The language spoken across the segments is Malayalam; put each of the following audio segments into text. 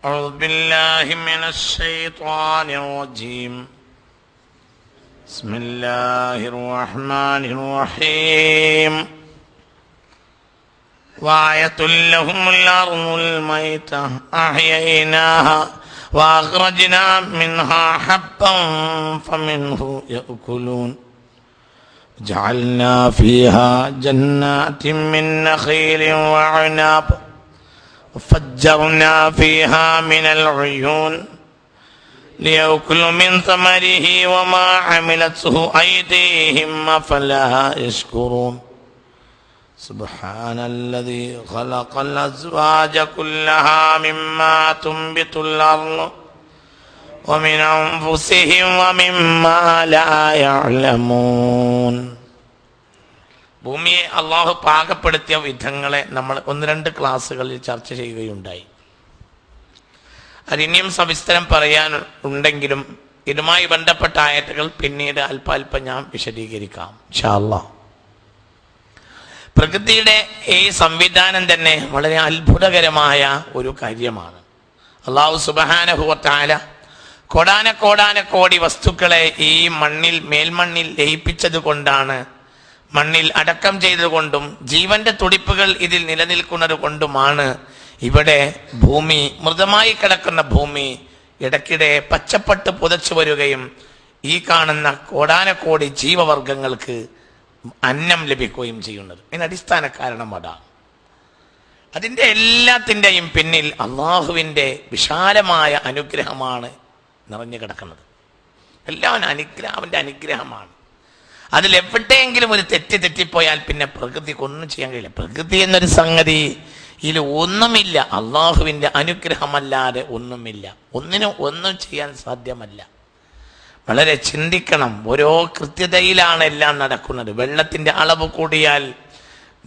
أعوذ بالله من الشيطان الرجيم. بسم الله الرحمن الرحيم. وآية لهم الأرض الميتة أحييناها وأخرجنا منها حبا فمنه يأكلون جعلنا فيها جنات من نخيل وعناب وفجرنا فيها من العيون ليأكلوا من ثمره وما عملته أيديهم أفلا يشكرون سبحان الذي خلق الأزواج كلها مما تنبت الأرض ومن أنفسهم ومما لا يعلمون. ഭൂമിയെ അള്ളാഹു പാകപ്പെടുത്തിയ വിധങ്ങളെ നമ്മൾ 1-2 ക്ലാസ്സുകളിൽ ചർച്ച ചെയ്യുകയുണ്ടായി. അതിനിയും സവിസ്തരം പറയാൻ ഉണ്ടെങ്കിലും ഇതുമായി ബന്ധപ്പെട്ട ആയത്തുകൾ പിന്നീട് അല്പാൽപ്പം ഞാൻ വിശദീകരിക്കാം ഇൻഷാ അല്ലാഹ്. പ്രകൃതിയുടെ ഈ സംവിധാനം തന്നെ വളരെ അത്ഭുതകരമായ ഒരു കാര്യമാണ്. അള്ളാഹു സുബ്ഹാനഹു വ തആല കോടാനകോടി വസ്തുക്കളെ ഈ മേൽമണ്ണിൽ ലയിപ്പിച്ചത് കൊണ്ടാണ്, മണ്ണിൽ അടക്കം ചെയ്തുകൊണ്ടും ജീവന്റെ തുടിപ്പുകൾ ഇതിൽ നിലനിൽക്കുന്നത് കൊണ്ടുമാണ് ഇവിടെ ഭൂമി, മൃതമായി കിടക്കുന്ന ഭൂമി ഇടയ്ക്കിടെ പച്ചപ്പട്ട് പുതച്ചു വരികയും ഈ കാണുന്ന കോടാനകോടി ജീവവർഗങ്ങൾക്ക് അന്നം ലഭിക്കുകയും ചെയ്യുന്നത്. ഇതിന് അടിസ്ഥാന കാരണം അതാണ്. അതിൻ്റെ എല്ലാത്തിൻ്റെയും പിന്നിൽ അള്ളാഹുവിൻ്റെ വിശാലമായ അനുഗ്രഹമാണ് നിറഞ്ഞു കിടക്കുന്നത്. എല്ലാം അവൻ്റെ അനുഗ്രഹമാണ്. അതിലെവിടെയെങ്കിലും ഒരു തെറ്റിപ്പോയാൽ പിന്നെ പ്രകൃതിക്ക് ഒന്നും ചെയ്യാൻ കഴിയില്ല. പ്രകൃതി എന്നൊരു സംഗതി ഇതിൽ ഒന്നുമില്ല. അള്ളാഹുവിൻ്റെ അനുഗ്രഹമല്ലാതെ ഒന്നുമില്ല. ഒന്നും ചെയ്യാൻ സാധ്യമല്ല. വളരെ ചിന്തിക്കണം. ഓരോ കൃത്യതയിലാണ് എല്ലാം നടക്കുന്നത്. വെള്ളത്തിൻ്റെ അളവ് കൂടിയാൽ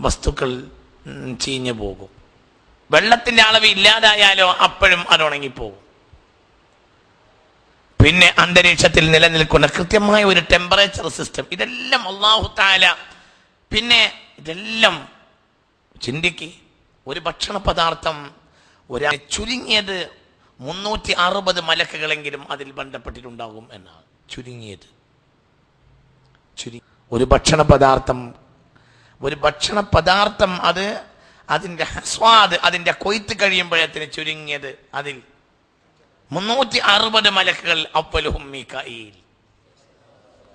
വസ്തുക്കൾ ചീഞ്ഞു പോകും. വെള്ളത്തിൻ്റെ അളവ് ഇല്ലാതായാലോ അപ്പോഴും അത് ഉണങ്ങിപ്പോകും. പിന്നെ അന്തരീക്ഷത്തിൽ നിലനിൽക്കുന്ന കൃത്യമായ ഒരു ടെമ്പറേച്ചർ സിസ്റ്റം, ഇതെല്ലാം അല്ലാഹു തആല. പിന്നെ ഇതെല്ലാം ചിന്തിക്ക്, ഒരു ഭക്ഷണ പദാർത്ഥം ചുരുങ്ങിയത് 360 മലക്കുകളെങ്കിലും അതിൽ ബന്ധപ്പെട്ടിട്ടുണ്ടാകും എന്നാണ്. ചുരുങ്ങിയത് ഒരു ഭക്ഷണ പദാർത്ഥം അത് അതിൻ്റെ സ്വാദ്, അതിൻ്റെ കൊയ്ത്ത് കഴിയുമ്പോഴത്തിന് ചുരുങ്ങിയത് അതിൽ 360 മലക്കുകൾ. അവ്വലുഹും മീകാഈൽ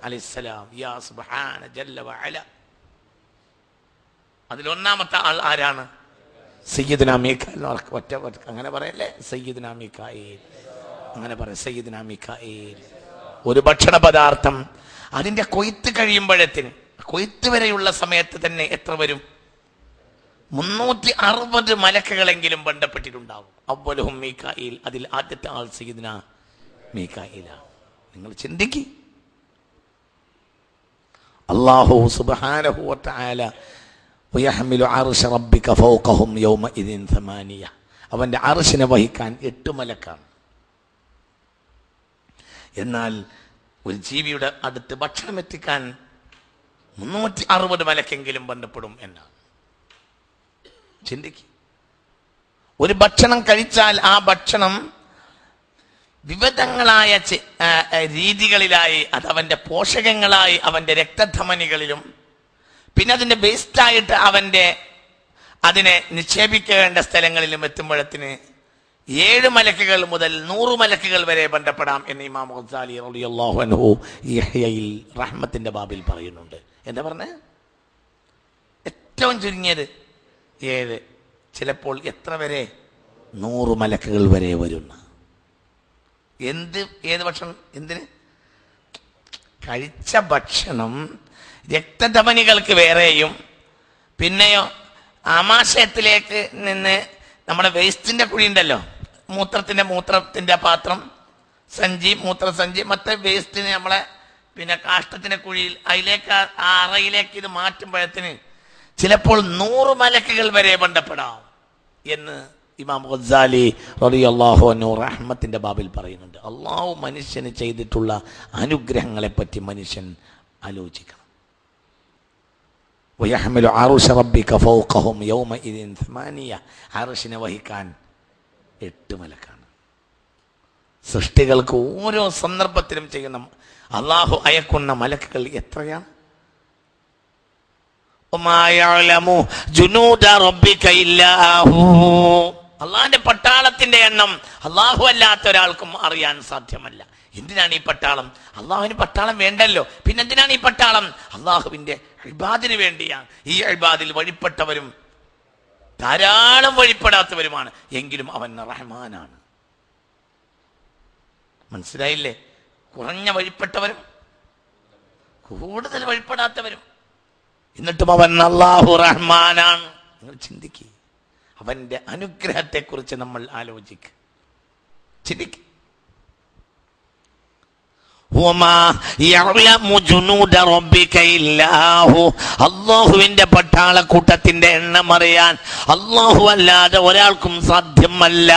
അലൈഹിസ്സലാം. യാ സുബ്ഹാന ജല്ല വഅല. അതിൽ ഒന്നാമത്തെ ആൾ ആരാണ്? സയ്യിദുനാ മീകാഈൽ. ഒറ്റ അങ്ങനെ പറയല്ലേ, സയ്യിദുനാ മീകാഈൽ. അങ്ങനെ പറയാം, സയ്യിദുനാ മീകാഈൽ. ഒരു ഭക്ഷണ പദാർത്ഥം അതിൻ്റെ കൊയ്ത്ത് കഴിയുമ്പോഴത്തിന്, കൊയ്ത്ത് വരെയുള്ള സമയത്ത് തന്നെ എത്ര വരും? 360 മലക്കുകളെങ്കിലും ബന്ധപ്പെട്ടിട്ടുണ്ടാവും. അവ്വലുഹും മീകാഈൽ. അതിൽ ആദ്യത്തെ ആൾ സയ്യിദുനാ മീകാഈലാണ്. നിങ്ങൾ ചിന്തിക്ക്. അല്ലാഹു സുബ്ഹാനഹു വ തആല വയഹ്മിലു അർശ റബ്ബിക ഫൗഖഹും യൗമഇദിൻ 8. അവൻ്റെ അർശിനെ വഹിക്കാൻ 8 മലക്കാണ്. എന്നാൽ ഒരു ജീവിയുടെ അടുത്ത് ഭക്ഷണം എത്തിക്കാൻ 360 മലക്കെങ്കിലും ബന്ധപ്പെടും എന്നാണ്. ചിന്തിക്ക്. ഒരു ഭക്ഷണം കഴിച്ചാൽ ആ ഭക്ഷണം വിവിധങ്ങളായ രീതികളിലായി അത് അവൻ്റെ പോഷകങ്ങളായി അവൻ്റെ രക്തധമനികളിലും പിന്നെ അതിൻ്റെ വേസ്റ്റായിട്ട് അതിനെ നിക്ഷേപിക്കേണ്ട സ്ഥലങ്ങളിലും എത്തുമ്പോഴത്തിന് 7 മലക്കുകൾ മുതൽ 100 മലക്കുകൾ വരെ ബന്ധപ്പെടാം എന്ന് ഇമാം ഗസാലി റളിയല്ലാഹു അൻഹു ഇഹ്യയിൽ റഹ്മത്തിന്റെ ബാബിൽ പറയുന്നുണ്ട്. എന്താ പറഞ്ഞേ? ഏറ്റവും ചുരുങ്ങിയത് 7, ചിലപ്പോൾ എത്ര വരെ? 100 മലക്കുകൾ വരെ വരുന്ന. ഏത് ഭക്ഷണം? എന്തിന്? കഴിച്ച ഭക്ഷണം രക്തധമനികൾക്ക് വേറെയും പിന്നെയോ ആമാശയത്തിലേക്ക് നിന്ന് നമ്മുടെ വേസ്റ്റിന്റെ കുഴി ഉണ്ടല്ലോ, മൂത്രത്തിന്റെ പാത്രം, മൂത്രസഞ്ചി, മറ്റേ വേസ്റ്റിന് നമ്മളെ പിന്നെ കാഷ്ടത്തിന്റെ കുഴിയിൽ, അതിലേക്ക് ആ അറയിലേക്ക് ഇത് മാറ്റുമ്പോഴത്തിന് ചിലപ്പോൾ 100 മലക്കുകൾ വരെ ബന്ധപ്പെടാം എന്ന് ഇമാം ഗസാലി റളിയല്ലാഹു അൻഹു റഹ്മത്തിന്റെ ബാബിൽ പറയുന്നുണ്ട്. അള്ളാഹു മനുഷ്യന് ചെയ്തിട്ടുള്ള അനുഗ്രഹങ്ങളെ പറ്റി മനുഷ്യൻ ആലോചിക്കണം. വയഹ്മിലു അർശ റബ്ബിക ഫൗഖഹും യൗമഇദിൻ 8. അർശിനെ വഹിക്കാൻ 8 മലക്കാണ്. സൃഷ്ടികൾക്ക് ഓരോ സന്ദർഭത്തിലും ചെയ്യുന്ന അള്ളാഹു അയക്കുന്ന മലക്കുകൾ എത്രയാണ്? അള്ളാഹിന്റെ പട്ടാളത്തിന്റെ എണ്ണം അള്ളാഹു അല്ലാത്ത ഒരാൾക്കും അറിയാൻ സാധ്യമല്ല. എന്തിനാണ് ഈ പട്ടാളം? അള്ളാഹുവിന് പട്ടാളം വേണ്ടല്ലോ, പിന്നെന്തിനാണ് ഈ പട്ടാളം? അള്ളാഹുവിന്റെ ഇബാദിന് വേണ്ടിയാണ്. ഈ ഇബാദിൽ വഴിപ്പെട്ടവരും ധാരാളം വഴിപ്പെടാത്തവരുമാണ്. എങ്കിലും അവൻ റഹ്മാനാണ്. മനസ്സിലായില്ലേ? കുറഞ്ഞ വഴിപ്പെട്ടവരും കൂടുതൽ വഴിപ്പെടാത്തവരും, എന്നിട്ടും അവൻ അല്ലാഹു റഹ്മാനാണ്. നിങ്ങൾ ചിന്തിക്കുക, അവന്റെ അനുഗ്രഹത്തെ കുറിച്ച് നമ്മൾ ആലോചിക്കുക, ചിന്തിക്കുക. അല്ലാഹുവിന്റെ പട്ടാളക്കൂട്ടത്തിന്റെ എണ്ണം അറിയാൻ അല്ലാഹു അല്ലാതെ ഒരാൾക്കും സാധ്യമല്ല.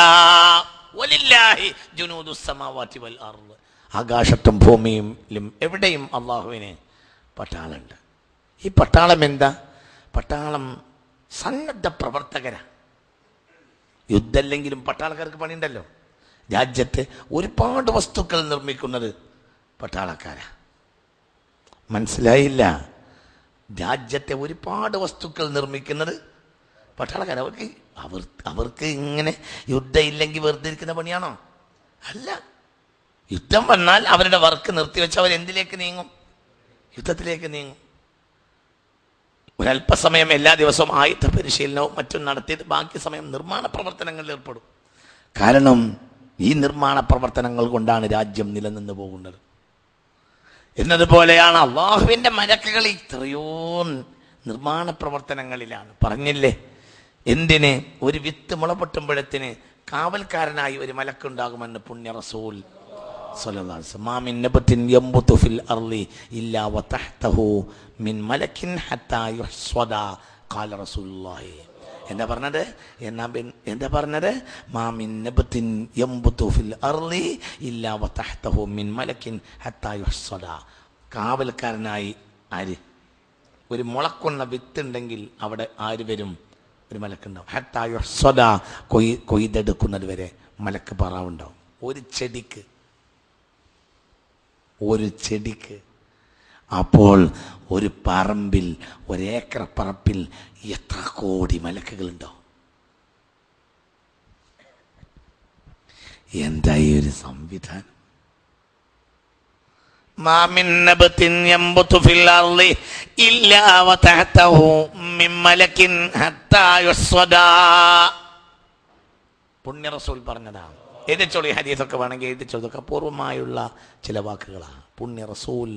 വലില്ലാഹി ജുനൂദുസ് സമാവാതി വൽ അർദ്. ആകാശത്തും ഭൂമിയിലും എവിടെയും അല്ലാഹുവിന് പട്ടാളുണ്ട്. ഈ പട്ടാളം എന്താ? പട്ടാളം സന്നദ്ധ പ്രവർത്തകരാ. യുദ്ധമല്ലെങ്കിലും പട്ടാളക്കാർക്ക് പണിയുണ്ടല്ലോ. രാജ്യത്ത് ഒരുപാട് വസ്തുക്കൾ നിർമ്മിക്കുന്നത് പട്ടാളക്കാരാ. മനസ്സിലായില്ല? രാജ്യത്തെ ഒരുപാട് വസ്തുക്കൾ നിർമ്മിക്കുന്നത് പട്ടാളക്കാർ. അവർക്ക് ഇങ്ങനെ യുദ്ധം ഇല്ലെങ്കിൽ വെറുതെ ഇരിക്കുന്ന പണിയാണോ? അല്ല. യുദ്ധം വന്നാൽ അവരുടെ വർക്ക് നിർത്തിവെച്ച് അവർ എന്തിലേക്ക് നീങ്ങും? യുദ്ധത്തിലേക്ക് നീങ്ങും. ഒരല്പസമയം എല്ലാ ദിവസവും ആയുധ പരിശീലനവും മറ്റും നടത്തിയിട്ട് ബാക്കി സമയം നിർമ്മാണ പ്രവർത്തനങ്ങളിൽ ഏർപ്പെടും. കാരണം ഈ നിർമ്മാണ പ്രവർത്തനങ്ങൾ കൊണ്ടാണ് രാജ്യം നിലനിന്ന് പോകുന്നത്. എന്നതുപോലെയാണ് അള്ളാഹുവിന്റെ മലക്കുകൾ ഇത്രയോ നിർമ്മാണ പ്രവർത്തനങ്ങളിലാണ്. പറഞ്ഞില്ലേ എന്തിന്? ഒരു വിത്ത് മുളപൊട്ടുമ്പോഴത്തിന് കാവൽക്കാരനായി ഒരു മലക്കുണ്ടാകുമെന്ന് പുണ്യ റസൂൽ സ്വല്ലല്ലാഹു അലൈഹി വസല്ലം. മാ മിൻ നബത്തിൻ യംബുതു ഫിൽ അർളി ഇല്ലാ വതഹ്തഹു മിൻ മലക്കിൻ ഹത്താ യുഹ്സദ ഖാല റസൂലുള്ളാഹി. എന്താ പറഞ്ഞത്? മാ മിൻ നബത്തിൻ യംബുതു ഫിൽ അർളി ഇല്ലാ വതഹ്തഹു മിൻ മലക്കിൻ ഹത്താ യുഹ്സദ. കാവൽക്കാരനായി ആര്? ഒരു മുളക്കുന്ന വിത്തുണ്ടെങ്കിൽ അവിടെ ആര് വരും? ഒരു മലക്കുണ്ടാവും. ഹത്താ യുഹ്സദ, കൊയ്തെടുക്കുന്നത് വരെ മലക്ക് പറവുണ്ടാവും. ഒരു ചെടിക്ക്. അപ്പോൾ ഒരു പറമ്പിൽ, ഒരേക്കർ പറമ്പിൽ എത്ര കോടി മലക്കുകളുണ്ടാവും? എന്തായി ഒരു സംവിധാനം! മാ മിൻ നബത്തിൻ യംബുതു ഫിൽ അർളി ഇല്ലാ വതഹ്തഹു മിൻ മലക്കിൻ ഹത്താ യുസ്വദ. പുണ്യ റസൂൽ പറഞ്ഞതാണ്. എഴുതിച്ചോളൂ, ഹദീസൊക്കെ വേണമെങ്കിൽ എഴുതിച്ചോളൂ. ഇതൊക്കെ പൂർവമായുള്ള ചില വാക്കുകളാണ്. പുണ്യ റസൂൽ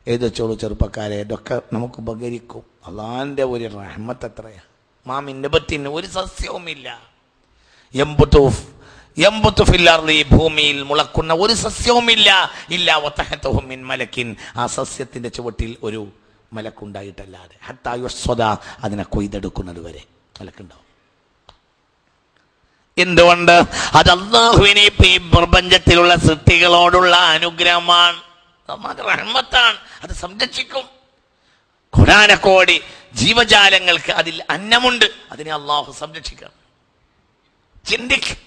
എഴുതിച്ചോളൂ ചെറുപ്പക്കാരെ, ഇതൊക്കെ നമുക്ക് ഉപകരിക്കും. അള്ളാന്റെ ഒരു റഹ്മത്ത് എത്രയാ! മാ മിൻ നബത്തിൻ, ഒരു സസ്യവുമില്ല. യംബുതു ഫിൽ അർളി, ഭൂമിയിൽ മുളക്കുന്ന ഒരു സസ്യവുമില്ല. ഇല്ലാ വതഹ്തഹു മിൻ മലക്കിൻ, ആ സസ്യത്തിന്റെ ചുവട്ടിൽ ഒരു മലക്കുണ്ടായിട്ടല്ലാതെ. ഹത്താ യുസ്വദ, അതിനെ കൊയ്തെടുക്കുന്നത് വരെ മലക്കുണ്ടാവും. എന്തുകൊണ്ട്? അത് അല്ലാഹുവിനെ ഈ പ്രപഞ്ചത്തിലുള്ള സൃഷ്ടികളോടുള്ള അനുഗ്രഹമാണ്, റഹ്മത്താണ്. അത് സംരക്ഷിക്കും. കോടാനക്കോടി ജീവജാലങ്ങൾക്ക് അതിൽ അന്നമുണ്ട്, അതിനെ അള്ളാഹു സംരക്ഷിക്കണം. ചിന്തിക്കും,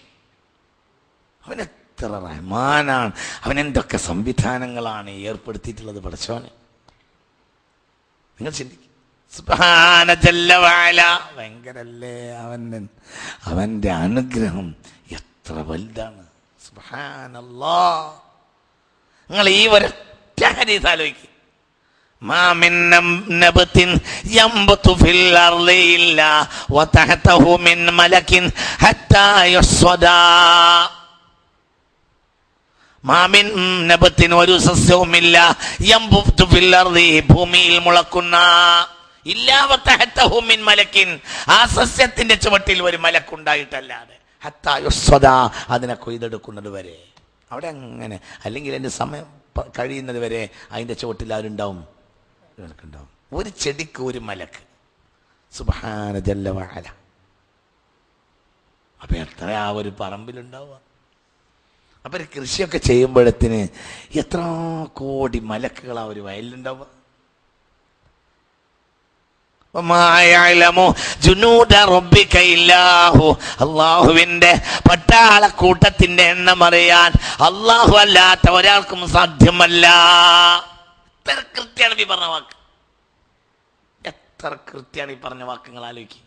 അവൻ എത്ര റഹ്മാനാണ്, അവൻ എന്തൊക്കെ സംവിധാനങ്ങളാണ് ഏർപ്പെടുത്തിയിട്ടുള്ളത് പടച്ചോനെ. നിങ്ങൾ ചിന്തിക്കും. സുബ്ഹാന ജല്ല വഅല, ഭയങ്കരല്ലേ അവന്റെ അനുഗ്രഹം എത്ര വലുതാണ്. സുബ്ഹാനല്ലാഹ്. നിങ്ങൾ ഈ ഒരൊറ്റ ഹദീസ് ആലോചിക്കുക. മാ മിൻ നബത്തിൻ യംബുതു ഫിൽ അർളി ഇല്ലാ വതഹ്തഹു മിൻ മലക്കിൻ ഹത്താ യുസ്വദ. മാ മിൻ നബത്തിൻ, ഒരു സസ്യവുമില്ല. യംബുതു ഫിൽ അർളി, ഭൂമിയിൽ മുളക്കുന്ന. ഇല്ലാ വതഹ്തഹു മിൻ മലക്കിൻ, ആ സസ്യത്തിന്റെ ചുവട്ടിൽ ഒരു മലക്കുണ്ടായിട്ടല്ലാതെ. ഹത്താ യുസ്വദ, അതിനെ കൊയ്തെടുക്കുന്നത് വരെ. അവിടെ അങ്ങനെ, അല്ലെങ്കിൽ എൻ്റെ സമയം കഴിയുന്നത് വരെ അതിൻ്റെ ചുവട്ടിൽ ആരുണ്ടാവും? മലക്കുണ്ടാവും. ഒരു ചെടിക്ക് ഒരു മലക്ക്. സുബ്ഹാന ജല്ല വഅല. അപ്പൊ എത്രയാ ഒരു പറമ്പിലുണ്ടാവുക? അപ്പൊ കൃഷിയൊക്കെ ചെയ്യുമ്പോഴത്തിന് എത്ര കോടി മലക്കുകളാ ഒരു വയലിലുണ്ടാവുക? അള്ളാഹുവിന്റെ പട്ടാളക്കൂട്ടത്തിന്റെ എണ്ണം അറിയാൻ അള്ളാഹു അല്ലാത്ത ഒരാൾക്കും സാധ്യമല്ല. എത്ര കൃത്യമാണ് ഈ പറഞ്ഞ വാക്ക്, എത്ര കൃത്യമാണ് ഈ പറഞ്ഞ വാക്കുകൾ ആലോചിക്കുക.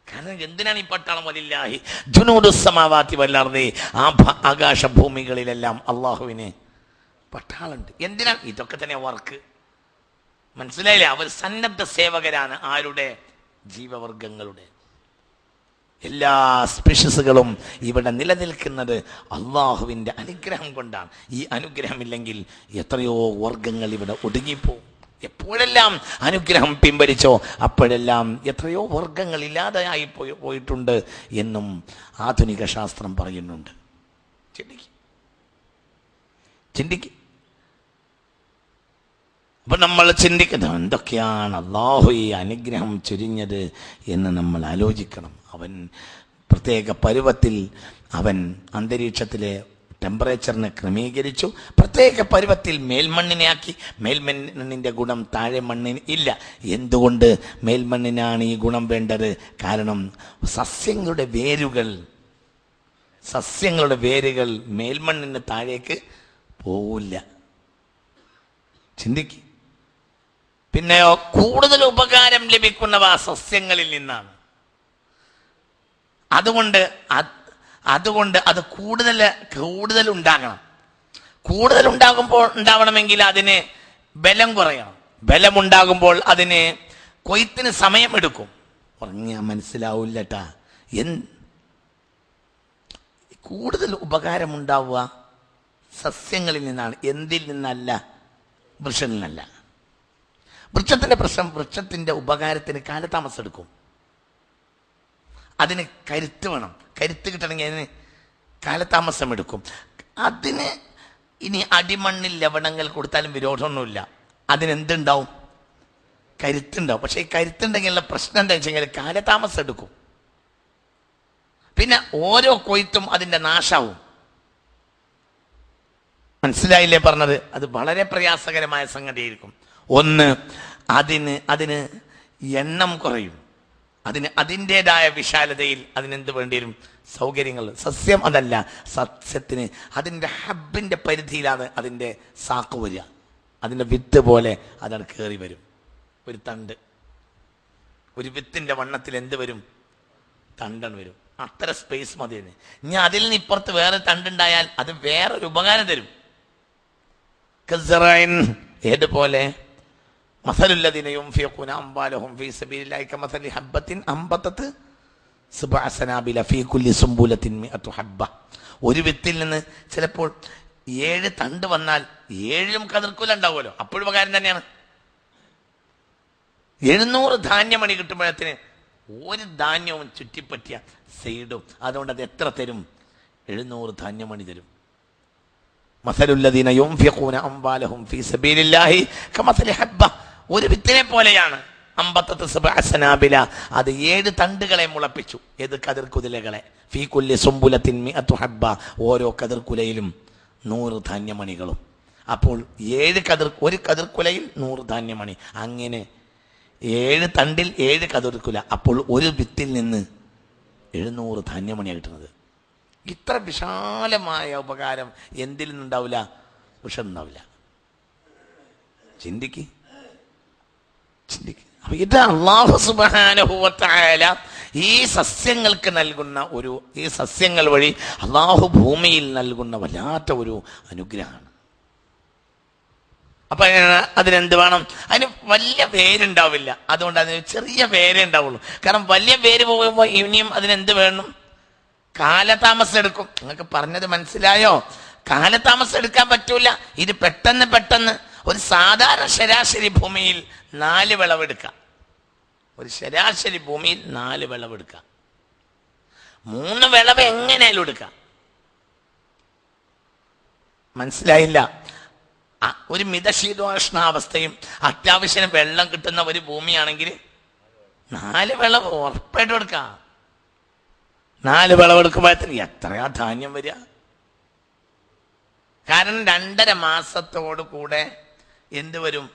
കാരണം എന്തിനാണ് ഈ പട്ടാളം? വലില്ലാഹി ജുനൂദുസ് സമാവാതി വൽ അർദി, ആകാശഭൂമികളിലെല്ലാം അള്ളാഹുവിന് പട്ടാളുണ്ട്. എന്തിനാണ്? ഇതൊക്കെ തന്നെ വർക്ക്. മനസ്സിലായില്ലേ? അവർ സന്നദ്ധ സേവകരാണ്. ആരുടെ? ജീവവർഗങ്ങളുടെ. എല്ലാ സ്പീഷീസുകളും ഇവിടെ നിലനിൽക്കുന്നത് അള്ളാഹുവിൻ്റെ അനുഗ്രഹം കൊണ്ടാണ്. ഈ അനുഗ്രഹമില്ലെങ്കിൽ എത്രയോ വർഗങ്ങൾ ഇവിടെ ഒടുങ്ങിപ്പോവും. എപ്പോഴെല്ലാം അനുഗ്രഹം പിൻവലിച്ചോ അപ്പോഴെല്ലാം എത്രയോ വർഗങ്ങൾ ഇല്ലാതെയായി പോയിട്ടുണ്ട് എന്നും ആധുനിക ശാസ്ത്രം പറയുന്നുണ്ട്. ചിന്തിക്ക്. അപ്പൊ നമ്മൾ ചിന്തിക്കുന്നത് എന്തൊക്കെയാണ് അള്ളാഹു ഈ അനുഗ്രഹം ചൊരിഞ്ഞത് എന്ന് നമ്മൾ ആലോചിക്കണം. അവൻ പ്രത്യേക പരുവത്തിൽ അവൻ അന്തരീക്ഷത്തിലെ ടെമ്പറേച്ചറിനെ ക്രമീകരിച്ചു. പ്രത്യേക പരുവത്തിൽ മേൽമണ്ണിനെ ആക്കി. മേൽമണ്ണിൻ്റെ ഗുണം താഴെ മണ്ണിന് ഇല്ല. എന്തുകൊണ്ട് മേൽമണ്ണിനാണ് ഈ ഗുണം വേണ്ടത്? കാരണം സസ്യങ്ങളുടെ വേരുകൾ മേൽമണ്ണിന് താഴേക്ക് പോവില്ല. ചിന്തിക്ക്. പിന്നെയോ കൂടുതൽ ഉപകാരം ലഭിക്കുന്നവ സസ്യങ്ങളിൽ നിന്നാണ്. അതുകൊണ്ട് അത് കൂടുതൽ ഉണ്ടാകണം. കൂടുതൽ ഉണ്ടാവണമെങ്കിൽ അതിന് ബലം കുറയണം. ബലമുണ്ടാകുമ്പോൾ അതിന് കൊയ്ത്തിന് സമയമെടുക്കും. പറഞ്ഞാൽ മനസ്സിലാവില്ലട്ടാ. കൂടുതൽ ഉപകാരമുണ്ടാവുക സസ്യങ്ങളിൽ നിന്നാണ്, എന്തിൽ നിന്നല്ല, വൃക്ഷത്തിൽ നിന്നല്ല. വൃക്ഷത്തിന്റെ പ്രശ്നം, വൃക്ഷത്തിന്റെ ഉപകാരത്തിന് കാലതാമസം എടുക്കും. അതിന് കരുത്ത് വേണം. കരുത്ത് കിട്ടണമെങ്കിൽ അതിന് കാലതാമസം എടുക്കും. അതിന് ഇനി അടിമണ്ണിൽ ലവണങ്ങൾ കൊടുത്താലും വിരോധമൊന്നുമില്ല. അതിനെന്തുണ്ടാവും? കരുത്തുണ്ടാവും. പക്ഷെ ഈ കരുത്തുണ്ടെങ്കിലുള്ള പ്രശ്നം എന്താ വെച്ചെങ്കിൽ കാലതാമസം എടുക്കും. പിന്നെ ഓരോ കൊയ്ത്തും അതിൻ്റെ നാശാവും. മനസ്സിലായില്ലേ പറഞ്ഞത്? അത് വളരെ പ്രയാസകരമായ സംഗതിയായിരിക്കും. ഒന്ന്, അതിന് എണ്ണം കുറയും. അതിൻ്റെതായ വിശാലതയിൽ അതിനെന്ത് വേണ്ടിവരും? സൗകര്യങ്ങൾ. സസ്യം അതല്ല. സസ്യത്തിന് അതിൻ്റെ ഹബ്ബിൻ്റെ പരിധിയിലാണ് അതിൻ്റെ സാക്ക് വരിക. അതിൻ്റെ വിത്ത് പോലെ അതാണ് കയറി വരും. ഒരു തണ്ട്, ഒരു വിത്തിൻ്റെ വണ്ണത്തിൽ എന്ത് വരും? തണ്ടൻ വരും. അത്ര സ്പേസ് മതി. ഇനി അതിൽ നിന്ന് ഇപ്പുറത്ത് വേറെ തണ്ടുണ്ടായാൽ അത് വേറൊരു ഉപകാരം തരും. ഏതുപോലെ? മസലുല്ലദീന യുൻഫിഖൂന അംവാലഹും ഫീ സബീലില്ലാഹി കമസലി ഹബ്ബത്തിൻ അംബതത് സബ്അ സനാബില ഫീ കുല്ലി സുംബുലത്തിൻ മിഅതു ഹബ്ബ. ഒരു വിത്തിൽ നിന്ന് ചിലപ്പോൾ 7 തണ്ട് വന്നാൽ 7ലും കതിർക്കുല ഉണ്ടാവുമല്ലോ. അപ്പോഴും ഉപകാരം തന്നെയാണ്. 700 ധാന്യമണി കിട്ടുമ്പോഴത്തിന് ഒരു ധാന്യവും ചുറ്റിപ്പറ്റിയ സൈഡും. അതുകൊണ്ട് അത് എത്ര തരും? 700 ധാന്യമണി തരും. മസലുല്ലദീന യുൻഫിഖൂന അംവാലഹും ഫീ സബീലില്ലാഹി കമസലി ഹബ്ബ. ഒരു വിത്തിനെ പോലെയാണ്. അംബതത് സബ്അ സനാബില. അത് 7 തണ്ടുകളെ മുളപ്പിച്ചു. ഏത്? കതിർക്കുലകളെ. ഫീ കുല്ലി സുംബുലത്തിൻ മിഅതു ഹബ്ബ. ഓരോ കതിർക്കുലയിലും 100 ധാന്യമണികളും. അപ്പോൾ ഒരു കതിർക്കുലയിൽ 100 ധാന്യമണി. അങ്ങനെ 7 തണ്ടിൽ 7 കതിർക്കുല. അപ്പോൾ ഒരു വിത്തിൽ നിന്ന് 700 ധാന്യമണിയാണ് കിട്ടുന്നത്. ഇത്ര വിശാലമായ ഉപകാരം എന്തിൽ നിന്നുണ്ടാവില്ല? വൃക്ഷം ഉണ്ടാവില്ല. ചിന്തിക്ക്. അപ്പൊ ഇത് അല്ലാഹു സുബ്ഹാനഹു വ തആല ഈ സസ്യങ്ങൾക്ക് നൽകുന്ന ഈ സസ്യങ്ങൾ വഴി അല്ലാഹു ഭൂമിയിൽ നൽകുന്ന വല്ലാത്ത ഒരു അനുഗ്രഹമാണ്. അപ്പൊ അതിനെന്ത് വേണം? അതിന് വലിയ വേരുണ്ടാവില്ല. അതുകൊണ്ട് അതിന് ചെറിയ വേരേ ഉണ്ടാവുള്ളൂ. കാരണം വലിയ വേര് പോകുമ്പോൾ ഇനിയും അതിനെന്ത് വേണം? കാലതാമസം എടുക്കും. നിങ്ങൾക്ക് പറഞ്ഞത് മനസ്സിലായോ? കാലതാമസം എടുക്കാൻ പറ്റൂല. ഇത് പെട്ടെന്ന് ഒരു സാധാരണ ശരാശരി ഭൂമിയിൽ 4 വിളവെടുക്കാം. ഒരു ശരാശരി ഭൂമിയിൽ 4 വിളവെടുക്കാം. 3 വിളവ് എങ്ങനെയാലും എടുക്കാം. മനസ്സിലായില്ല? ഒരു മിതശീതോഷ്ണാവസ്ഥയും അത്യാവശ്യം വെള്ളം കിട്ടുന്ന ഒരു ഭൂമിയാണെങ്കിൽ 4 വിളവ് ഉറപ്പായിട്ടും എടുക്കാം. 4 വിളവെടുക്കുമ്പോഴത്തേന് എത്രയാ ധാന്യം വരിക? കാരണം 2.5 മാസത്തോടു കൂടെ എന്ത് വരും?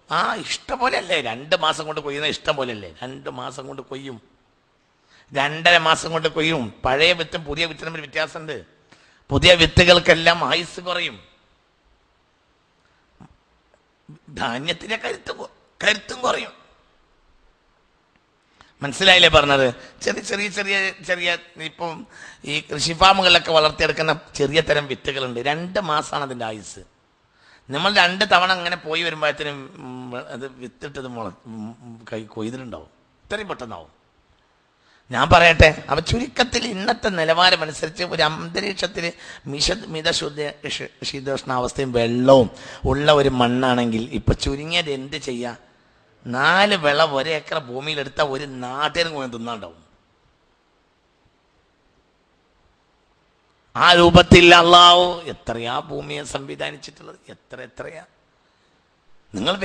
ആ ഇഷ്ടം പോലെയല്ലേ, 2 മാസം കൊണ്ട് കൊയ്യുന്ന ഇഷ്ടം പോലെയല്ലേ, 2 മാസം കൊണ്ട് കൊയ്യും, 2.5 മാസം കൊണ്ട് കൊയ്യും. പഴയ വിത്തും പുതിയ വിത്തിനും ഒരു വ്യത്യാസമുണ്ട്. പുതിയ വിത്തുകൾക്കെല്ലാം ആയുസ് കുറയും, ധാന്യത്തിന്റെ കരുത്തും കുറയും. മനസ്സിലായില്ലേ പറഞ്ഞത്? ചെറിയ ചെറിയ ചെറിയ ചെറിയ ഇപ്പം ഈ കൃഷി ഫാമുകളിലൊക്കെ വളർത്തിയെടുക്കുന്ന ചെറിയ തരം വിത്തുകളുണ്ട്. 2 മാസമാണ് അതിൻ്റെ ആയുസ്. നമ്മൾ 2 തവണ അങ്ങനെ പോയി വരുമ്പോഴത്തേനും അത് വിത്തിട്ടത് കൊയ്തിട്ടുണ്ടാവും, ഇത്രയും പെട്ടെന്നാവും. ഞാൻ പറയട്ടെ, അവ ചുരുക്കത്തിൽ ഇന്നത്തെ നിലവാരം അനുസരിച്ച് ഒരു അന്തരീക്ഷത്തിൽ ശീതോഷ്ണാവസ്ഥയും വെള്ളവും ഉള്ള ഒരു മണ്ണാണെങ്കിൽ ഇപ്പൊ ചുരുങ്ങിയത് എന്ത് ചെയ്യാ, 4 വിള 1 ഏക്കർ ഭൂമിയിലെടുത്ത ഒരു നാട്ടിനും കൂടെ തിന്നാണ്ടാവും. ആ രൂപത്തിൽ അല്ലാഹു എത്രയാ ഭൂമിയെ സംവിധാനിച്ചിട്ടുള്ളത്, എത്രയാ. നിങ്ങൾ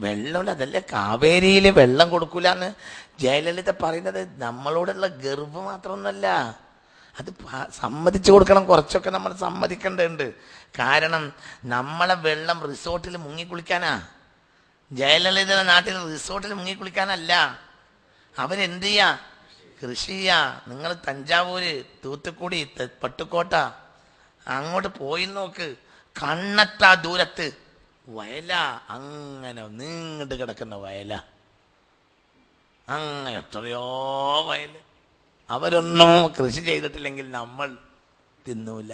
വെള്ളം, അതല്ലേ കാവേരിയിൽ വെള്ളം കൊടുക്കൂലെന്ന് ജയലളിത പറയുന്നത് നമ്മളോടുള്ള ഗർവ് മാത്രമൊന്നുമല്ല, അത് സമ്മതിച്ചു കൊടുക്കണം. കുറച്ചൊക്കെ നമ്മൾ സമ്മതിക്കേണ്ടതുണ്ട്. കാരണം നമ്മളെ വെള്ളം റിസോർട്ടിൽ മുങ്ങിക്കുളിക്കാനാ. ജയലളിതയുടെ നാട്ടിൽ റിസോർട്ടിൽ മുങ്ങിക്കുളിക്കാനല്ല. അവരെന്ത് ചെയ്യാ, കൃഷി ചെയ്യാ. നിങ്ങൾ തഞ്ചാവൂര്, തൂത്തുക്കുടി, പട്ടുക്കോട്ട അങ്ങോട്ട് പോയി നോക്ക്, കണ്ണത്താ ദൂരത്ത് വയല, അങ്ങനെ നീണ്ടു കിടക്കുന്ന വയല, അങ്ങനെ എത്രയോ വയല്. അവരൊന്നും കൃഷി ചെയ്തിട്ടില്ലെങ്കിൽ നമ്മൾ തിന്നൂല.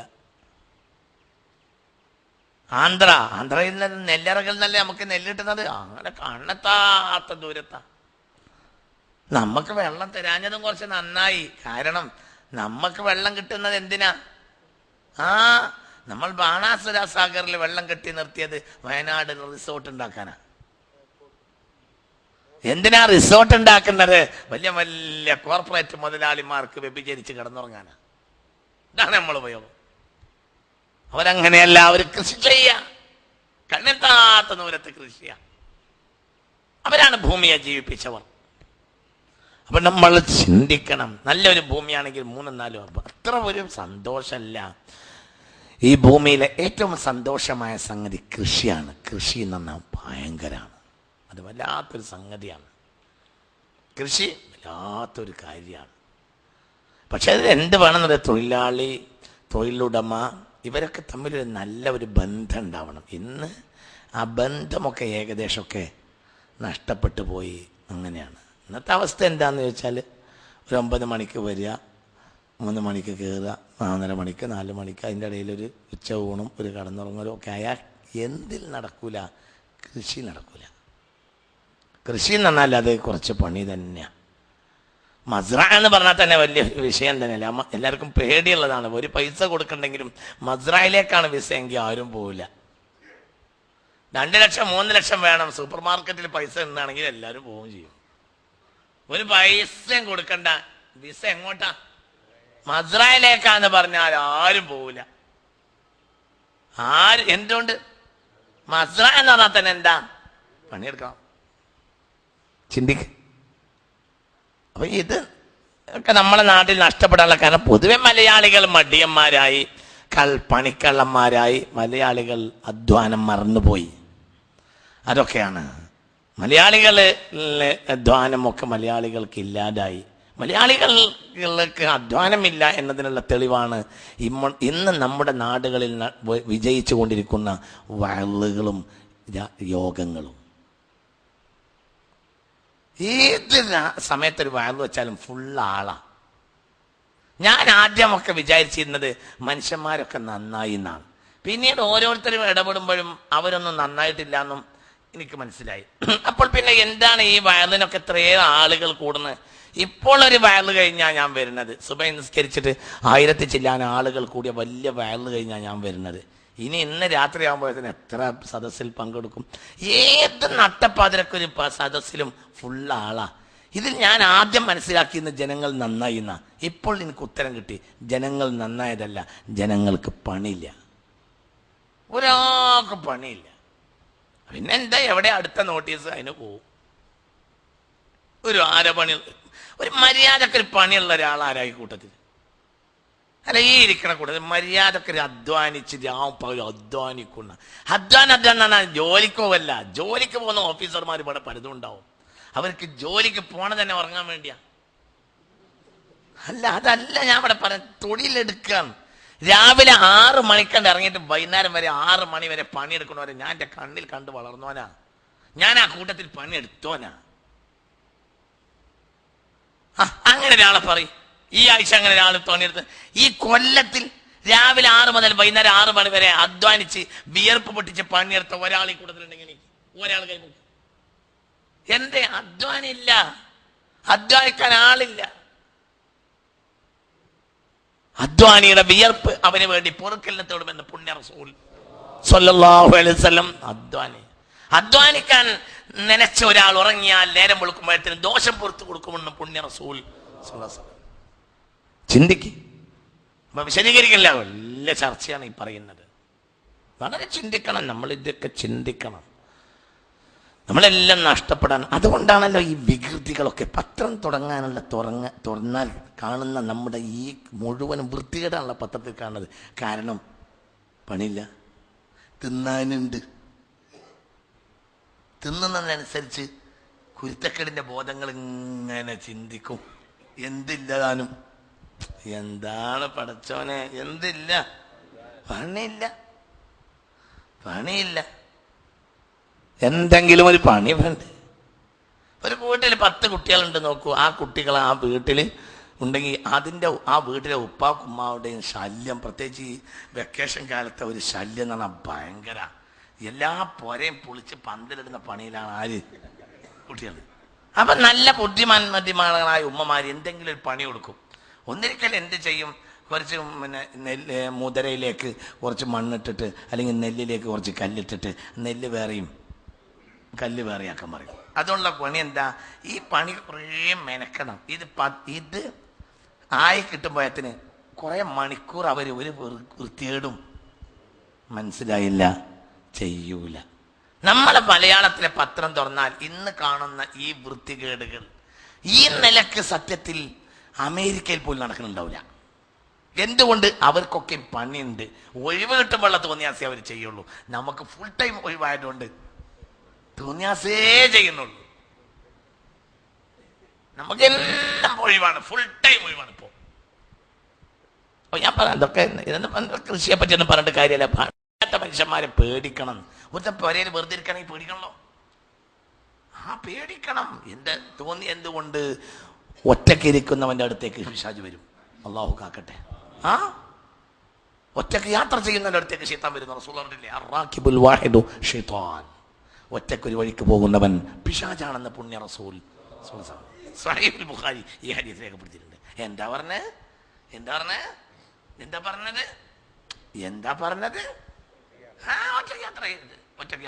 ആന്ധ്രയിൽ നിന്ന് നെല്ലറകളിൽ നിന്നല്ലേ നമുക്ക് നെല്ലിട്ടുന്നത്, അങ്ങനെ കണ്ണെത്താത്ത ദൂരത്താ. നമുക്ക് വെള്ളം തരാഞ്ഞതും കുറച്ച് നന്നായി. കാരണം നമുക്ക് വെള്ളം കിട്ടുന്നത് എന്തിനാ? നമ്മൾ ബാണാസുര സാഗറിൽ വെള്ളം കെട്ടി നിർത്തിയത് വയനാട് റിസോർട്ട് ഉണ്ടാക്കാനാ. എന്തിനാ റിസോർട്ട് ഉണ്ടാക്കുന്നത്? വലിയ വലിയ കോർപ്പറേറ്റ് മുതലാളിമാർക്ക് വ്യഭിചരിച്ച് കിടന്നുറങ്ങാനാ. ഇതാണ് നമ്മൾ ഉപയോഗം. അവരങ്ങനെയല്ല, അവർ കൃഷി ചെയ്യാ, കണ്ണെത്താത്ത ദൂരത്ത് കൃഷി ചെയ്യാ. അവരാണ് ഭൂമിയെ ജീവിപ്പിച്ചവർ. അപ്പൊ നമ്മൾ ചിന്തിക്കണം, നല്ലൊരു ഭൂമിയാണെങ്കിൽ 3-4 അത്ര ഒരു സന്തോഷമല്ല. ഈ ഭൂമിയിലെ ഏറ്റവും സന്തോഷമായ സംഗതി കൃഷിയാണ്. കൃഷി എന്ന് പറഞ്ഞാൽ ഭയങ്കരമാണ്, അത് വല്ലാത്തൊരു സംഗതിയാണ്. കൃഷി വല്ലാത്തൊരു കാര്യമാണ്. പക്ഷെ അതിൽ എന്ത് വേണമെന്നറിയാം, തൊഴിലാളി, തൊഴിലുടമ ഇവരൊക്കെ തമ്മിലൊരു നല്ല ഒരു ബന്ധം ഉണ്ടാവണം. ഇന്ന് ആ ബന്ധമൊക്കെ ഏകദേശമൊക്കെ നഷ്ടപ്പെട്ടു പോയി. അങ്ങനെയാണ് ഇന്നത്തെ അവസ്ഥ. എന്താണെന്ന് ചോദിച്ചാൽ, ഒരു 9 മണിക്ക് വരിക, 3 മണിക്ക് കയറുക, 4:30 മണിക്ക്, 4 മണിക്ക്, അതിൻ്റെ ഇടയിലൊരു ഉച്ച ഊണും ഒരു കടന്നുറങ്ങലും ഒക്കെ ആയാൽ എന്തിൽ നടക്കൂല? കൃഷി നടക്കൂല. കൃഷി എന്ന് പറഞ്ഞാൽ അത് കുറച്ച് പണി തന്നെയാണ്. മസ്റ എന്ന് പറഞ്ഞാൽ തന്നെ വലിയ വിഷയം തന്നെയല്ല. എല്ലാവർക്കും പേടിയുള്ളതാണ്. ഒരു പൈസ കൊടുക്കണ്ടെങ്കിലും മസ്റയിലേക്കാണ് വിസയെങ്കിൽ ആരും പോവില്ല. 2 ലക്ഷം 3 ലക്ഷം വേണം. സൂപ്പർ മാർക്കറ്റിൽ പൈസ ഉണ്ടാണെങ്കിൽ എല്ലാവരും പോവുകയും ചെയ്യും. ഒരു പൈസയും കൊടുക്കണ്ട, വിസ എങ്ങോട്ടാ? മസ്റയിലേക്കാന്ന് പറഞ്ഞാൽ ആരും പോവില്ല. എന്തുകൊണ്ട്? മസ്റ എന്ന് പറഞ്ഞാൽ തന്നെ എന്താ? പണിയെടുക്കണം. ചിന്തിക്ക്. അപ്പൊ ഇത് ഒക്കെ നമ്മളെ നാട്ടിൽ നഷ്ടപ്പെടാനുള്ള കാരണം പൊതുവെ മലയാളികൾ മടിയന്മാരായി, പണിക്കള്ളന്മാരായി, മലയാളികൾ അധ്വാനം മറന്നുപോയി. അതൊക്കെയാണ് മലയാളികളിലെ അധ്വാനമൊക്കെ മലയാളികൾക്ക് ഇല്ലാതായി. മലയാളികൾക്ക് അധ്വാനമില്ല എന്നതിനുള്ള തെളിവാണ് ഇന്ന് നമ്മുടെ നാടുകളിൽ വിജയിച്ചു കൊണ്ടിരിക്കുന്ന വയലുകളും യോഗങ്ങളും. ഏത് സമയത്തൊരു വയൽ വെച്ചാലും ഫുള്ളാളാ. ഞാൻ ആദ്യമൊക്കെ വിചാരിച്ചിരുന്നത് മനുഷ്യന്മാരൊക്കെ നന്നായി എന്നാണ്. പിന്നീട് ഓരോരുത്തരും ഇടപെടുമ്പോഴും അവരൊന്നും നന്നായിട്ടില്ല എന്നും എനിക്ക് മനസ്സിലായി. അപ്പോൾ പിന്നെ എന്താണ് ഈ വയലിനൊക്കെ ഇത്രയേറെ ആളുകൾ കൂടുന്നത്? ഇപ്പോൾ ഒരു വയൽ കഴിഞ്ഞാൽ ഞാൻ വരുന്നത്, സുബഹി നിസ്കരിച്ചിട്ട് 1000 ചില്ലാൻ ആളുകൾ കൂടിയ വലിയ വയൽ കഴിഞ്ഞാൽ ഞാൻ വരുന്നത്. ഇന്ന് രാത്രി ആകുമ്പോഴത്തേന് എത്ര സദസ്സിൽ പങ്കെടുക്കും? ഏത് നട്ടപ്പാതിരക്കൊരു സദസ്സിലും ഫുള്ളാളാ. ഇതിൽ ഞാൻ ആദ്യം മനസ്സിലാക്കിയിരുന്ന ജനങ്ങൾ നന്നായി എന്നാ. ഇപ്പോൾ എനിക്ക് ഉത്തരം കിട്ടി, ജനങ്ങൾ നന്നായതല്ല, ജനങ്ങൾക്ക് പണിയില്ല. ഒരാൾക്ക് പണിയില്ല. പിന്നെന്താ, എവിടെ അടുത്ത നോട്ടീസ് അതിന് പോവും. ഒരു മര്യാദക്കൊരു പണിയുള്ള ഒരാളാരായി കൂട്ടത്തിൽ? അല്ല, ഈ ഇരിക്കണ കൂടെ മര്യാദക്ക് അധ്വാനിച്ച് രാവും പകലും അധ്വാനിക്കുന്ന അധ്വാനം ജോലിക്ക് പോവല്ല. ജോലിക്ക് പോകുന്ന ഓഫീസർമാർ ഇവിടെ പലതും ഉണ്ടാവും. അവർക്ക് ജോലിക്ക് പോണ തന്നെ ഉറങ്ങാൻ വേണ്ടിയാ. അല്ല, അതല്ല ഞാൻ ഇവിടെ പറയാം. തൊഴിലെടുക്കാൻ രാവിലെ 6 മണിക്കണ്ട് ഇറങ്ങിയിട്ട് വൈകുന്നേരം വരെ 6 മണി വരെ പണിയെടുക്കണവരെ ഞാൻ എൻ്റെ കണ്ണിൽ കണ്ട് വളർന്നോനാ. ഞാൻ ആ കൂട്ടത്തിൽ പണിയെടുത്തോനാ. അങ്ങനെ ഒരാളെ പറയും. ഈ ആഴ്ച അങ്ങനെ ഒരാൾ പണിയെടുത്ത് ഈ കൊല്ലത്തിൽ രാവിലെ 6 മുതൽ വൈകുന്നേരം 6 മണി വരെ അധ്വാനിച്ച് വിയർപ്പ് പൊട്ടിച്ച് പണിയെടുത്ത ഒരാൾ ഈ കൂട്ടത്തിലുണ്ടെങ്കിൽ ഒരാൾ കൈമുക്കും. എന്റെ അധ്വാനില്ല, അധ്വാനിക്കാൻ ആളില്ല. അധ്വാനിയുടെ വിയർപ്പ് അവന് വേണ്ടി പൊറുക്കലിനെ തേടുമെന്ന് പുണ്യ റസൂൽ സ്വല്ലല്ലാഹു അലൈഹി വസല്ലം. അധ്വാനിക്കാൻ നനച്ച ഒരാൾ ഉറങ്ങിയാൽ നേരം വെളുക്കുമ്പോഴത്തേന് ദോഷം പുറത്തു കൊടുക്കുമെന്ന് പുണ്യ റസൂൽ സ്വല്ലല്ലാഹു അലൈഹി വസല്ലം. ചിന്തിക്ക്. അപ്പൊ വിശദീകരിക്കില്ല, വലിയ ചർച്ചയാണ് ഈ പറയുന്നത്. വളരെ ചിന്തിക്കണം, നമ്മൾ ഇതൊക്കെ ചിന്തിക്കണം. നമ്മളെല്ലാം നഷ്ടപ്പെടാൻ. അതുകൊണ്ടാണല്ലോ ഈ വികൃതികളൊക്കെ. പത്രം തുടങ്ങാനുള്ള തുറന്നാൽ കാണുന്ന നമ്മുടെ ഈ മുഴുവനും വൃത്തികേടാണല്ലോ പത്രത്തിൽ കാണുന്നത്. കാരണം പണിയില്ല, തിന്നാനുണ്ട്. തിന്നുന്നതിനനുസരിച്ച് കുരുത്തക്കേടിന്റെ ബോധങ്ങൾ ഇങ്ങനെ ചിന്തിക്കും. എന്തില്ലതാനും, എന്താണ് പടച്ചോനെ, എന്തില്ല, പണിയില്ല. എന്തെങ്കിലും ഒരു പണി വേണ്ടേ? ഒരു വീട്ടിൽ 10 കുട്ടികളുണ്ട് നോക്കൂ. ആ കുട്ടികൾ ആ വീട്ടിൽ ഉണ്ടെങ്കിൽ ആ വീട്ടിലെ ഉപ്പാക്കുമ്മാവുടെയും ശല്യം, പ്രത്യേകിച്ച് ഈ വെക്കേഷൻ കാലത്തെ ഒരു ശല്യം എന്ന് പറഞ്ഞാൽ ഭയങ്കര. എല്ലാ പൊരയും പൊളിച്ച് പന്തലിടുന്ന പണിയിലാണ് ആര്? കുട്ടികൾ. അപ്പം നല്ല ബുദ്ധിമാന്മാരായ ഉമ്മമാർ എന്തെങ്കിലും ഒരു പണി കൊടുക്കും. ഒന്നിരിക്കൽ എന്ത് ചെയ്യും? കുറച്ച് മുതരയിലേക്ക് കുറച്ച് മണ്ണിട്ടിട്ട് അല്ലെങ്കിൽ നെല്ലിലേക്ക് കുറച്ച് കല്ലിട്ടിട്ട് നെല്ല് വേറെയും കല്ല് വേറെയാക്കാൻ പറയും. അതുകൊണ്ടുള്ള പണി എന്താ? ഈ പണി കുറേ മെനക്കണം. ഇത് ആയി കിട്ടുമ്പോഴത്തിന് കുറേ മണിക്കൂർ അവർ ഒരു വൃത്തികേടും മനസ്സിലായില്ല, ചെയ്യൂല. നമ്മളെ മലയാളത്തിലെ പത്രം തുറന്നാൽ ഇന്ന് കാണുന്ന ഈ വൃത്തികേടുകൾ ഈ നിലക്ക് സത്യത്തിൽ അമേരിക്കയിൽ പോലും നടക്കുന്നുണ്ടാവില്ല. എന്തുകൊണ്ട്? അവർക്കൊക്കെ പണിയുണ്ട്. ഒഴിവ് കിട്ടുമ്പോഴുള്ള തോന്നിയാസേ അവർ ചെയ്യുള്ളൂ. നമുക്ക് ഫുൾ ടൈം ഒഴിവായതുകൊണ്ട് തോന്നിയാസേ ചെയ്യുന്നുള്ളൂ. നമുക്ക് എല്ലാം ഒഴിവാണ്, ഫുൾ ടൈം ഒഴിവാണ്. ഇപ്പോ ഞാൻ പറയാം, ഇതൊക്കെ കൃഷിയെ പറ്റിയൊന്നും പറഞ്ഞിട്ട് കാര്യമല്ല. പണ്ടാത്ത മനുഷ്യന്മാരെ പേടിക്കണം. ഒരു പുരയിൽ വെറുതെ ഇരിക്കണമെങ്കിൽ പേടിക്കണല്ലോ. പേടിക്കണം. എന്തുകൊണ്ട്? ഒറ്റക്കിരിക്കുന്നവന്റെ അടുത്തേക്ക് പിശാച് വരും. അള്ളാഹു കാക്കട്ടെ. ഒറ്റക്ക് യാത്ര ചെയ്യുന്നവന്റെ അടുത്തേക്ക് ശൈത്താൻ വരുന്നു. റസൂലുള്ളാഹി പറഞ്ഞില്ലേ, അർറാകിബുൽ വാഹിദു ശൈത്താൻ. ഒറ്റക്കൊരു വഴിക്ക് പോകുന്നവൻ പിശാചാണെന്ന് പുണ്യ റസൂൽ സ്വഹീഹുൽ ബുഖാരി ഈ ഹദീസ് രേഖപ്പെടുത്തിയിട്ടുണ്ട്. എന്താ പറഞ്ഞത്? ഒറ്റക്ക്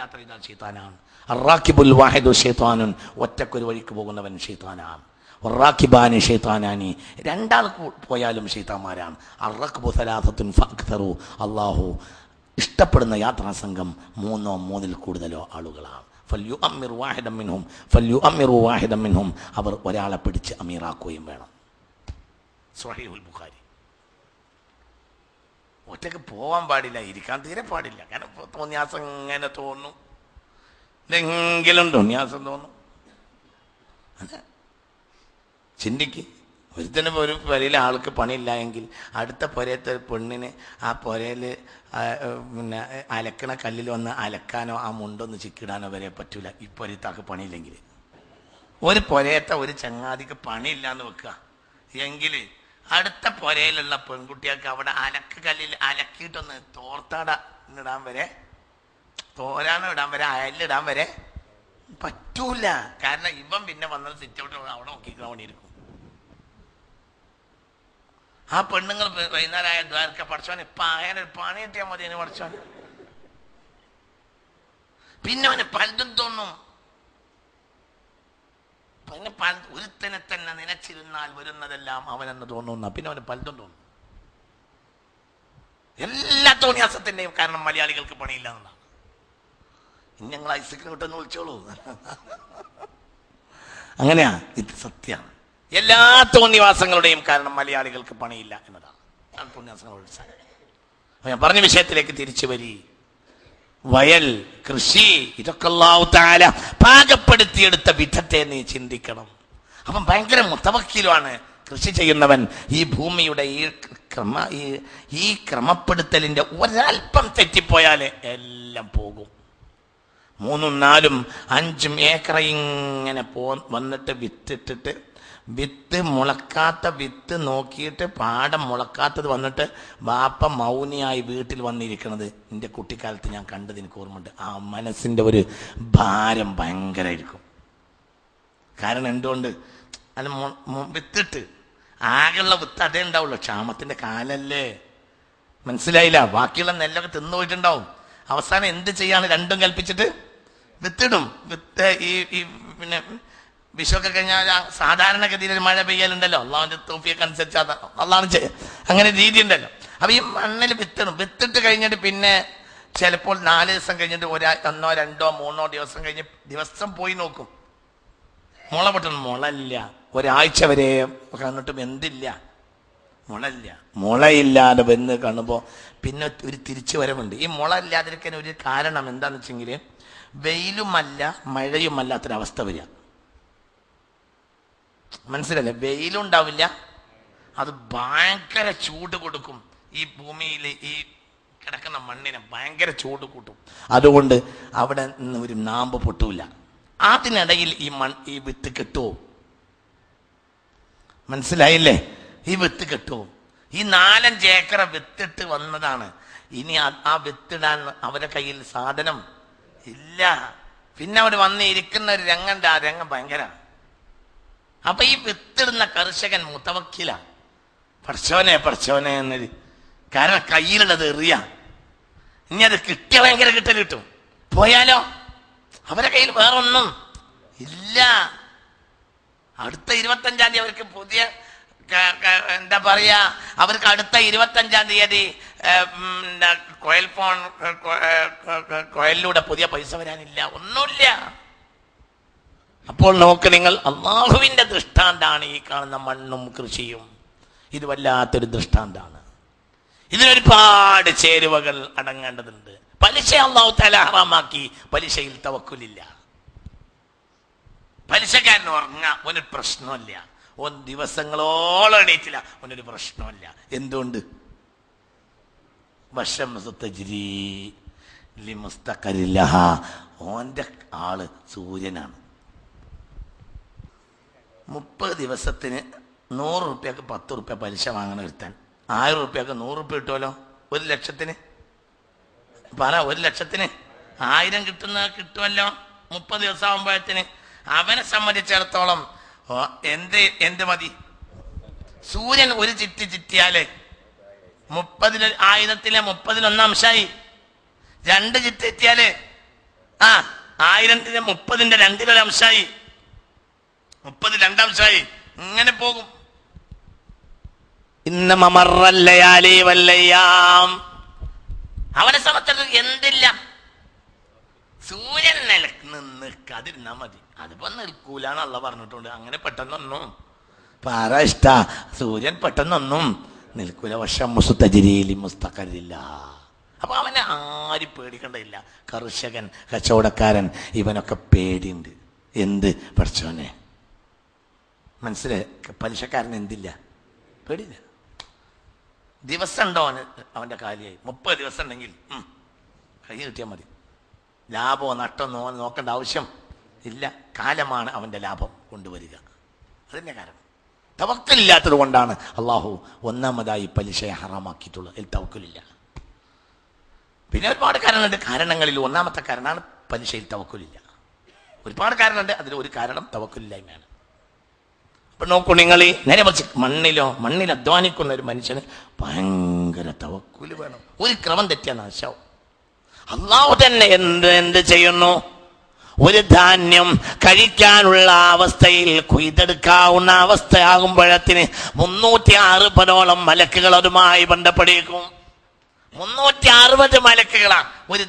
യാത്ര ചെയ്താൽ ശൈത്താനാണ്. അർറാകിബുൽ വാഹിദു ശൈത്താനുൻ. ഒറ്റക്കൊരു വഴിക്ക് പോകുന്നവൻ ശൈത്താനാണ്. റാക്കിബാനി ഷെയ്ത്താനാനി. 2 ആൾ പോയാലും ഷെയ്ത്താന്മാരാണ്. അർറക്ബു സലാസത്തുൻ ഫഅക്തറു. അള്ളാഹു ഇഷ്ടപ്പെടുന്ന യാത്രാ സംഘം 3 3 കൂടുതലോ ആളുകളാണ്. ഫല്യുഅമ്മിറു വാഹിദൻ മിൻഹും. അവർ ഒരാളെ പിടിച്ച് അമീറാക്കുകയും വേണം. സ്വഹീഹുൽ ബുഖാരി. ഒറ്റക്ക് പോവാൻ പാടില്ല, ഇരിക്കാൻ തീരെ പാടില്ല. കാരണം തോന്നിയാസം ഇങ്ങനെ തോന്നും, എന്തെങ്കിലും തോന്നിയാസം തോന്നും. ചിന്തിക്ക്. ഒരുത്തന് ഒരു പുരയിലെ ആൾക്ക് പണിയില്ല എങ്കിൽ അടുത്ത പുരയത്തെ പെണ്ണിന് ആ പുരയിൽ പിന്നെ അലക്കണ കല്ലിൽ വന്ന് അലക്കാനോ ആ മുണ്ടൊന്ന് ചിക്കിടാനോ വരെ പറ്റൂല. ഈ പുരത്താക്ക് പണിയില്ലെങ്കിൽ. ഒരു പുരയത്തെ ഒരു ചങ്ങാതിക്ക് പണിയില്ല എന്ന് വെക്കുക എങ്കിൽ അടുത്ത പുരയിലുള്ള പെൺകുട്ടികൾക്ക് അവിടെ അലക്ക് കല്ലിൽ അലക്കിയിട്ടൊന്ന് തോർത്താടാൻ വരെ, തോരാനോ ഇടാൻ വരെ, അയലിടാൻ വരെ പറ്റൂല. കാരണം ഇവൻ പിന്നെ വന്നത് സിറ്റൗട്ട് അവിടെ നോക്കിക്കാൻ വേണ്ടിയിരിക്കും. ആ പെണ്ണുങ്ങൾ വൈകുന്നേരമായ ദ്വാരക്ക പഠിച്ചോനെ ഒരു പണി കിട്ടിയാൽ മതി എന്ന് പഠിച്ചോൻ. പിന്നെ അവന് പലതും തോന്നും. പിന്നെ ഒരുത്തനെ തന്നെ നനച്ചിരുന്നാൽ വരുന്നതെല്ലാം അവനെന്ന് തോന്നുന്ന പിന്നെ അവന് പലതും തോന്നും. എല്ലാ തോന്നിയാസത്തിന്റെയും കാരണം മലയാളികൾക്ക് പണിയില്ല എന്നാണ്. ഞങ്ങൾ ഐസക്കിന് വിട്ടെന്ന് വിളിച്ചോളൂ. അങ്ങനെയാ, ഇത് സത്യമാണ്. എല്ലാ തോന്നിവാസങ്ങളുടെയും കാരണം മലയാളികൾക്ക് പണിയില്ല എന്നതാണ്. ഞാൻ പറഞ്ഞ വിഷയത്തിലേക്ക് തിരിച്ചു വരി. വയൽ, കൃഷി, ഇതൊക്കെ അല്ലാഹു തആല പാകപ്പെടുത്തിയെടുത്ത വിധത്തെ നീ ചിന്തിക്കണം. അപ്പം ഭയങ്കര മുതവക്കിലുമാണ് കൃഷി ചെയ്യുന്നവൻ. ഈ ഭൂമിയുടെ ഈ ക്രമപ്പെടുത്തലിന്റെ ഒരൽപ്പം തെറ്റിപ്പോയാൽ എല്ലാം പോകും. 3, 4, 5 ഏക്കർ ഇങ്ങനെ വന്നിട്ട് വിത്തിട്ടിട്ട് വിത്ത് മുളക്കാത്ത വിത്ത് നോക്കിയിട്ട് പാടം മുളക്കാത്തത് വന്നിട്ട് ബാപ്പ മൗനിയായി വീട്ടിൽ വന്നിരിക്കുന്നത് എൻ്റെ കുട്ടിക്കാലത്ത് ഞാൻ കണ്ടത് എനിക്ക് ഓർമ്മയുണ്ട്. ആ മനസ്സിൻ്റെ ഒരു ഭാരം ഭയങ്കരമായിരിക്കും. കാരണം എന്തുകൊണ്ട് അത് വിത്തിട്ട് ആകെയുള്ള വിത്ത് അതേ ഉണ്ടാവുള്ളൂ. ക്ഷാമത്തിൻ്റെ കാലല്ലേ, മനസ്സിലായില്ല? ബാക്കിയുള്ള നെല്ലൊക്കെ തിന്നു പോയിട്ടുണ്ടാവും. അവസാനം എന്ത് ചെയ്യാണ്? രണ്ടും കൽപ്പിച്ചിട്ട് വിത്തിടും. വിത്ത് ഈ പിന്നെ വിഷുവൊക്കെ കഴിഞ്ഞാൽ സാധാരണഗതിയിൽ മഴ പെയ്യലുണ്ടല്ലോ, അള്ളാഹുവിന്റെ തൗഫീഖ് അനുസരിച്ച് അള്ളാഹ് അങ്ങനെ രീതി ഉണ്ടല്ലോ. അപ്പൊ ഈ മണ്ണിൽ വിത്തിടും. വിത്തിട്ട് കഴിഞ്ഞിട്ട് പിന്നെ ചിലപ്പോൾ 4 ദിവസം കഴിഞ്ഞിട്ട് 1, 2, 3 ദിവസം കഴിഞ്ഞ് ദിവസം പോയി നോക്കും, മുള പൊട്ടണം. മുളയില്ല. ഒരാഴ്ച വരെ കണ്ടിട്ടും എന്തില്ല, മുളയില്ല. മുളയില്ലാതെ വന്ന് കാണുമ്പോൾ പിന്നെ ഒരു തിരിച്ചു വരവുണ്ട്. ഈ മുള ഇല്ലാതിരിക്കാൻ ഒരു കാരണം എന്താന്ന് വെച്ചെങ്കിൽ വെയിലുമല്ല മഴയുമല്ലാത്തൊരവസ്ഥ വരിക. മനസ്സിലല്ലേ? വെയിലുണ്ടാവില്ല, അത് ഭയങ്കര ചൂട് കൊടുക്കും. ഈ ഭൂമിയിൽ ഈ കിടക്കുന്ന മണ്ണിനെ ഭയങ്കര ചൂട് കൂട്ടും. അതുകൊണ്ട് അവിടെ നിന്ന് ഒരു നാമ്പ് പൊട്ടൂല. അതിനിടയിൽ ഈ വിത്ത് കെട്ടുവോ? മനസ്സിലായില്ലേ? ഈ വിത്ത് കെട്ടുവോ? ഈ 4-5 ഏക്കർ വിത്തിട്ട് വന്നതാണ്. ഇനി ആ വിത്തിടാൻ അവരുടെ കയ്യിൽ സാധനം ഇല്ല. പിന്നെ അവർ വന്ന് ഇരിക്കുന്ന ഒരു രംഗണ്ട്. ആ രംഗം ഭയങ്കര. അപ്പൊ ഈ വിത്തിടുന്ന കർഷകൻ മുതവക്കില, പഠിച്ചോനെ എന്നൊരു. കാരണം കയ്യിലുള്ളത് എറിയ. ഇനി അത് കിട്ടിയ ഭയങ്കര കിട്ടൽ കിട്ടും. പോയാലോ അവരെ കയ്യിൽ വേറൊന്നും ഇല്ല. അടുത്ത 25-ാം തീയതി അവർക്ക് പുതിയ എന്താ പറയാ, അവർക്ക് അടുത്ത 25-ാം തീയതി കോയലിലൂടെ പുതിയ പൈസ വരാനില്ല, ഒന്നുമില്ല. അപ്പോൾ നോക്ക് നിങ്ങൾ, അള്ളാഹുവിന്റെ ദൃഷ്ടാന്താണ് ഈ കാണുന്ന മണ്ണും കൃഷിയും. ഇത് വല്ലാത്തൊരു ദൃഷ്ടാന്താണ്. ഇതിനൊരുപാട് ചേരുവകൾ അടങ്ങേണ്ടതുണ്ട്. പലിശ അല്ലാഹു തആല ഹറാമാക്കി. പലിശയിൽ തവക്കുലില്ല. പലിശക്കാരന് ഉറങ്ങാം, ഒരു പ്രശ്നമില്ല. ദിവസങ്ങളോളം എണീറ്റില്ല, ഒന്നൊരു പ്രശ്നമില്ല. എന്തുകൊണ്ട്? ഓന്റെ ആള് സൂര്യനാണ്. 30 ദിവസത്തിന് 100 റുപ്യക്ക് 10 റുപ്യ പലിശ വാങ്ങണ ഒരുത്താൻ 1000 റുപ്യക്ക് 100 റുപ്യ കിട്ടുമല്ലോ. 1 ലക്ഷത്തിന് പറ, 1 ലക്ഷത്തിന് 1000 കിട്ടുമല്ലോ 30 ദിവസം ആകുമ്പോഴത്തിന്. അവനെ സംബന്ധിച്ചിടത്തോളം എന്ത് മതി? സൂര്യൻ ഒരു ചിറ്റിയാല് 1000-ലെ 30 അംശമായി. 2 ചിറ്റിയാല് 1000-ന്റെ 30-ന്റെ 2 അംശമായി. 30 2 അംശമായി. ഇങ്ങനെ പോകും. അവനെ സംബന്ധിച്ചിടത്തോളം എന്തില്ല? സൂര്യൻ നിൽക്കാതിരുന്നാ മതി. അതിപ്പോ നിൽക്കൂലാണ് അള്ള പറഞ്ഞിട്ടുണ്ട്. അങ്ങനെ പെട്ടെന്നൊന്നും പറ ഇഷ്ട, സൂര്യൻ പെട്ടെന്നൊന്നും നിൽക്കൂല. മുസ്തഖരില്ല. അപ്പൊ അവനെ ആരും പേടിക്കണ്ടില്ല. കർഷകൻ, കച്ചവടക്കാരൻ, ഇവനൊക്കെ പേടിയുണ്ട്. എന്ത് പഠിച്ചോനെ? മനസ്സിലായി? പലിശക്കാരൻ എന്തില്ല? പേടിയില്ല. ദിവസം ഉണ്ടോ അവന്റെ കാലിയായി? 30 ദിവസം ഉണ്ടെങ്കിൽ കൈ കിട്ടിയാൽ മതി. ലാഭമോ നഷ്ടമോ നോക്കേണ്ട ആവശ്യം ഇല്ല. കാലമാണ് അവന്റെ ലാഭം കൊണ്ടുവരിക. അതിന്റെ കാരണം തവക്കലില്ലാത്തത് കൊണ്ടാണ് അള്ളാഹു ഒന്നാമതായി പലിശയെ ഹറാമാക്കിയിട്ടുള്ളത്. തവക്കലില്ല. പിന്നെ ഒരുപാട് കാരണമുണ്ട്. കാരണങ്ങളിൽ ഒന്നാമത്തെ കാരണമാണ് പലിശയിൽ തവക്കലില്ല. ഒരുപാട് കാരണമുണ്ട്. അതിൽ ഒരു കാരണം തവക്കലില്ലായ്മയാണ്. അപ്പൊ നോക്കൂ നിങ്ങൾ, നേരെ മറിച്ച് മണ്ണിൽ അധ്വാനിക്കുന്ന ഒരു മനുഷ്യന് ഭയങ്കര തവക്കുല് വേണം. ഒരു ക്രമം തെറ്റിയ നാശാവും. അള്ളാഹു തന്നെ എന്ത് ചെയ്യുന്നു? ഒരു ധാന്യം കഴിക്കാനുള്ള അവസ്ഥയിൽ കൊയ്തെടുക്കാവുന്ന അവസ്ഥയാകുമ്പോഴത്തിന് 360 മലക്കുകൾ അതുമായി ബന്ധപ്പെടിക്കും. 360 മലക്കുകളാണ്. ഒരു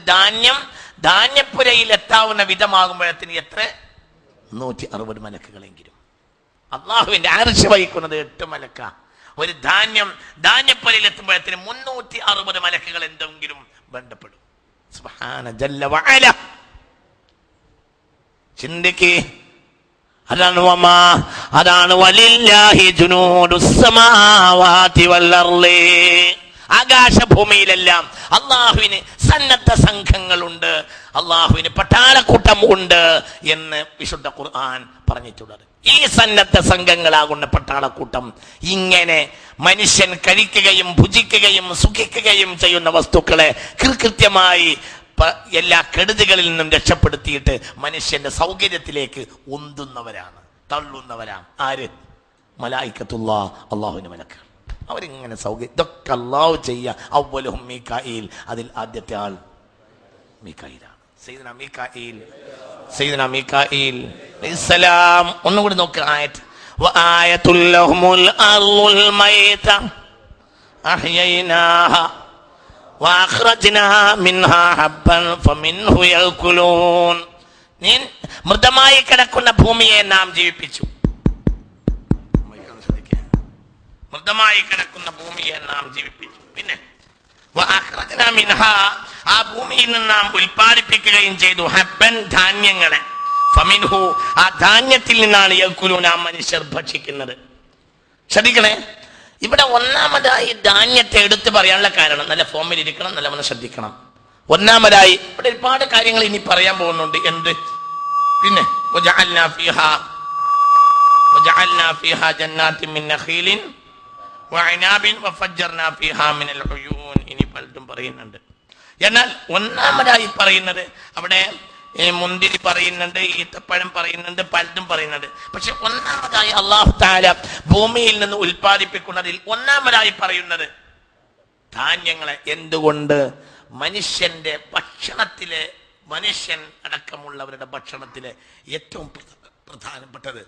ധാന്യപ്പുരയിൽ എത്താവുന്ന വിധമാകുമ്പോഴത്തിന് എത്ര? 160 മലക്കുകളെങ്കിലും. അള്ളാഹുവിന്റെ അർശ് വഹിക്കുന്നത് 8 മലക്ക. ഒരു ധാന്യപ്പൊലിയിൽ എത്തുമ്പോഴത്തിന് 360 മലക്കുകൾ എന്തെങ്കിലും ബന്ധപ്പെടും. സുബ്ഹാന ജല്ല വഅല. ചിന്തിക്ക്. അതാണ് വലില്ലാഹി ജുനൂദുസ് സമാവാതി വൽ അർളി. ആകാശഭൂമിയിലെല്ലാം അള്ളാഹുവിന് സന്നദ്ധ സംഘങ്ങളുണ്ട്, അള്ളാഹുവിന് പട്ടാളക്കൂട്ടം ഉണ്ട് എന്ന് വിശുദ്ധ ഖുർആൻ പറഞ്ഞിട്ടുള്ളത്. ഈ സന്നദ്ധ സംഘങ്ങളാകുന്ന പട്ടാളക്കൂട്ടം ഇങ്ങനെ മനുഷ്യൻ കഴിക്കുകയും ഭുജിക്കുകയും സുഖിക്കുകയും ചെയ്യുന്ന വസ്തുക്കളെ കൃത്യമായി എല്ലാ കെടുതികളിൽ നിന്നും രക്ഷപ്പെടുത്തിയിട്ട് മനുഷ്യന്റെ സൗകര്യത്തിലേക്ക് ഉന്തുന്നവരാണ്, തള്ളുന്നവരാണ്. ആര്? മലായിക്കത്തുല്ലാഹ്, അള്ളാഹുവിന്റെ മലക്കുകൾ. അവരിങ്ങനെ സൗകര്യം ഇതൊക്കെ അള്ളാഹു ചെയ്യുക. അവ്വലുഹും മീകായിൽ, അതിൽ ആദ്യത്തെ ആൾ മീകായിലാണ്. സയ്യിദുനാ മീകായിൽ അലൈഹിസ്സലാം. ഒന്നുകൂടി നോക്ക് ആയത്ത്. വആയതുൽ ലഹുമുൽ അർളുൽ മൈത അഹ്യൈനാഹാ വഅഖ്റജ്നാ മിൻഹാ ഹബ്ബൻ ഫമിൻഹു യഅ്കുലൂൻ. മൃതമായി കിടക്കുന്ന ഭൂമിയെ നാം ജീവിപ്പിച്ചു. മൃതമായി കിടക്കുന്ന ഭൂമിയെ നാം ജീവിപ്പിച്ചു. പിന്നെ വഅഖ്റജ്നാ മിൻഹാ, ആ ഭൂമിയിൽ നിന്ന് നാം ഉൽപ്പാദിപ്പിക്കുകയും ചെയ്തു, ഹബ്ബൻ, ധാന്യങ്ങളെ. ഫമിൻഹു, ആ ധാന്യത്തിൽ നിന്നാണ് യഅ്കുലൂൻ, ആ മനുഷ്യർ ഭക്ഷിക്കുന്നത്. ശ്രദ്ധിക്കണേ, ഇവിടെ ഒന്നാമതായി ധാന്യത്തെ എടുത്തു പറയാനുള്ള കാരണം, നല്ല ഫോമിൽ ഇരിക്കണം, നല്ലവണ്ണം ശ്രദ്ധിക്കണം. ഒന്നാമതായി ഇവിടെ ഒരുപാട് കാര്യങ്ങൾ ഇനി പറയാൻ പോകുന്നുണ്ട്. എന്ത്? പിന്നെ വജഅൽനാ ഫീഹാ ജന്നാത്തിൻ മിൻ നഖീലിൻ വഅനാബിൻ വഫജ്ജർനാ ഫീഹാ മിനൽ ഉയൂൻ. ഇനി പലതും പറയുന്നുണ്ട്. എന്നാൽ ഒന്നാമതായി പറയുന്നത് അവിടെ മുന്തിരി പറയുന്നുണ്ട്, ഈത്തപ്പഴം പറയുന്നുണ്ട്, പലതും പറയുന്നുണ്ട്. പക്ഷെ ഒന്നാമതായി അല്ലാഹു തആല ഭൂമിയിൽ നിന്ന് ഉൽപ്പാദിപ്പിക്കുന്നതിൽ ഒന്നാമതായി പറയുന്നത് ധാന്യങ്ങളെ. എന്തുകൊണ്ട്? മനുഷ്യന്റെ ഭക്ഷണത്തിലെ, മനുഷ്യൻ അടക്കമുള്ളവരുടെ ഭക്ഷണത്തിലെ ഏറ്റവും പ്രധാനപ്പെട്ടത്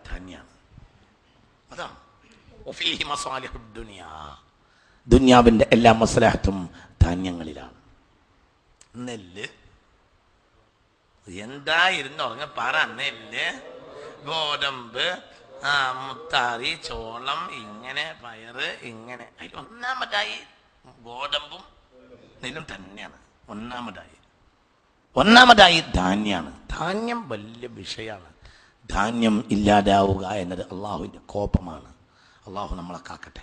ധാന്യമാണ്. അതാണ് ദുനിയാവിന്റെ എല്ലാ മസ്ലഹത്തും ധാന്യങ്ങളിലാണ്. നെല്ല് എന്തായിരുന്നു ഉറങ്ങ പറ. നെല്ല്, ഗോതമ്പ്, മുത്താറി, ചോളം, ഇങ്ങനെ പയറ്, ഇങ്ങനെ. അതിൽ ഒന്നാമതായി ഗോതമ്പും നെല്ലും തന്നെയാണ്. ഒന്നാമതായി ധാന്യമാണ്. ധാന്യം വലിയ വിഷയമാണ്. ധാന്യം ഇല്ലാതാവുക എന്നത് അള്ളാഹുവിന്റെ കോപമാണ്. അള്ളാഹു നമ്മളെ കാക്കട്ടെ.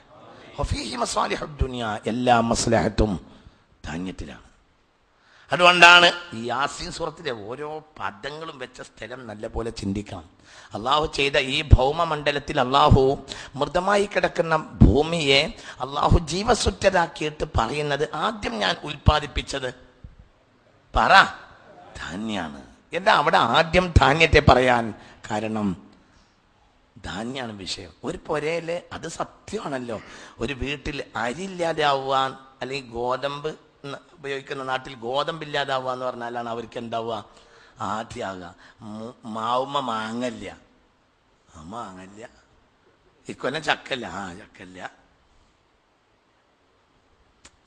എല്ലാ മസ്ലഹത്തും ധാന്യത്തിലാണ്. അതുകൊണ്ടാണ് ഈ യാസീൻ സൂറത്തിലെ ഓരോ പദങ്ങളും വെച്ച സ്ഥലം നല്ലപോലെ ചിന്തിക്കണം. അള്ളാഹു ചെയ്ത ഈ ഭൗമമണ്ഡലത്തിൽ അള്ളാഹു മൃതമായി കിടക്കുന്ന ഭൂമിയെ അള്ളാഹു ജീവസുറ്റരാക്കിയിട്ട് പറയുന്നത്, ആദ്യം ഞാൻ ഉൽപ്പാദിപ്പിച്ചത് ധാന്യാണ്. എന്താ അവിടെ ആദ്യം ധാന്യത്തെ പറയാൻ കാരണം? ധാന്യാണ് വിഷയം. ഒരു പുരയില്, അത് സത്യമാണല്ലോ, ഒരു വീട്ടിൽ അരി ഇല്ലാതാവാൻ അല്ലെങ്കിൽ ഗോതമ്പ് ഉപയോഗിക്കുന്ന നാട്ടിൽ ഗോതമ്പില്ലാതാവുക എന്ന് പറഞ്ഞാലാണ് അവർക്ക് എന്താവുക? ആദ്യമാകുക. മാവുമ്മ മാങ്ങല്ല, ഇക്കൊല്ലം ചക്കല്ല, ചക്കല്ല.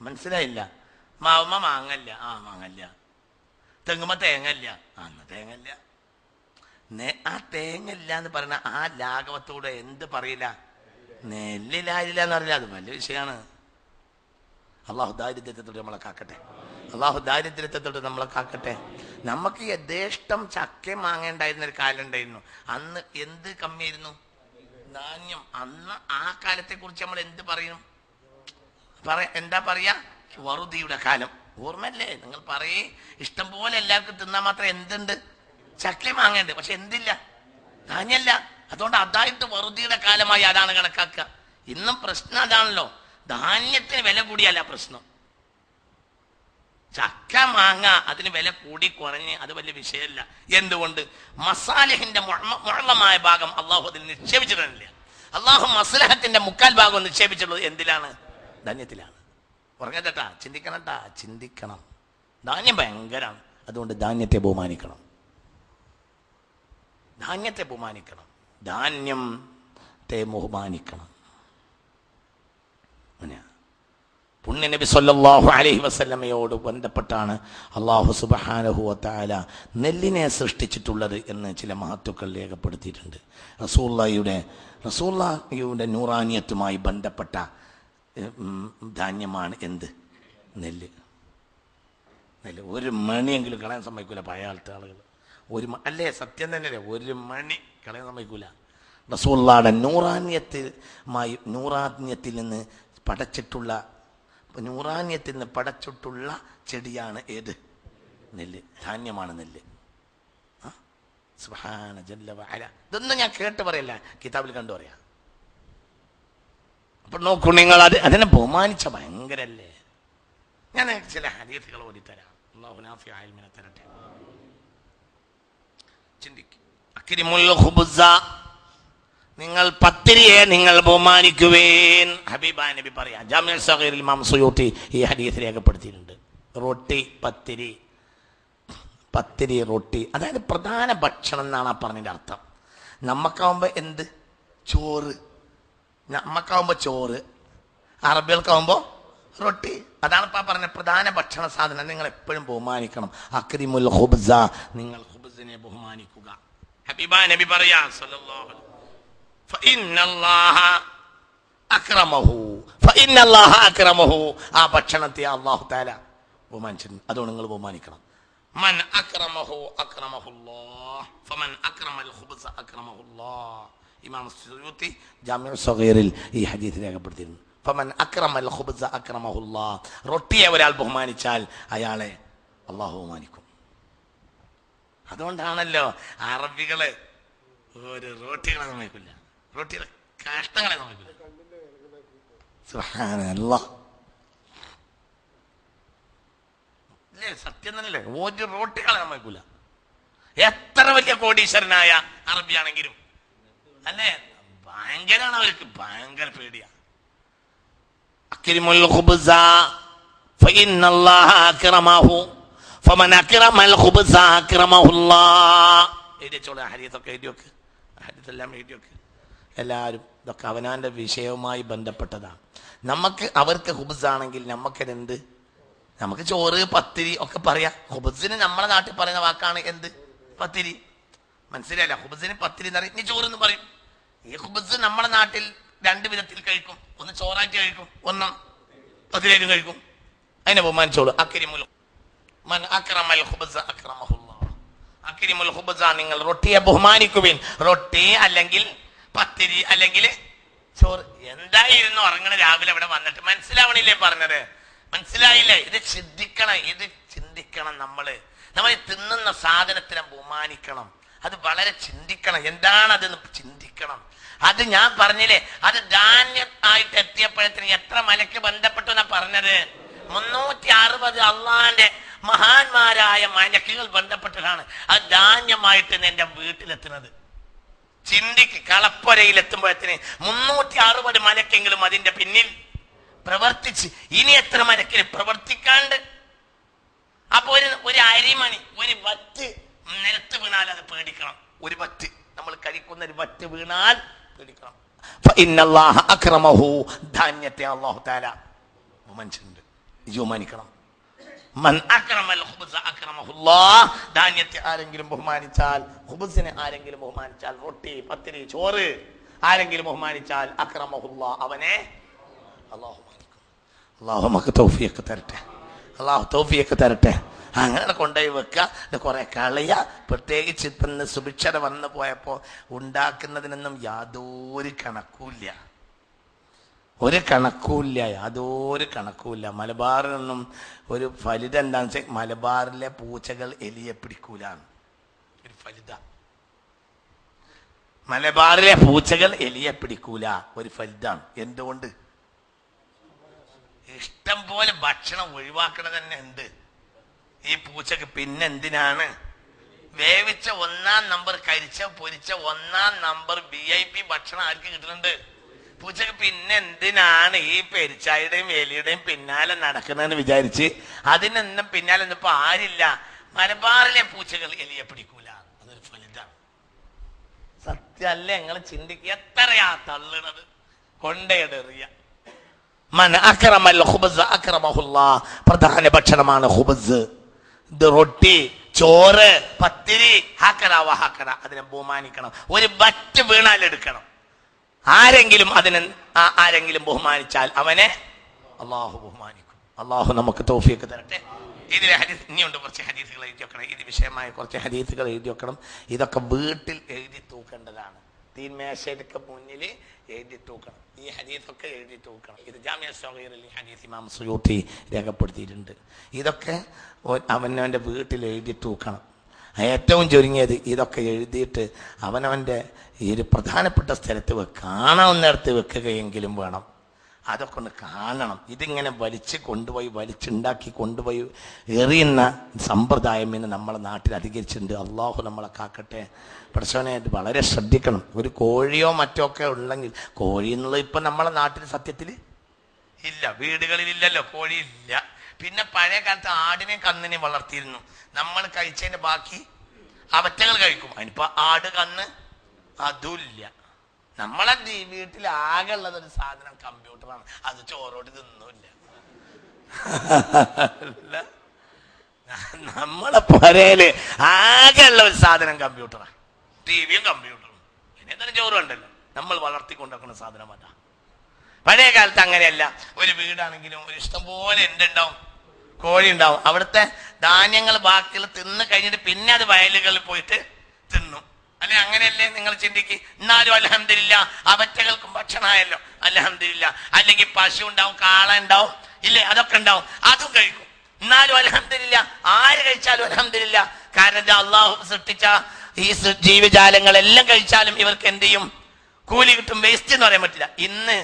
മനസ്സിലായില്ല? മാവുമ്മ മാങ്ങല്ല, മാങ്ങല്ല. തെങ്ങുമ്മ തേങ്ങല്ല, തേങ്ങല്ല. ആ തേങ്ങല്ല എന്ന് പറഞ്ഞ ആ ലാഘവത്തോടെ എന്ത് പറയില്ല? നെല്ലിലായില്ല എന്ന് പറഞ്ഞില്ല. അത് വലിയ വിഷയമാണ്. അള്ളാഹു ദാരിദ്ര്യത്തെ തൊട്ട് നമ്മളെ കാക്കട്ടെ. നമുക്ക് യഥേഷ്ടം ചക്കയും മാങ്ങയുണ്ടായിരുന്ന ഒരു കാലം ഉണ്ടായിരുന്നു. അന്ന് എന്ത് കമ്മിയായിരുന്നു? ധാന്യം. അന്ന് ആ കാലത്തെ കുറിച്ച് നമ്മൾ എന്ത് പറയും? എന്താ പറയാ? വറുതിയുടെ കാലം. ഓർമ്മല്ലേ? നിങ്ങൾ പറയേ. ഇഷ്ടം പോലെ എല്ലാവർക്കും തിന്നാൻ മാത്രം എന്തുണ്ട്? ചക്കയും മാങ്ങയുണ്ട്. പക്ഷെ എന്തില്ല? ധാന്യല്ല. അതുകൊണ്ട് അതായിട്ട് വറുതിയുടെ കാലമായി അതാണ് കണക്കാക്കുക. ഇന്നും പ്രശ്നം അതാണല്ലോ. ധാന്യത്തിന് വില കൂടിയല്ല പ്രശ്നം. ചക്ക മാങ്ങ അതിന് വില കൂടി കുറഞ്ഞ് അത് വലിയ വിഷയമല്ല. എന്തുകൊണ്ട്? മസാലഹിന്റെ മുഅ്ളമായ ഭാഗം അള്ളാഹു അതിൽ നിക്ഷേപിച്ചിട്ടില്ല. അള്ളാഹു മസ്ലഹത്തിന്റെ മുക്കാൽ ഭാഗം നിക്ഷേപിച്ചുള്ളത് എന്തിലാണ്? ധാന്യത്തിലാണ്. ഉറങ്ങട്ടാ, ചിന്തിക്കണം. ധാന്യം ഭയങ്കരമാണ്. അതുകൊണ്ട് ധാന്യത്തെ ബഹുമാനിക്കണം. ധാന്യത്തെ ബഹുമാനിക്കണം. പുണ്യ നബി സല്ലല്ലാഹു അലൈഹി വസല്ലമയോട് ബന്ധപ്പെട്ടാണ് അല്ലാഹു സുബ്ഹാനഹു വ തആല നെല്ലിനെ സൃഷ്ടിച്ചിട്ടുള്ളത് എന്ന് ചില മഹത്തുക്കൾ രേഖപ്പെടുത്തിയിട്ടുണ്ട്. റസൂലുള്ളാഹിയുടെ നൂറാനിയത്തുമായി ബന്ധപ്പെട്ട ധാന്യമാണ് എന്ത്? നെല്ല്. ഒരു മണിയെങ്കിലും കളയാൻ സമ്മതിക്കൂല പഴയ കാലത്തെ ആളുകൾ. അല്ലേ, സത്യം തന്നെയല്ലേ, ഒരു മണി കളയാൻ സമ്മതിക്കൂല. റസൂലുള്ളാഹിയുടെ നൂറാന്യത്തിൽ നിന്ന് പടച്ചിട്ടുള്ള ചെടിയാണ് ഏത്? നെല്ല്, ധാന്യമാണ് നെല്ല്. സുബ്ഹാന ജല്ല വഅല. ഇതൊന്നും ഞാൻ കേട്ട് പറയല്ല, കിതാബിൽ കണ്ടു പറയാം. അപ്പൊ നോക്കൂ നിങ്ങൾ, അതിനെ ബഹുമാനിച്ച ഭയങ്കരല്ലേ. ഞാൻ ചില ഹദീസുകൾ ഓടിത്തരാം. അല്ലാഹു നാഫിഅ ഇൽമിനെ തരട്ടെ. ചിന്തിക്കും. അക്രിമുൽ ഖുബ്സ, നിങ്ങൾ പത്തിരിയെ നിങ്ങൾ ബഹുമാനിക്കുവേൻ. ഹബീബായ നബി പറയാ. ജാമിഉൽ സഗീറിൽ ഇമാം സുയൂത്തി ഈ ഹദീസ് രേഖപ്പെടുത്തിയിട്ടുണ്ട്. റൊട്ടി, പത്തിരി റൊട്ടി, അതായത് പ്രധാന ഭക്ഷണം എന്നാണ് ആ പറഞ്ഞതിൻ്റെ അർത്ഥം. നമ്മക്കാവുമ്പോൾ എന്ത്? ചോറ്. നമ്മക്കാവുമ്പോൾ ചോറ്, അറബികൾക്കാവുമ്പോൾ റൊട്ടി. അതാണ് ഇപ്പം പറഞ്ഞ പ്രധാന ഭക്ഷണ സാധനം. നിങ്ങൾ എപ്പോഴും ബഹുമാനിക്കണം. അക്രിമുൽ ഖുബ്സ, നിങ്ങൾ ഖുബ്സിനെ ബഹുമാനിക്കുക. ഹബീബായ നബി പറയാ സല്ലല്ലാഹു അലൈഹി ഫഇന്നല്ലാഹ അക്രമഹു, ആ ഭക്ഷണത്തെ അല്ലാഹു തആല ബഹുമാനിച്ചിട്ടുണ്ട്. അതുകൊണ്ട് നിങ്ങൾ ബഹുമാനിക്കണം. മൻ അക്രമഹു അക്രമഹുല്ലാഹ് ഫമൻ അക്രമൽ ഖുബ്സ അക്രമഹുല്ലാഹ്. ഇമാം സുയൂത്തി ജാമിഉ സഗീറിൽ ഈ ഹദീസ് രേഖപ്പെടുത്തിയിരുന്നു. ഫമൻ അക്രമൽ ഖുബ്സ അക്രമഹുല്ലാഹ്. റൊട്ടിയെ ഒരാൾ ബഹുമാനിച്ചാൽ അയാളെ അല്ലാഹു ബഹുമാനിക്കും. അതുകൊണ്ടാണല്ലോ അറബികള് ഒരു റോട്ടികളെ സമ്മതിക്കില്ല, റോട്ടിയുടെ കാഷ്ടങ്ങളെ സമ്മതിക്കില്ല. സുബ്ഹാനല്ലാഹ്, അല്ലേ? സത്യം തന്നെയല്ലേ? ഒരു റോട്ടികളെ സമ്മതിക്കില്ല. എത്ര വലിയ കോടീശ്വരനായ അറബിയാണെങ്കിലും അല്ലേ, ഭയങ്കരാണ് അവർക്ക്, ഭയങ്കര പേടിയാ. അക്രിമുൽ ഖുബ്സ ഫഇന്നല്ലാഹ അക്രമഹു ഫമൻ അക്രമൽ ഖുബ്സ അക്രമഹുല്ലാഹ്. എഴുതിച്ചോളൂ, ഹദീസൊക്കെ എഴുതി വെക്ക്, ഹദീസെല്ലാം എഴുതി വെക്ക്. എല്ലാവരും ഇതൊക്കെ അവനാന്റെ വിഷയവുമായി ബന്ധപ്പെട്ടതാണ്. അവർക്ക് ഖുബ്സ് ആണെങ്കിൽ നമുക്കെന്ത്? നമുക്ക് ചോറ്, പത്തിരി ഒക്കെ പറയാം. ഖുബ്സിന് നമ്മുടെ നാട്ടിൽ പറയുന്ന വാക്കാണ് എന്ത്? പത്തിരി. മനസ്സിലായില്ല? ഖുബ്സിന് പത്തിരി എന്ന് പറയും, ഇനി ചോറ് എന്ന് പറയും. ഈ ഖുബ്സ് നമ്മുടെ നാട്ടിൽ രണ്ട് വിധത്തിൽ കഴിക്കും. ഒന്ന് ചോറായിട്ട് കഴിക്കും, ഒന്ന് പത്തിരിയായിട്ട് കഴിക്കും. അതിനെ ബഹുമാനിച്ചോളൂ. അക്രിമുൽ മൻ അക്രമൽ ഖുബ്സ അക്രമഹുല്ലാഹ്. അക്രിമുൽ ഖുബ്സ, നിങ്ങൾ റൊട്ടിയെ ബഹുമാനിക്കുവിൻ. റൊട്ടി അല്ലെങ്കിൽ പത്തിരി അല്ലെങ്കിൽ ചോറ്. എന്തായിരുന്നു ഉറങ്ങണ രാവിലെ ഇവിടെ വന്നിട്ട്? മനസ്സിലാവണില്ലേ പറഞ്ഞത്? മനസ്സിലായില്ലേ? ഇത് ചിന്തിക്കണം. നമ്മൾ തിന്നുന്ന സാധനത്തിനെ ബഹുമാനിക്കണം. അത് വളരെ ചിന്തിക്കണം. എന്താണ് അതെന്ന് ചിന്തിക്കണം. അത് ഞാൻ പറഞ്ഞില്ലേ, അത് ധാന്യം ആയിട്ട് എത്തിയപ്പോഴത്തിന് എത്ര മലക്ക് ബന്ധപ്പെട്ടു എന്നാ പറഞ്ഞത്? 360 അള്ളാന്റെ മഹാന്മാരായ മലക്കുകൾ ബന്ധപ്പെട്ടിട്ടാണ് അത് ധാന്യമായിട്ട് എന്റെ വീട്ടിലെത്തുന്നത്. ചിന്തിക്ക്, കളപ്പുരയിൽ എത്തുമ്പോഴത്തിന് 360 മലക്കെങ്കിലും അതിന്റെ പിന്നിൽ പ്രവർത്തിച്ച്, ഇനി എത്ര മലക്കിന് പ്രവർത്തിക്കാണ്ട്. അപ്പൊ ഒരു അരിമണി, ഒരു വറ്റ് നിലത്ത് വീണാൽ അത് പേടിക്കണം. ഒരു വറ്റ്, നമ്മൾ കഴിക്കുന്ന ഒരു വറ്റ് വീണാൽ പേടിക്കണം. ഫഇന്നല്ലാഹ അക്രമഹു, ധാന്യത്തെ അല്ലാഹു തആല ബഹുമാനിച്ചിട്ടുണ്ട്. ബഹുമാനിക്കണം. മൻ അക്രമൽ ഖുബ്സ അക്രമഹുല്ലാഹ്. ധാന്യത്തെ ആരെങ്കിലും ബഹുമാനിച്ചാൽ, ഖുബ്സിനെ ആരെങ്കിലും ബഹുമാനിച്ചാൽ, റൊട്ടി, പത്തിരി, ചോറ് ആരെങ്കിലും ബഹുമാനിച്ചാൽ അക്രമഹുല്ലാഹ്, അവനെ അല്ലാഹു ബഹുമാനിക്കും. അല്ലാഹു നമുക്ക് തൗഫീഖ് തരട്ടെ. അല്ലാഹു തൗഫീഖ് തരട്ടെ. അങ്ങനെ കൊണ്ടുപോയി വെക്കുക, കുറെ കളയ. പ്രത്യേകിച്ച് ഇപ്പം സുഭിക്ഷത വന്നു പോയപ്പോ ഉണ്ടാക്കുന്നതിനൊന്നും യാതൊരു കണക്കൂല്ല, യാതൊരു കണക്കൂല്ല. മലബാറിനൊന്നും ഒരു ഫലിത എന്താണെന്ന് വെച്ചാൽ, മലബാറിലെ പൂച്ചകൾ എലിയെ പിടിക്കൂല. ഒരു ഫലിത, മലബാറിലെ പൂച്ചകൾ എലിയെ പിടിക്കൂല, ഒരു ഫലിതാണ്. എന്തുകൊണ്ട്? ഇഷ്ടം പോലെ ഭക്ഷണം ഒഴിവാക്കണത് തന്നെ ഉണ്ട് ഈ പൂച്ചക്ക്. പിന്നെന്തിനാണ് വേവിച്ച 1-ാം നമ്പർ, കരിച്ച പൊരിച്ച 1-ാം നമ്പർ VIP ഭക്ഷണം ആർക്ക് കിട്ടുന്നുണ്ട്? പൂച്ചക്ക്. പിന്നെന്തിനാണ് ഈ പെരിച്ചായുടെയും എലിയുടെയും പിന്നാലെ നടക്കുന്നതെന്ന് വിചാരിച്ച് അതിനൊന്നും പിന്നാലെ ഒന്നിപ്പോ ആരില്ല. മലബാറിലെ പൂച്ചകൾ എലിയെ പിടിക്കൂല, അതൊരു ഫലിതാണ്. സത്യമല്ലേ? നിങ്ങൾ ചിന്തിക്കുക, എത്രയാ തള്ളണത്, കൊണ്ടയിടെറിയ. മൻ അക്രമൽ ഖുബ്സ് അക്രമഹുല്ലാഹ്. പ്രധാന ഭക്ഷണമാണ് ഖുബ്സ്. ഇത് റൊട്ടി, ചോറ്, പത്തിരി, ഹാക്കറ വഹാക്കറ. അതിനെ ബഹുമാനിക്കണം. ഒരു ബറ്റ് വീണാൽ എടുക്കണം. ആരെങ്കിലും ബഹുമാനിച്ചാൽ അവനെ അള്ളാഹു ബഹുമാനിക്കും. അള്ളാഹു നമുക്ക് തൗഫീഖ് തരട്ടെ. ഇതിലെ ഹദീസ് ഇനിയുണ്ട്, കുറച്ച് ഹദീസുകൾ എഴുതി വെക്കണം. ഇത് വിഷയമായ കുറച്ച് ഹദീസുകൾ എഴുതി വെക്കണം. ഇതൊക്കെ വീട്ടിൽ എഴുതി തൂക്കേണ്ടതാണ്. തീന്മേശയ്ക്ക് മുന്നിൽ എഴുതി തൂക്കണം. ഈ ഹദീസൊക്കെ എഴുതി തൂക്കണം. ഇത് ജാമിഅ സ്വഗീറിൽ ഹദീസ് ഇമാം സുയൂത്തി രേഖപ്പെടുത്തിയിട്ടുണ്ട്. ഇതൊക്കെ അവനവൻ്റെ വീട്ടിൽ എഴുതി തൂക്കണം. ഏറ്റവും ചുരുങ്ങിയത് ഇതൊക്കെ എഴുതിയിട്ട് അവനവൻ്റെ ഈ ഒരു പ്രധാനപ്പെട്ട സ്ഥലത്ത് കാണാവുന്നിടത്ത് വെക്കുകയെങ്കിലും വേണം. അതൊക്കെ ഒന്ന് കാണണം. ഇതിങ്ങനെ വലിച്ചുണ്ടാക്കി കൊണ്ടുപോയി എറിയുന്ന സമ്പ്രദായം ഇന്ന് നമ്മളെ നാട്ടിൽ അധികരിച്ചിട്ടുണ്ട്. അള്ളാഹു നമ്മളെ കാക്കട്ടെ. പടച്ചോനെ വളരെ ശ്രദ്ധിക്കണം. ഒരു കോഴിയോ മറ്റോ ഒക്കെ ഉള്ളെങ്കിൽ, കോഴി എന്നുള്ളത് ഇപ്പം നമ്മളെ നാട്ടിൽ സത്യത്തിൽ ഇല്ല, വീടുകളിലില്ലല്ലോ, കോഴി ഇല്ല. പിന്നെ പഴയ കാലത്ത് ആടിനെയും കന്നിനെയും വളർത്തിയിരുന്നു. നമ്മൾ കഴിച്ചതിന്റെ ബാക്കി അവറ്റകൾ കഴിക്കും. അതിനിപ്പോ ആട് കന്ന് അതുമില്ല. നമ്മളെ വീട്ടിൽ ആകെ ഉള്ളത് ഒരു സാധനം കമ്പ്യൂട്ടറാണ്. അത് ചോറോട് തിന്നില്ല. നമ്മളെ പുരയില് ആകെ ഉള്ള ഒരു സാധനം കമ്പ്യൂട്ടറാണ്. ടിവിയും കമ്പ്യൂട്ടറും പിന്നെ തന്നെ ചോറും ഉണ്ടല്ലോ. നമ്മൾ വളർത്തിക്കൊണ്ടിരിക്കുന്ന സാധനമല്ല. പഴയ കാലത്ത് അങ്ങനെയല്ല. ഒരു വീടാണെങ്കിലും ഒരു ഇഷ്ടംപോലെ എന്തുണ്ടാവും, കോഴി ഉണ്ടാവും. അവിടുത്തെ ധാന്യങ്ങൾ ബാക്കിയുള്ള തിന്ന് കഴിഞ്ഞിട്ട് പിന്നെ അത് വയലുകളിൽ പോയിട്ട് തിന്നും. അല്ലെ? അങ്ങനെയല്ലേ നിങ്ങൾ ചിന്തിക്ക്. എന്നാലും അൽഹംദുലില്ലാ അവറ്റകൾക്കും ഭക്ഷണമായല്ലോ, അൽഹംദുലില്ലാ. അല്ലെങ്കിൽ പശു ഉണ്ടാവും, കാള ഉണ്ടാവും, ഇല്ലേ? അതൊക്കെ ഉണ്ടാവും, അതും കഴിക്കും. എന്നാലും അൽഹംദുലില്ലാ. ആര് കഴിച്ചാലും അൽഹംദുലില്ലാ. കാരണം അള്ളാഹു സൃഷ്ടിച്ച ഈ ജീവജാലങ്ങളെല്ലാം കഴിച്ചാലും ഇവർക്ക് എന്ത് ചെയ്യും? കൂലി കിട്ടും. വേസ്റ്റ് എന്ന് പറയാൻ പറ്റില്ല. ഇന്ന്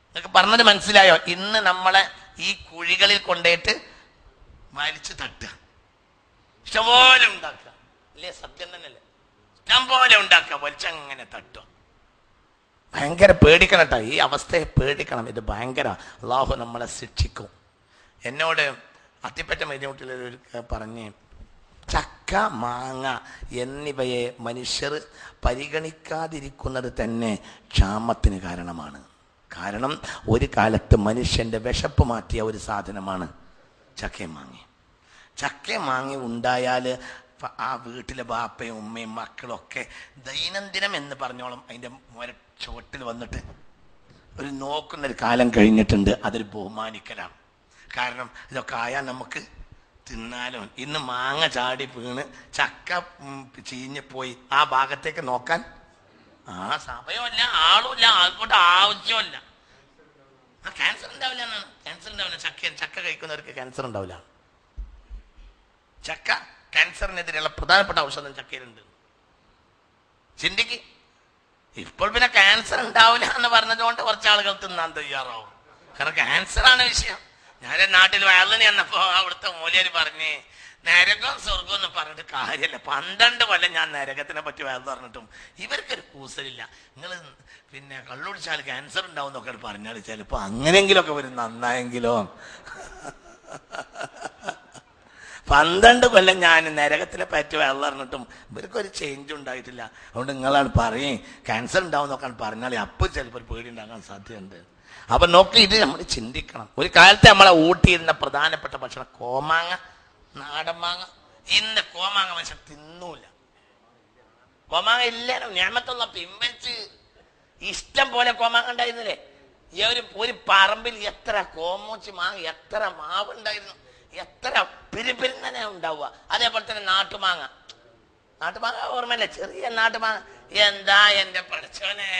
നിങ്ങൾക്ക് പറഞ്ഞത് മനസ്സിലായോ? ഇന്ന് നമ്മളെ ഈ കുഴികളിൽ കൊണ്ടുപോയിട്ട് വലിച്ചു തട്ടുക, ഇഷ്ടംപോലെ ഉണ്ടാക്കുക, അല്ലേ? സത്യം തന്നെയല്ലേ? ഇഷ്ടം പോലെ ഉണ്ടാക്കുക, വലിച്ചങ്ങനെ തട്ടുക. ഭയങ്കര പേടിക്കണം കേട്ടോ. ഈ അവസ്ഥയെ പേടിക്കണം. ഇത് ഭയങ്കര. അള്ളാഹു നമ്മളെ ശിക്ഷിക്കും. എന്നോട് അത്തിപ്പറ്റ മൈനൂട്ടിലൊരു പറഞ്ഞ്, ചക്ക, മാങ്ങ എന്നിവയെ മനുഷ്യർ പരിഗണിക്കാതിരിക്കുന്നത് തന്നെ ക്ഷാമത്തിന് കാരണമാണ്. കാരണം ഒരു കാലത്ത് മനുഷ്യന്റെ വിശപ്പ് മാറ്റിയ ഒരു സാധനമാണ് ചക്കയും മാങ്ങയും. ചക്കയും മാങ്ങയും ഉണ്ടായാൽ ആ വീട്ടിലെ ബാപ്പയും ഉമ്മയും മക്കളും ഒക്കെ ദൈനംദിനം എന്ന് പറഞ്ഞോളം അതിൻ്റെ ചുവട്ടിൽ വന്നിട്ട് ഒരു നോക്കുന്നൊരു കാലം കഴിഞ്ഞിട്ടുണ്ട്. അതൊരു ബഹുമാനിക്കലാണ്. കാരണം ഇതൊക്കെ ആയാൽ നമുക്ക് തിന്നാലോ. ഇന്ന് മാങ്ങ ചാടി വീണ് ചക്ക ചീഞ്ഞ് പോയി ആ ഭാഗത്തേക്ക് നോക്കാൻ സമയമല്ല, ആളുമില്ല, ആൾക്കൂട്ട് ആവശ്യമല്ല. ക്യാൻസർ ഉണ്ടാവില്ല എന്നാണ്. ക്യാൻസർ ഉണ്ടാവില്ല. ചക്ക കഴിക്കുന്നവർക്ക് ക്യാൻസർ ഉണ്ടാവില്ല. ചക്ക ക്യാൻസറിനെതിരെയുള്ള പ്രധാനപ്പെട്ട ഔഷധം ചക്കയിലുണ്ട്. ചിന്തിക്ക്. ഇപ്പോൾ പിന്നെ ക്യാൻസർ ഉണ്ടാവില്ല എന്ന് പറഞ്ഞതുകൊണ്ട് കുറച്ച് ആളുകൾ തിന്നാൻ തയ്യാറാവും. കാരണം ക്യാൻസറാണ് വിഷയം. ഞാൻ നാട്ടിൽ വയലിന് ചെന്നപ്പോ അവിടുത്തെ മൂല്യര് പറഞ്ഞേ, നരകം സ്വർഗം എന്ന് പറഞ്ഞിട്ട് കാര്യമല്ല. 12 കൊല്ലം ഞാൻ നരകത്തിനെ പറ്റി വയൽ പറഞ്ഞിട്ടും ഇവർക്കൊരു കൂസലില്ല. നിങ്ങൾ പിന്നെ കള്ളുടിച്ചാൽ ക്യാൻസർ ഉണ്ടാവും എന്നൊക്കെ പറഞ്ഞാൽ ചിലപ്പോ അങ്ങനെയെങ്കിലുമൊക്കെ വരും, നന്നായെങ്കിലോ. 12 കൊല്ലം ഞാൻ നരകത്തിനെ പറ്റി വയൽ പറഞ്ഞിട്ടും ഇവർക്കൊരു ചേഞ്ച് ഉണ്ടായിട്ടില്ല. അതുകൊണ്ട് നിങ്ങളാണ് പറയും ക്യാൻസർ ഉണ്ടാവും എന്നൊക്കെ പറഞ്ഞാൽ അപ്പോൾ ചിലപ്പോൾ ഒരു പേടി ഉണ്ടാകാൻ സാധ്യതയുണ്ട്. അപ്പൊ നോക്കി, ഇത് നമ്മൾ ചിന്തിക്കണം. ഒരു കാലത്ത് നമ്മളെ ഊട്ടിയിരുന്ന പ്രധാനപ്പെട്ട ഭക്ഷണം കോമാങ്ങ, നാടൻ മാങ്ങ. ഇന്ന് കോമാങ്ങ മനുഷ്യൻ തിന്നൂല. കോമാങ്ങ ഇല്ലേനോ, ഞാമത്തുള്ള പിൻവലിച്ച് ഇഷ്ടം പോലെ കോമാങ്ങ ഉണ്ടായിരുന്നില്ലേ? ഈ ഒരു പറമ്പിൽ എത്ര കോമൂച്ചി മാങ്ങ, എത്ര മാവ് ഉണ്ടായിരുന്നു, എത്ര പിരിപിരിന്നെ ഉണ്ടാവുക. അതേപോലെ തന്നെ നാട്ടുമാങ്ങ ഓർമ്മയില്ല? ചെറിയ നാട്ടുമാങ്ങ. എന്താ എന്റെ പഠിച്ചോനെ,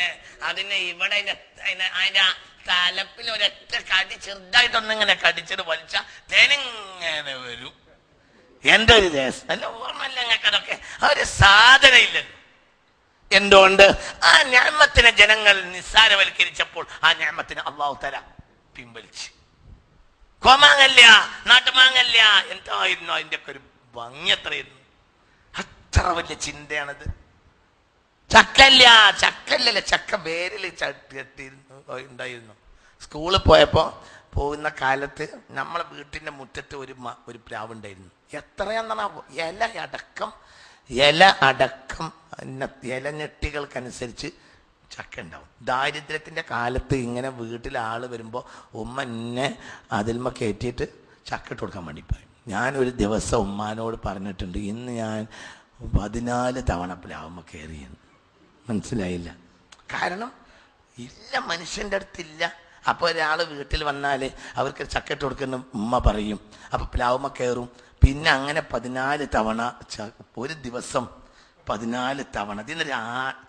അതിനെ ഇവിടെ അതിന്റെ തലപ്പിൽ ഒരൊറ്റ കടി ചെറുതായിട്ടൊന്നിങ്ങനെ കടിച്ചിട്ട് വലിച്ച തേനിങ്ങനെ വരും. എന്റെ ഒരു ദേശം അല്ല, ഓർമ്മയില്ല ഞങ്ങൾക്ക് അതൊക്കെ. ആ ഒരു സാധനം ഇല്ലല്ലോ. എന്തുകൊണ്ട്? ആ ഞാമത്തിനെ ജനങ്ങൾ നിസ്സാരവൽക്കരിച്ചപ്പോൾ ആ ഞാമത്തിനെ അള്ളാഹു തആല പിൻവലിച്ച്. കോമാങ്ങല്ല, നാട്ടുമാങ്ങല്ല, എന്തായിരുന്നു അതിന്റെ ഒക്കെ ഒരു ഭംഗി എത്രയായിരുന്നു. അത്ര വലിയ ചിന്തയാണത്. ചക്കല്ലല്ലേ, ചക്ക വേരിൽ ഉണ്ടായിരുന്നു. സ്കൂളിൽ പോകുന്ന കാലത്ത് നമ്മളെ വീട്ടിന്റെ മുറ്റത്ത് ഒരു പ്ലാവ് ഉണ്ടായിരുന്നു. എത്രയാന്നാ ഇല അടക്കം ഇലഞ്ഞെട്ടികൾക്കനുസരിച്ച് ചക്ക ഉണ്ടാവും. ദാരിദ്ര്യത്തിന്റെ കാലത്ത് ഇങ്ങനെ വീട്ടിൽ ആള് വരുമ്പോൾ ഉമ്മ എന്നെ അതിൽമ കയറ്റിയിട്ട് ചക്ക ഇട്ട് കൊടുക്കാൻ വേണ്ടി പറയും. ഞാനൊരു ദിവസം ഉമ്മാനോട് പറഞ്ഞിട്ടുണ്ട്, ഇന്ന് ഞാൻ 14 തവണ പ്ലാവുമ്മ കയറിയെന്ന്. മനസ്സിലായില്ല. കാരണം ഇല്ല, മനുഷ്യൻ്റെ അടുത്തില്ല. അപ്പോൾ ഒരാൾ വീട്ടിൽ വന്നാൽ അവർക്ക് ചക്കട്ട് കൊടുക്കുന്ന ഉമ്മ പറയും. അപ്പോൾ പ്ലാവുമ്മ കയറും. പിന്നെ അങ്ങനെ 14 തവണ, ഒരു ദിവസം 14 തവണ. ഇതിനൊരു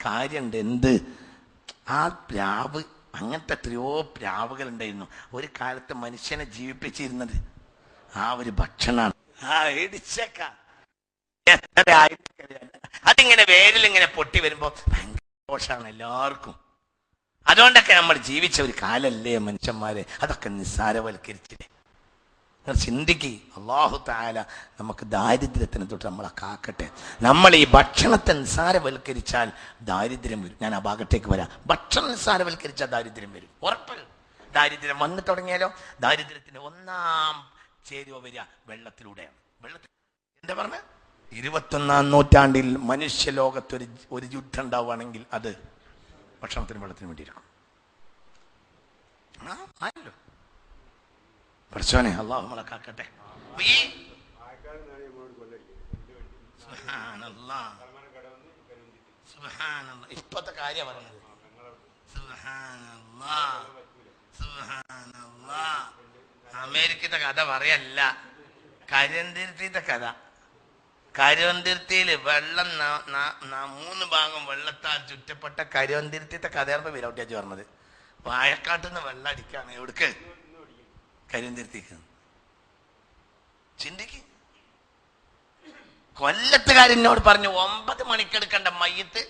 കാര്യമുണ്ട്. എന്ത്? ആ പ്ലാവ്, അങ്ങനത്തെ എത്രയോ പ്ലാവുകൾ ഉണ്ടായിരുന്നു ഒരു കാലത്ത് മനുഷ്യനെ ജീവിപ്പിച്ചിരുന്നത്. ആ ഒരു ഭക്ഷണമാണ് ആ ഇടിച്ചക്ക. അതിങ്ങനെ വേരിലിങ്ങനെ പൊട്ടി വരുമ്പോ ഭയങ്കര ദോഷമാണ് എല്ലാവർക്കും. അതുകൊണ്ടൊക്കെ നമ്മൾ ജീവിച്ച ഒരു കാലല്ലേ മനുഷ്യന്മാരെ, അതൊക്കെ നിസ്സാരവൽക്കരിച്ചില്ലേ? ചിന്തിക്ക്. അല്ലാഹു തആല നമുക്ക് ദാരിദ്ര്യത്തിനെ തൊട്ട് നമ്മളെ കാക്കട്ടെ. നമ്മൾ ഈ ഭക്ഷണത്തെ നിസ്സാരവൽക്കരിച്ചാൽ ദാരിദ്ര്യം വരും. ഞാൻ ആ ഭാഗത്തേക്ക് വരാം. ഭക്ഷണം നിസ്സാരവൽക്കരിച്ചാൽ ദാരിദ്ര്യം വരും, ഉറപ്പ്. ദാരിദ്ര്യം വന്നു തുടങ്ങിയാലോ? ദാരിദ്ര്യത്തിന് ഒന്നാം ചേരുവ വരിക വെള്ളത്തിലൂടെയാണ്. എന്താ പറഞ്ഞ 21-ാം നൂറ്റാണ്ടിൽ മനുഷ്യലോകത്ത് ഒരു യുദ്ധം ഉണ്ടാവുകയാണെങ്കിൽ അത് ഭക്ഷണത്തിനും വെള്ളത്തിനും വേണ്ടിയിരിക്കും. ആയല്ലോ പഠിച്ചോനെ, അല്ലാഹു നമ്മളെ കാക്കട്ടെ. ഇപ്പത്തെ കാര്യം പറഞ്ഞത്. അമേരിക്കത്തെ കഥ പറയല്ല, കരിന്തിരുത്തിയുടെ കഥ. കരിവന്തിരുത്തിയില് വെള്ളം 3 ഭാഗം വെള്ളത്താൽ ചുറ്റപ്പെട്ട കരിവന്തിരുത്തിയുടെ കഥയാണ് ഇപ്പൊ വിരൗട്ടിയാച്ച് പറഞ്ഞത്. വാഴക്കാട്ടിൽ നിന്ന് വെള്ളം അടിക്കാണ്. എവിടേക്ക്? കരിവന്തിരുത്തിക്ക്. ചിന്തിക്ക്. കൊല്ലത്തുകാരനോട് പറഞ്ഞു 9 മണിക്കെടുക്കേണ്ട മയ്യത്ത്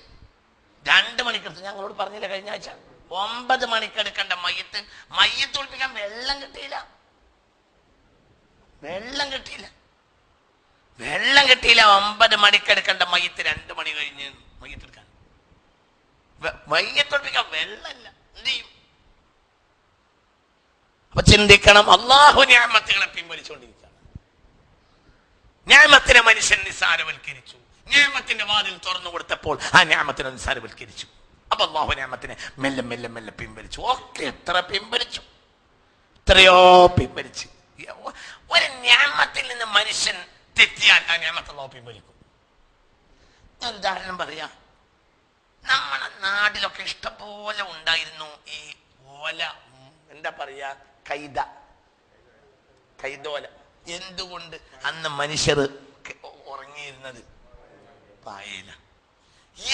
2 മണിക്കെടുത്ത്. ഞങ്ങളോട് പറഞ്ഞില്ല കഴിഞ്ഞ ആഴ്ച? 9 മണിക്കെടുക്കേണ്ട മയ്യത്ത് ഒളിപ്പിക്കാൻ വെള്ളം കിട്ടിയില്ല. വെള്ളം കിട്ടിയില്ല. 9 മണിക്കെടുക്കേണ്ട മയ്യത്ത് 2 മണി കഴിഞ്ഞ് മയ്യത്തെടുക്കാൻ. മയ്യത്തൊളിപ്പിക്കാൻ വെള്ളമില്ല. എന്ത് ചെയ്യും? അപ്പൊ ചിന്തിക്കണം. അല്ലാഹു നിഅമത്തുകളെ പിൻവലിച്ചുകൊണ്ടിരിക്കുകയാണ്. നിഅമത്തിനെ മനുഷ്യൻ നിസ്സാരവൽക്കരിച്ചു. നിഅമത്തിന്റെ വാതിൽ തുറന്നു കൊടുത്തപ്പോൾ ആ നിഅമത്തിനെ നിസ്സാരവൽക്കരിച്ചു. അപ്പൊ അല്ലാഹു നിഅമത്തിനെ മെല്ലെ മെല്ലെ മെല്ലെ പിൻവലിച്ചു. ഒക്കെ എത്ര പിൻവലിച്ചു, എത്രയോ പിൻവലിച്ചു. ഒരു നിഅമത്തിൽ നിന്ന് മനുഷ്യൻ തെറ്റിയാൽ ആ നിഅമത്ത് അല്ലാഹു പിൻവലിക്കും. ഞാൻ ഉദാഹരണം പറയാം. നമ്മളെ നാട്ടിലൊക്കെ ഇഷ്ടംപോലെ ഉണ്ടായിരുന്നു ഈ ഓല, എന്താ പറയാ, കൈതോല. എന്തുകൊണ്ട്? അന്ന് മനുഷ്യർ ഉറങ്ങിയിരുന്നത് പായയില.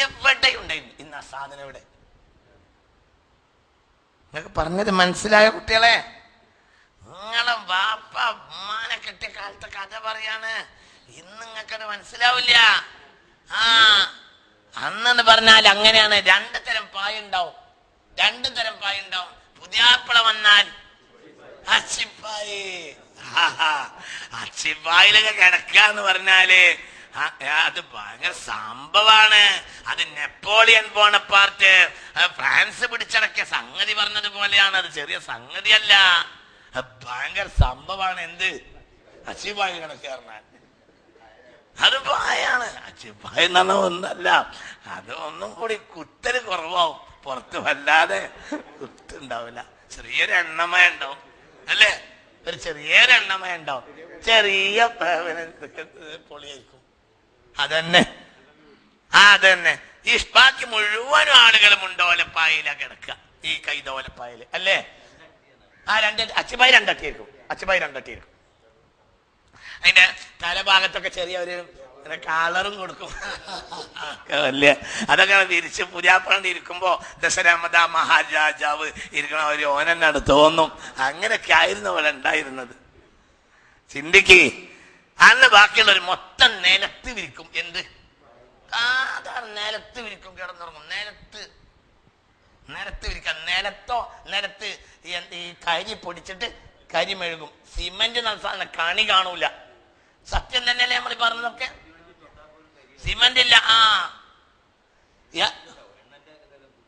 എവിടെ ഉണ്ടായിരുന്നു? ഇന്ന് ആ സാധനം എവിടെ? നിങ്ങൾക്ക് പറഞ്ഞത് മനസ്സിലായ കുട്ടികളെ? നിങ്ങളെ വാപ്പ ഉമ്മാനെ കെട്ടിയ കാലത്തെ കഥ പറയാണ്. ഇന്ന് നിങ്ങൾക്കത് മനസ്സിലാവില്ല. അന്നെന്ന് പറഞ്ഞാൽ അങ്ങനെയാണ്. 2 തരം പായ ഉണ്ടാവും. പുതിയാപ്പിള വന്നാൽ അച്ചിപ്പായിലൊക്കെ കിടക്കാന്ന് പറഞ്ഞാല് അത് ഭയങ്കര സംഭവമാണ്. അത് നെപ്പോളിയൻ ബോണപ്പാർട്ട് ഫ്രാൻസ് പിടിച്ചടക്കിയ സംഗതി പറഞ്ഞത് പോലെയാണ്. അത് ചെറിയ സംഗതിയല്ല, ഭയങ്കര സംഭവമാണ്. എന്ത്? അച്ചിപ്പായി കിടക്കുക പറഞ്ഞാൽ അത് പായാണ്. അച്ചിപ്പായ എന്ന് പറഞ്ഞാൽ ഒന്നല്ല, അത് ഒന്നും കൂടി കുത്തല് കുറവാവും. പുറത്ത് വല്ലാതെ കുത്തുണ്ടാവില്ല. ചെറിയൊരു എണ്ണമയ ഉണ്ടാവും അല്ലേ? ഒരു ചെറിയൊരു എണ്ണമയ ഉണ്ടാവും. ചെറിയ പൊളിയായിരിക്കും. അതന്നെ. ഈ ബാക്കി മുഴുവനും ആളുകളും ഉണ്ടോലപ്പായയില കിടക്കുക, ഈ കൈതോലപ്പായല് അല്ലേ? ആ അച്ചിപ്പായ രണ്ടട്ടിയിരിക്കും. അതിന്റെ തലഭാഗത്തൊക്കെ ചെറിയ ഒരു കളറും കൊടുക്കും. അല്ലേ? അതൊക്കെ വിരിച്ച് പുതിയാപ്പറണ്ട് ഇരിക്കുമ്പോ ദശരഥ മഹാരാജാവ് ഇരിക്കണ ഒരു ഓനെന്നാണ് തോന്നും. അങ്ങനെയൊക്കെ ആയിരുന്നു അവിടെ ഉണ്ടായിരുന്നത്. ചിന്തിക്ക്. അന്ന് ബാക്കിയുള്ളവർ മൊത്തം നിലത്ത് വിരിക്കും. എന്ത്? അതാണ് നിലത്ത് വിരിക്കും. കിടന്നുറങ്ങും. നിലത്ത് വിരിക്കാം. നിലത്ത് ഈ കരി പൊടിച്ചിട്ട് കരി മെഴുകും. സിമന്റ് നടത്താൻ കണി കാണൂല. സത്യം തന്നെയല്ലേ നമ്മൾ പറഞ്ഞതൊക്കെ? സിമന്റ് ഇല്ല.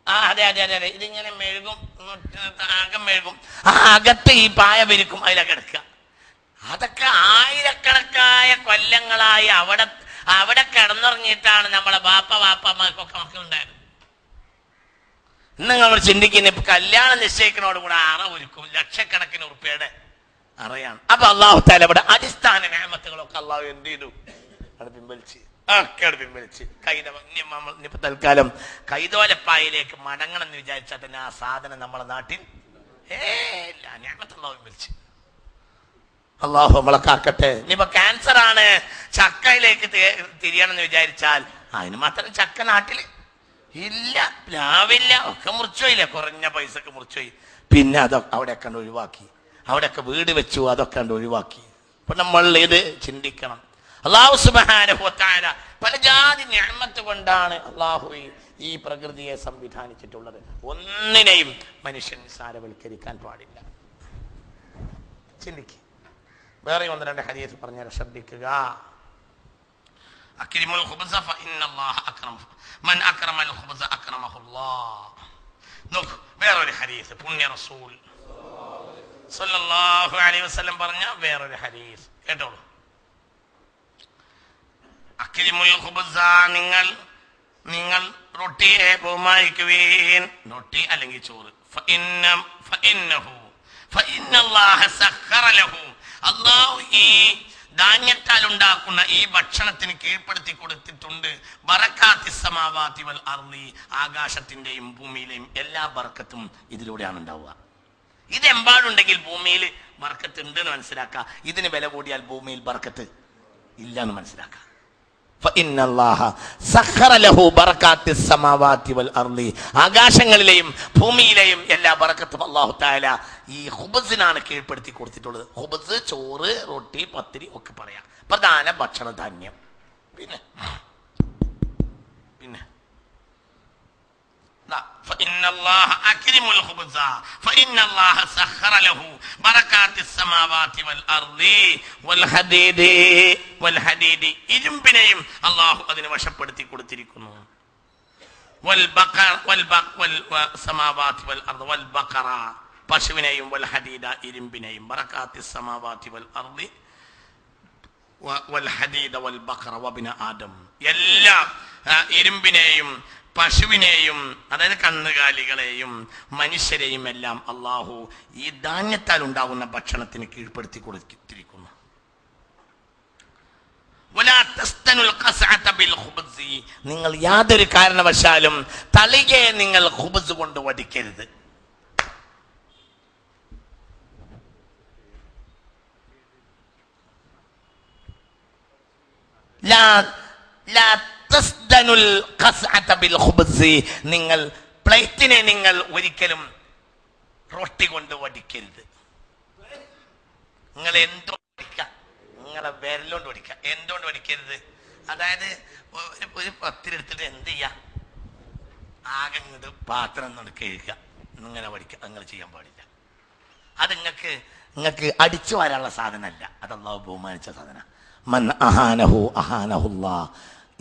അതെ. ഇതിങ്ങനെ മെഴുകും, അകം മെഴുകും. അകത്ത് ഈ പായ വിരിക്കും, അതിലെ കിടക്കുക. അതൊക്കെ ആയിരക്കണക്കായ കൊല്ലങ്ങളായി അവിടെ കിടന്നുറങ്ങിയിട്ടാണ് നമ്മളെ ബാപ്പമാർക്കൊക്കെ മക്കളുണ്ടായത്. നിങ്ങൾ ചിന്തിക്കുന്ന ഇപ്പൊ കല്യാണം നിശ്ചയിക്കുന്നതോടുകൂടെ അറ ഒരുക്കും ലക്ഷക്കണക്കിന് ഉറുപ്പയുടെ അറിയാണ്. അപ്പൊ അള്ളാഹു തആല ഇവിടെ അടിസ്ഥാന നിഅമത്തുകളൊക്കെ അള്ളാഹു എന്ത് ചെയ്തു? പിൻവലിച്ച് ഇനിയിപ്പോ തൽക്കാലം കൈതോലപ്പായിലേക്ക് മടങ്ങണം എന്ന് വിചാരിച്ചാൽ തന്നെ ആ സാധനം നമ്മളെ നാട്ടിൽ ഇല്ല. നിഅമത്ത് അള്ളാഹു പിൻവലിച്ച്. അള്ളാഹു നമ്മളെ കാക്കട്ടെ. ഇനിയിപ്പോ ക്യാൻസർ ആണ്, ചക്കയിലേക്ക് തിരിയണം എന്ന് വിചാരിച്ചാൽ അതിന് മാത്രം ചക്ക നാട്ടില് ഇല്ല, പ്ലാവില്ല, ഒക്കെ മുറിച്ചുപോയില്ല, കുറഞ്ഞ പൈസക്ക് മുറിച്ചുപോയി. പിന്നെ അതൊക്കെ അവിടെയൊക്കെ ഒഴിവാക്കി, അവിടെയൊക്കെ വീട് വെച്ചു, അതൊക്കെ ഒഴിവാക്കി. അപ്പൊ നമ്മൾ ഇത് ചിന്തിക്കണം. അല്ലാഹു സുബ്ഹാനഹു വ തആല പല ജാതി നിഅമത്ത് കൊണ്ടാണ് അള്ളാഹു ഈ പ്രകൃതിയെ സംവിധാനിച്ചിട്ടുള്ളത്. ഒന്നിനെയും മനുഷ്യൻ നിസ്സാരവൽക്കരിക്കാൻ പാടില്ല. ചിന്തിക്കുക. വേറെ ഒന്ന് രണ്ട് ഹദീസ് പറഞ്ഞാൽ ശ്രദ്ധിക്കുക. അക്രിമുൽ ഖുബ്സ ഫഇന്നല്ലാഹ അക്രം മൻ അക്രമൽ ഖുബ്സ അക്രമഹുല്ലാഹ്. നോക്കൂ, വേറൊരു ഹദീസ് പുണ്യ റസൂൽ സല്ലല്ലാഹു അലൈഹി വസല്ലം പറഞ്ഞ വേറൊരു ഹദീസ് കേട്ടോളൂ. അക്രിമുൽ ഖുബ്സ, നിങ്ങൾ റൊട്ടിയെ ബഹുമാനിക്കുവീൻ. റൊട്ടി അല്ലെങ്കിൽ ചോറ്. ഫഇന്നല്ലാഹ സഖറ ലഹു, അല്ലാഹു ഈ ധാന്യത്താൽ ഉണ്ടാക്കുന്ന ഈ ഭക്ഷണത്തിന് കീഴ്പ്പെടുത്തി കൊടുത്തിട്ടുണ്ട്. ബറകാത്തിസ് സമാവാതി വൽ അർളി, ആകാശത്തിന്റെയും ഭൂമിയിലെയും എല്ലാ ബർക്കത്തും ഇതിലൂടെയാണ് ഉണ്ടാവുക. ഇതെമ്പാടുണ്ടെങ്കിൽ ഭൂമിയിൽ ബർക്കത്ത് ഉണ്ട് എന്ന് മനസ്സിലാക്കുക. ഇതിന് വില കൂടിയാൽ ഭൂമിയിൽ ബർക്കത്ത് ഇല്ല എന്ന് മനസ്സിലാക്കുക. ആകാശങ്ങളിലെയും ഭൂമിയിലെയും എല്ലാ ബറക്കത്തും അല്ലാഹു തആല ഈ ഖുബ്സിനാണ് കീഴ്പ്പെടുത്തി കൊടുത്തിട്ടുള്ളത്. ഖുബ്സ്, ചോറ്, റൊട്ടി, പത്തിരി ഒക്കെ പറയാം, പ്രധാന ഭക്ഷണധാന്യം. പിന്നെ فإن الله أكرم الخبز فإن الله سخر له بركات السماوات والأرض والحديد ഇരുമ്പിനെയും അല്ലാഹു അതിനെ വശപ്പെടുത്തി കൊടുത്തിരിക്കുന്നു. والسماوات والأرض والبقرة, പശുവിനെയും والحديد, ഇരുമ്പിനെയും. بركات السماوات والأرض والحديد والبقرة وابن آدم, എല്ലാ ഇരുമ്പിനെയും പശുവിനെയും അതായത് കന്നുകാലികളെയും മനുഷ്യരെയും എല്ലാം അള്ളാഹു ഈ ധാന്യത്താൽ ഉണ്ടാകുന്ന ഭക്ഷണത്തിന് കീഴ്പ്പെടുത്തി കൊടുത്തിരിക്കുന്നു. നിങ്ങൾ യാതൊരു കാരണവശാലും തളികയെ നിങ്ങൾ ഖുബ്സ് കൊണ്ട് വടിക്കരുത്. നിങ്ങൾ പ്ലേറ്റിനെ നിങ്ങൾ ഒരിക്കലും റൊട്ടി കൊണ്ട് വടിക്കരുത്. നിങ്ങൾ എന്തോ നിങ്ങളെ വിരലോണ്ട് വടിക്കുക, എന്തുകൊണ്ട് വടിക്കരുത്? അതായത് ഒരു പത്തിരെടുത്തിട്ട് എന്ത് ചെയ്യാ, ആകെ ഇങ്ങോട്ട് പാത്രം ഒന്നും കഴുകുക, ഇങ്ങനെ വടിക്കുക. അങ്ങനെ ചെയ്യാൻ പാടില്ല. അത് നിങ്ങൾക്ക് അടിച്ചു വരാനുള്ള സാധനമല്ല, അത് അല്ലാഹു ബഹുമാനിച്ച സാധന. മൻ അഹാനഹു അഹാനഹുല്ലാഹ്.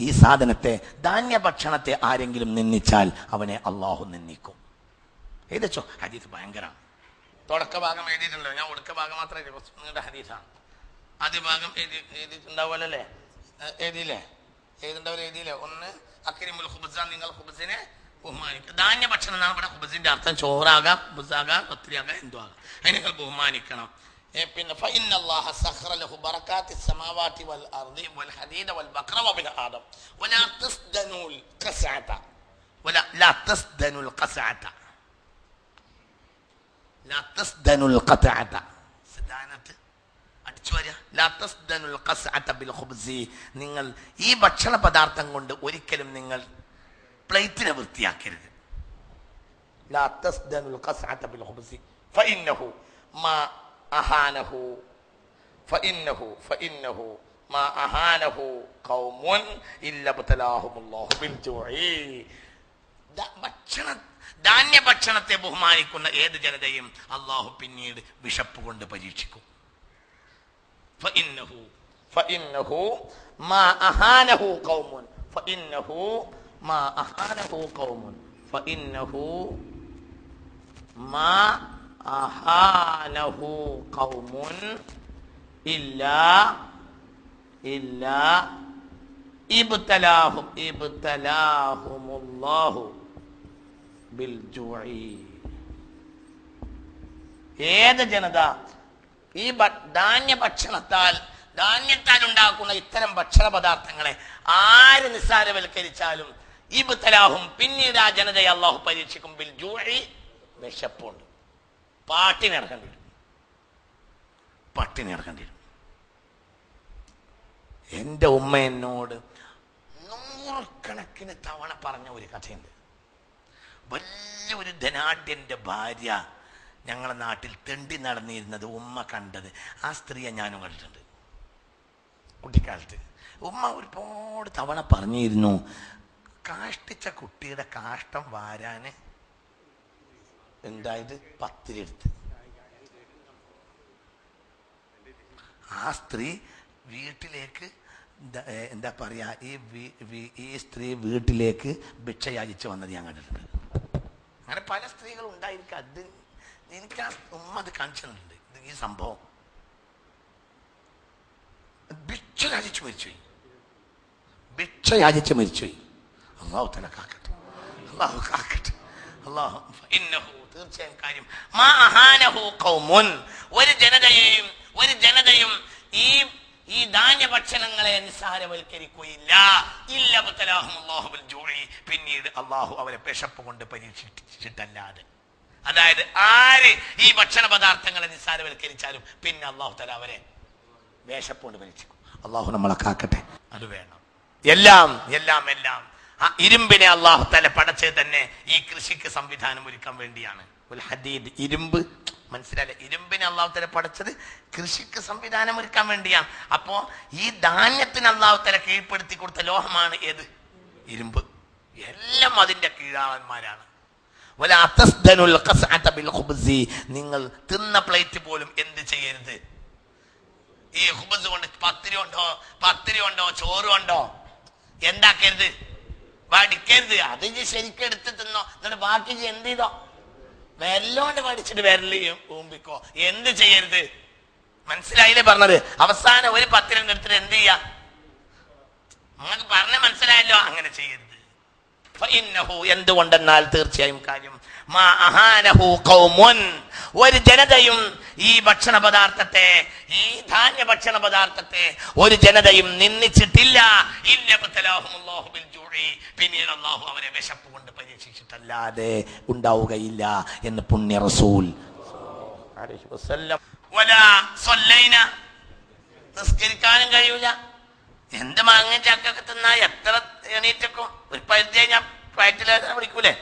ഈ സാധനത്തെ, ധാന്യഭക്ഷണത്തെ ആരെങ്കിലും നിന്ദിച്ചാൽ അവനെ അള്ളാഹു നിന്ദിക്കും. എഴുതിച്ചോ, ഹദീസ് ഭയങ്കരമാണ്. തുടക്ക ഭാഗം എഴുതിയിട്ടുണ്ടോ? ഞാൻ ഒടുക്ക ഭാഗം മാത്രമേ നിങ്ങളുടെ ഹദീസാണ്. ആദ്യ ഭാഗം എഴുതിയിട്ടുണ്ടാവുമല്ലേ? എഴുതിയില്ലേ? എഴുതിയില്ലേ? ഒന്ന് അക്രിമുൽ ഖുബ്സ, നിങ്ങൾ ഖുബ്സിനെ ബഹുമാനിക്കുക. ധാന്യഭക്ഷണം എന്നാണ് ഇവിടെ ഖുബ്സിന്റെ അർത്ഥം. ചോറാകാം, ഖുബ്സാകാം, പത്തിരിയാകാം, എന്തോ ആകാം, അതിനെ നിങ്ങൾ ബഹുമാനിക്കണം. പിന്നെ فإن الله سخر له بركات السماوات والأرض والحديد والبقر وابن آدم ولا تسدنوا القسعة لا تسدنوا القسعة لا تسدنوا القطعة സദാനത്ത് അടിച്ചു വരിക. لا تسدنوا القسعة بالخبز. നിങ്ങൾ ഈ ഭക്ഷണ പദാർത്ഥം കൊണ്ട് ഒരിക്കലും നിങ്ങൾ പ്ലേറ്റിനെ വൃത്തിയാക്കരുത്. لا تسدنوا القسعة بالخبز فإنه ما أهانه فإنه ما أهانه قوم إلا ابتلاهم الله بالجوع. ധാന്യഭക്ഷണത്തെ ബഹുമാനിക്കുന്ന ഏത് ജനതയും അള്ളാഹു പിന്നീട് വിശപ്പ് കൊണ്ട് പരീക്ഷിക്കും. فإنه ما أهانه قوم فإنه ما أهانه قوم فإنه ما أهانه قوم إلا ابتلاهم الله ബിൽ ജൂഇ. ഏത് ജനത ഈ ധാന്യത്താൽ ഉണ്ടാക്കുന്ന ഇത്തരം ഭക്ഷണ പദാർത്ഥങ്ങളെ ആര് നിസ്സാരവൽക്കരിച്ചാലും ഇബ്തലാഹും, പിന്നീട് ആ ജനതയെ അള്ളാഹു പരീക്ഷിക്കും ബിൽ ജൂഇ, വിശപ്പുണ്ട്. പട്ടിണി ഇറക്കേണ്ടി വരും. എൻ്റെ ഉമ്മ എന്നോട് നൂറുകണക്കിന് തവണ പറഞ്ഞ ഒരു കഥയുണ്ട്. വലിയൊരു ധനാഢ്യന്റെ ഭാര്യ ഞങ്ങളുടെ നാട്ടിൽ തെണ്ടി നടന്നിരുന്നത് ഉമ്മ കണ്ടത്. ആ സ്ത്രീയെ ഞാനും കണ്ടിട്ടുണ്ട് കുട്ടിക്കാലത്ത്. ഉമ്മ ഒരുപാട് തവണ പറഞ്ഞിരുന്നു, കാഷ്ടിച്ച കുട്ടിയുടെ കാഷ്ടം വാരാന് എന്തായത് പത്തിരി എടുത്ത്. ആ സ്ത്രീ വീട്ടിലേക്ക് എന്താ പറയാ, ഈ സ്ത്രീ വീട്ടിലേക്ക് ഭിക്ഷ യാചിച്ച് വന്നത് ഞാൻ കണ്ടിട്ടുണ്ട്. അങ്ങനെ പല സ്ത്രീകളും ഉണ്ടായിരിക്കും. അത് എനിക്ക് ആ ഉമ്മ അത് കാണിച്ചു തന്നിട്ടുണ്ട്. ഈ സംഭവം ഭിക്ഷ യാചിച്ച് മരിച്ചുപോയി. അള്ളാഹു തല കാക്കട്ടെ, തീർച്ചയായും കാര്യം ഒരു ജനതയും ഈ ധാന്യഭക്ഷണങ്ങളെ നിസ്സാരവൽക്കരിക്കുകയില്ല. പിന്നീട് അള്ളാഹു അവരെ വിശപ്പ് കൊണ്ട് പരീക്ഷിച്ചിട്ടല്ലാതെ. അതായത് ആര് ഈ ഭക്ഷണ പദാർത്ഥങ്ങളെ നിസ്സാരവൽക്കരിച്ചാലും പിന്നെ അള്ളാഹു തആല അവരെ വിശപ്പ് കൊണ്ട് പരീക്ഷിക്കും. അള്ളാഹു നമ്മളെ കാക്കട്ടെ. അത് വേണം. എല്ലാം ആ ഇരുമ്പിനെ അള്ളാഹു തആല പടച്ചത് തന്നെ ഈ കൃഷിക്ക് സംവിധാനം ഒരുക്കാൻ വേണ്ടിയാണ്. ഹദീദ്, ഇരുമ്പ്, മനസ്സിലായില്ലേ? ഇരുമ്പിനെ അള്ളാഹു തആല പടച്ചത് കൃഷിക്ക് സംവിധാനം ഒരുക്കാൻ വേണ്ടിയാണ്. അപ്പോ ഈ ധാന്യത്തിന് അള്ളാഹു തആല കീഴ്പ്പെടുത്തി കൊടുത്ത ലോഹമാണ് ഏത്? ഇരുമ്പ്. എല്ലാം അതിന്റെ കീഴാളന്മാരാണ്. നിങ്ങൾ തിന്ന പ്ലേറ്റ് പോലും എന്ത് ചെയ്യരുത്, ഈ ഖുബ്സ് കൊണ്ട് പത്തിരി കൊണ്ടോ ചോറ് കൊണ്ടോ എന്താക്കരുത്, വടിക്കരുത്. അത് ശരിക്കും എടുത്ത് തിന്നോ. എന്നിട്ട് ബാക്കി എന്ത് ചെയ്തോ, വെല്ലോണ്ട് പഠിച്ചിട്ട് വിരലിയും ഊമ്പിക്കോ. എന്ത് ചെയ്യരുത്, മനസ്സിലായില്ലേ പറഞ്ഞത്? അവസാനം ഒരു പത്തിരി എടുത്തിട്ട് എന്ത് ചെയ്യാ, നിങ്ങൾക്ക് പറഞ്ഞ മനസ്സിലായല്ലോ. അങ്ങനെ ചെയ്യരുത്. എന്തുകൊണ്ടെന്നാൽ തീർച്ചയായും കാര്യം ഒരു ജനതയും ഈ ഭക്ഷണ പദാർത്ഥത്തെ, ഈ ധാന്യ ഭക്ഷണ പദാർത്ഥത്തെ ഒരു ജനതയും നിന്ദിച്ചിട്ടില്ല. പിന്നീട് അല്ലാഹു അവരെ വിശപ്പ് കൊണ്ട് പരീക്ഷിച്ചിട്ടല്ലാതെ ഉണ്ടാവുകയില്ല എന്ന് പുണ്യ റസൂൽ നിസ്കരിക്കാനും കഴിയൂല. എന്ത് മാങ്ങ ചക്കൊക്കെ തിന്നാ എത്ര എണീറ്റക്കും ഒരു പരിധി കഴിഞ്ഞാൽ വയറ്റിലേക്കാണ് വിളിക്കൂലേ.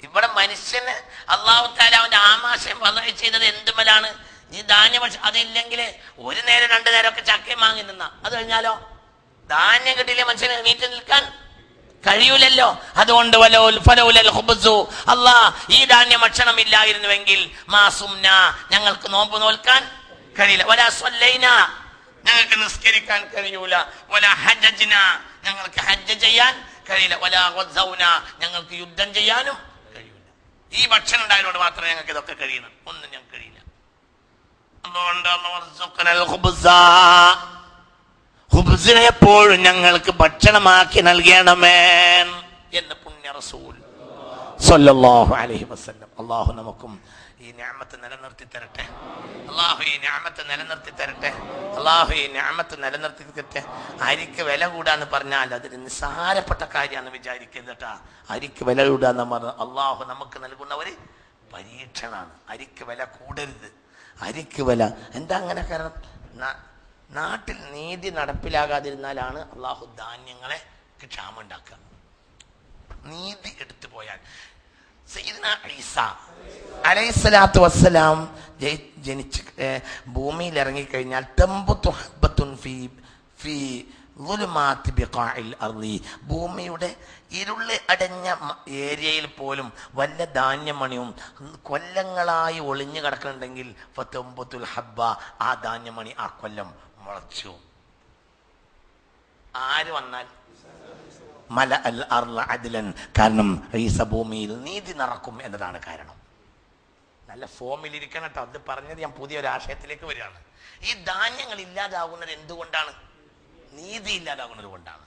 ഇവിടെ മനുഷ്യന് അള്ളാഹു തആല അവന്റെ ആമാശയം വധ ചെയ്തത് എന്തുമലാണ്? ഈ ധാന്യഭക്ഷണം അതില്ലെങ്കിൽ ഒരു നേരം രണ്ടു നേരം ഒക്കെ ചക്കയും വാങ്ങി നിന്നാ, അത് കഴിഞ്ഞാലോ ധാന്യം കിട്ടിയില്ലേ മനുഷ്യന് എണീറ്റ് നിൽക്കാൻ കഴിയൂലല്ലോ. അതുകൊണ്ട് ഈ ധാന്യ ഭക്ഷണം ഇല്ലായിരുന്നുവെങ്കിൽ ഞങ്ങൾക്ക് നോമ്പ് നോൽക്കാൻ കഴിയില്ല, ഞങ്ങൾക്ക് നിസ്കരിക്കാൻ കഴിയൂല, ഞങ്ങൾക്ക് ഹജ്ജ് ചെയ്യാൻ കഴിയില്ല, ഞങ്ങൾക്ക് യുദ്ധം ചെയ്യാനും കഴിയൂല. ഈ ഭക്ഷണം ഉണ്ടായതുകൊണ്ട് മാത്രമേ ഞങ്ങൾക്ക് ഇതൊക്കെ കഴിയണം. ഒന്നും ഞങ്ങൾക്ക് കഴിയില്ല. അതുകൊണ്ട് ഖുബ്സിനെ എപ്പോഴും ഞങ്ങൾക്ക് ഭക്ഷണമാക്കി നൽകണമേ എന്ന് പുണ്യ റസൂൽ സ്വല്ലല്ലാഹു അലൈഹി വസല്ലം. അല്ലാഹു നമുക്കും ഈ നിഅമത്ത് നിലനിർത്തി തരട്ടെ. അല്ലാഹു ഈ നിഅമത്ത് നിലനിർത്തി തരട്ടെ. അല്ലാഹു ഈ നിഅമത്ത് നിലനിർത്തി തരട്ടെ. അരിക്ക് വില കൂടാന്ന് പറഞ്ഞാൽ അതൊരു നിസ്സാരപ്പെട്ട കാര്യമാണെന്ന് വിചാരിക്കരുത് കേട്ടാ. അരിക്ക് വില കൂടാന്ന് പറഞ്ഞാൽ അല്ലാഹു നമുക്ക് നൽകുന്ന ഒരു പരീക്ഷണമാണ്. അരിക്ക് വില കൂടരുത്. അരിക്ക് വില എന്താ അങ്ങനെ? കാരണം നാട്ടിൽ നീതി നടപ്പിലാകാതിരുന്നാലാണ് അള്ളാഹു ധാന്യങ്ങളെ ക്ഷാമം ഉണ്ടാക്കുക. നീതി എടുത്തു പോയാൽ സയ്യിദുന ഈസ അലൈഹിസ്സലാത്തു വസ്സലാം ജനിച്ച് ഭൂമിയിൽ ഇറങ്ങിക്കഴിഞ്ഞാൽ ഭൂമിയുടെ ഇരുള് അടഞ്ഞ ഏരിയയിൽ പോലും വല്ല ധാന്യമണിയും കൊല്ലങ്ങളായി ഒളിഞ്ഞു കിടക്കുന്നുണ്ടെങ്കിൽ ഫതംബത്തുൽ ഹബ്ബ, ആ ധാന്യമണി ആ കൊല്ലം മുളച്ചു. ആര് വന്നാൽ മല അൽ അർള അദ്ലൻ, കാരണം ഈസ ഭൂമിയിൽ നീതി നടക്കും എന്നതാണ് കാരണം. നല്ല ഫോമിലിരിക്കണം കേട്ടോ. അത് പറഞ്ഞത് ഞാൻ പുതിയൊരു ആശയത്തിലേക്ക് വരികയാണ്. ഈ ധാന്യങ്ങൾ ഇല്ലാതാകുന്നത് എന്തുകൊണ്ടാണ്? നീതി ഇല്ലാതാകുന്നത് കൊണ്ടാണ്.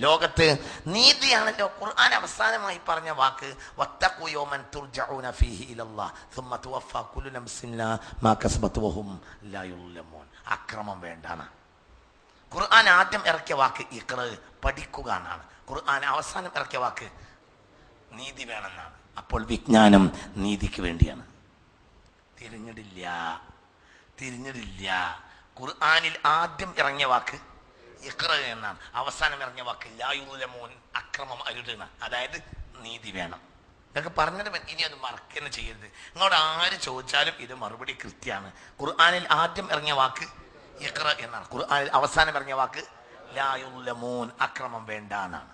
ലോകത്ത് നീതിയാണല്ലോ ഖുർആൻ അവസാനമായി പറഞ്ഞ വാക്ക്. വത്തഖു യൗമൻ തുർജഊന ഫീഹി ഇലല്ലാഹ് സുമ്മ തുവഫാ കുല്ലു നഫ്സിൻ മാ കസബത് വഹും ലാ യുളമൂൻ. അക്രമം വേണ്ടാണ്. ഖുർആൻ ആദ്യം ഇറക്കിയ വാക്ക് ഇഖ്റ, പഠിക്കുക എന്നാണ്. ഖുർആൻ അവസാനം ഇറക്കിയ വാക്ക് നീതി വേണമെന്നാണ്. അപ്പോൾ വിജ്ഞാനം നീതിക്ക് വേണ്ടിയാണ്. തിരിഞ്ഞിടില്ല. ഖുർആനിൽ ആദ്യം ഇറങ്ങിയ വാക്ക് ഇഖ്റ എന്നാണ്. അവസാനം ഇറങ്ങിയ വാക്ക് ലാ യുളമൂൻ, അക്രമം അരുതെന്ന്. അതായത് നീതി വേണം. ഇതൊക്കെ പറഞ്ഞത് ഇനി അത് മറക്കുന്ന ചെയ്യരുത്. നിങ്ങളോട് ആര് ചോദിച്ചാലും ഇത് മറുപടി കൃത്യമാണ്. ഖുർആനിൽ ആദ്യം ഇറങ്ങിയ വാക്ക് ഇഖ്റ എന്നാണ്. ഖുർആനിൽ അവസാനം ഇറങ്ങിയ വാക്ക് ലാ യുളമൂൻ, അക്രമം വേണ്ട എന്നാണ്.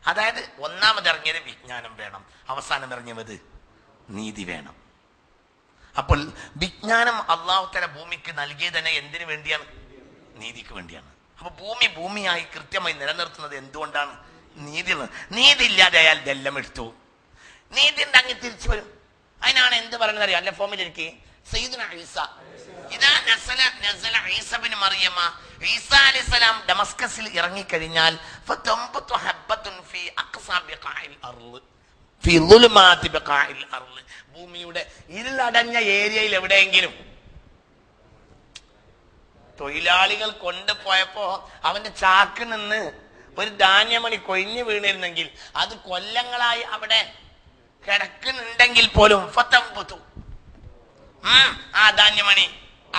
അതായത് ഒന്നാമത് ഇറങ്ങിയത് വിജ്ഞാനം വേണം, അവസാനം ഇറങ്ങിയത് നീതി വേണം. അപ്പോൾ വിജ്ഞാനം അല്ലാഹു തആല ഭൂമിക്ക് നൽകിയത് തന്നെ എന്തിനു വേണ്ടിയാണ്? നീതിക്ക് വേണ്ടിയാണ്. അപ്പൊ ഭൂമിയായി കൃത്യമായി നിലനിർത്തുന്നത് എന്തുകൊണ്ടാണ്? നീതി ഇല്ലാതെയാൽ ഇതെല്ലാം എടുത്തു. നീതി ഉണ്ടെങ്കിൽ തിരിച്ചു വരും. അതിനാണ് എന്ത് പറയുന്നത് അറിയാം? അല്ല ഫോമിലിരിക്കെ സയ്യിദുനാ ഈസ ഇദാ നസല ഈസ ഇബ്നു മറിയമ, ഈസ അലൈഹിസ്സലാം ഡമസ്കസിൽ ഇറങ്ങിക്കഴിഞ്ഞാൽ ഫതംബതു ഹബ്ബത്തുൻ ഫീ അഖ്സാ ബിഖാഇൽ അർള് ഫീ ദുലുമാതി ബിഖാഇൽ അർള്, ഭൂമിയുടെ ഇരുളടഞ്ഞ ഏരിയയിൽ എവിടെയെങ്കിലും തൊഴിലാളികൾ കൊണ്ടുപോയപ്പോ അവന്റെ ചാക്കിൽ നിന്ന് ഒരു ധാന്യമണി കൊഴിഞ്ഞു വീണിരുന്നെങ്കിൽ അത് കൊല്ലങ്ങളായി അവിടെ കിടക്കുന്നുണ്ടെങ്കിൽ പോലും ഫതംബതു, ആ ധാന്യമണി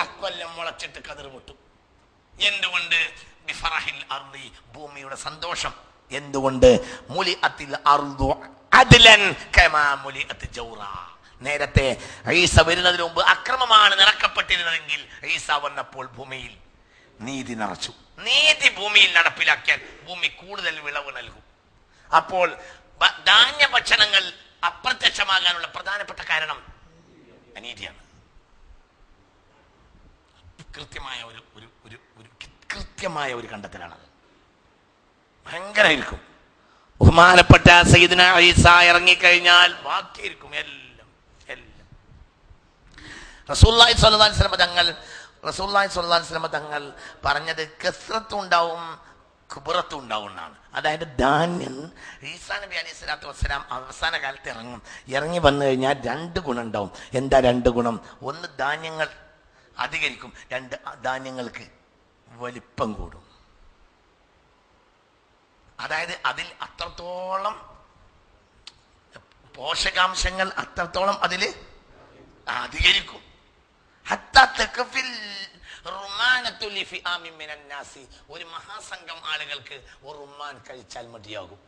അക്കൊല്ലം മുളച്ചിട്ട് കതിർമുട്ടു. എന്തുകൊണ്ട്? ബിഫറഹിൽ അർളി, ഭൂമിയുടെ സന്തോഷം. എന്തുകൊണ്ട്? മുലിഅത്തിൽ അർളു അദ്ലൻ കമാ മുലിഅത് ജൗറാ. നേരത്തെ ഈസ വരുന്നതിന് മുമ്പ് അക്രമമാണ് നിറക്കപ്പെട്ടിരുന്നതെങ്കിൽ ഈസ വന്നപ്പോൾ ഭൂമിയിൽ നീതി നിറച്ചു. നീതി ഭൂമിയിൽ നടപ്പിലാക്കിയാൽ ഭൂമി കൂടുതൽ വിളവ് നൽകും. അപ്പോൾ ധാന്യഭക്ഷണങ്ങൾ അപ്രത്യക്ഷമാകാനുള്ള പ്രധാനപ്പെട്ട കാരണം അനീതിയാണ്. കൃത്യമായ ഒരു കണ്ടെത്തലാണത്. ഭയങ്കരമായിരിക്കും. ബഹുമാനപ്പെട്ട സയ്യിദുനാ ഈസ ഇറങ്ങിക്കഴിഞ്ഞാൽ ബാക്കിയിരിക്കും എല്ലാം. റസൂലുള്ളാഹി സ്വല്ലല്ലാഹു അലൈഹി വസല്ലം തങ്ങൾ പറഞ്ഞത് കസ്റത്തും ഉണ്ടാവും കുബറത്തും ഉണ്ടാവും എന്നാണ്. അതായത് ധാന്യം ഈസാ നബി അലൈഹി സ്വലാത്തു വസ്സലാം അവസാന കാലത്ത് ഇറങ്ങി വന്നു കഴിഞ്ഞാൽ 2 ഗുണം ഉണ്ടാവും. എന്താ 2 ഗുണം? ഒന്ന്, ധാന്യങ്ങൾ അധികരിക്കും. 2, ധാന്യങ്ങൾക്ക് വലിപ്പം കൂടും. അതായത് അതിൽ അത്രത്തോളം പോഷകാംശങ്ങൾ അത്രത്തോളം അതിൽ അധികരിക്കും. ഒരു മഹാസംഘം ആളുകൾക്ക് ഒരു റുമ്മാൻ കഴിച്ചാൽ മതിയാകും.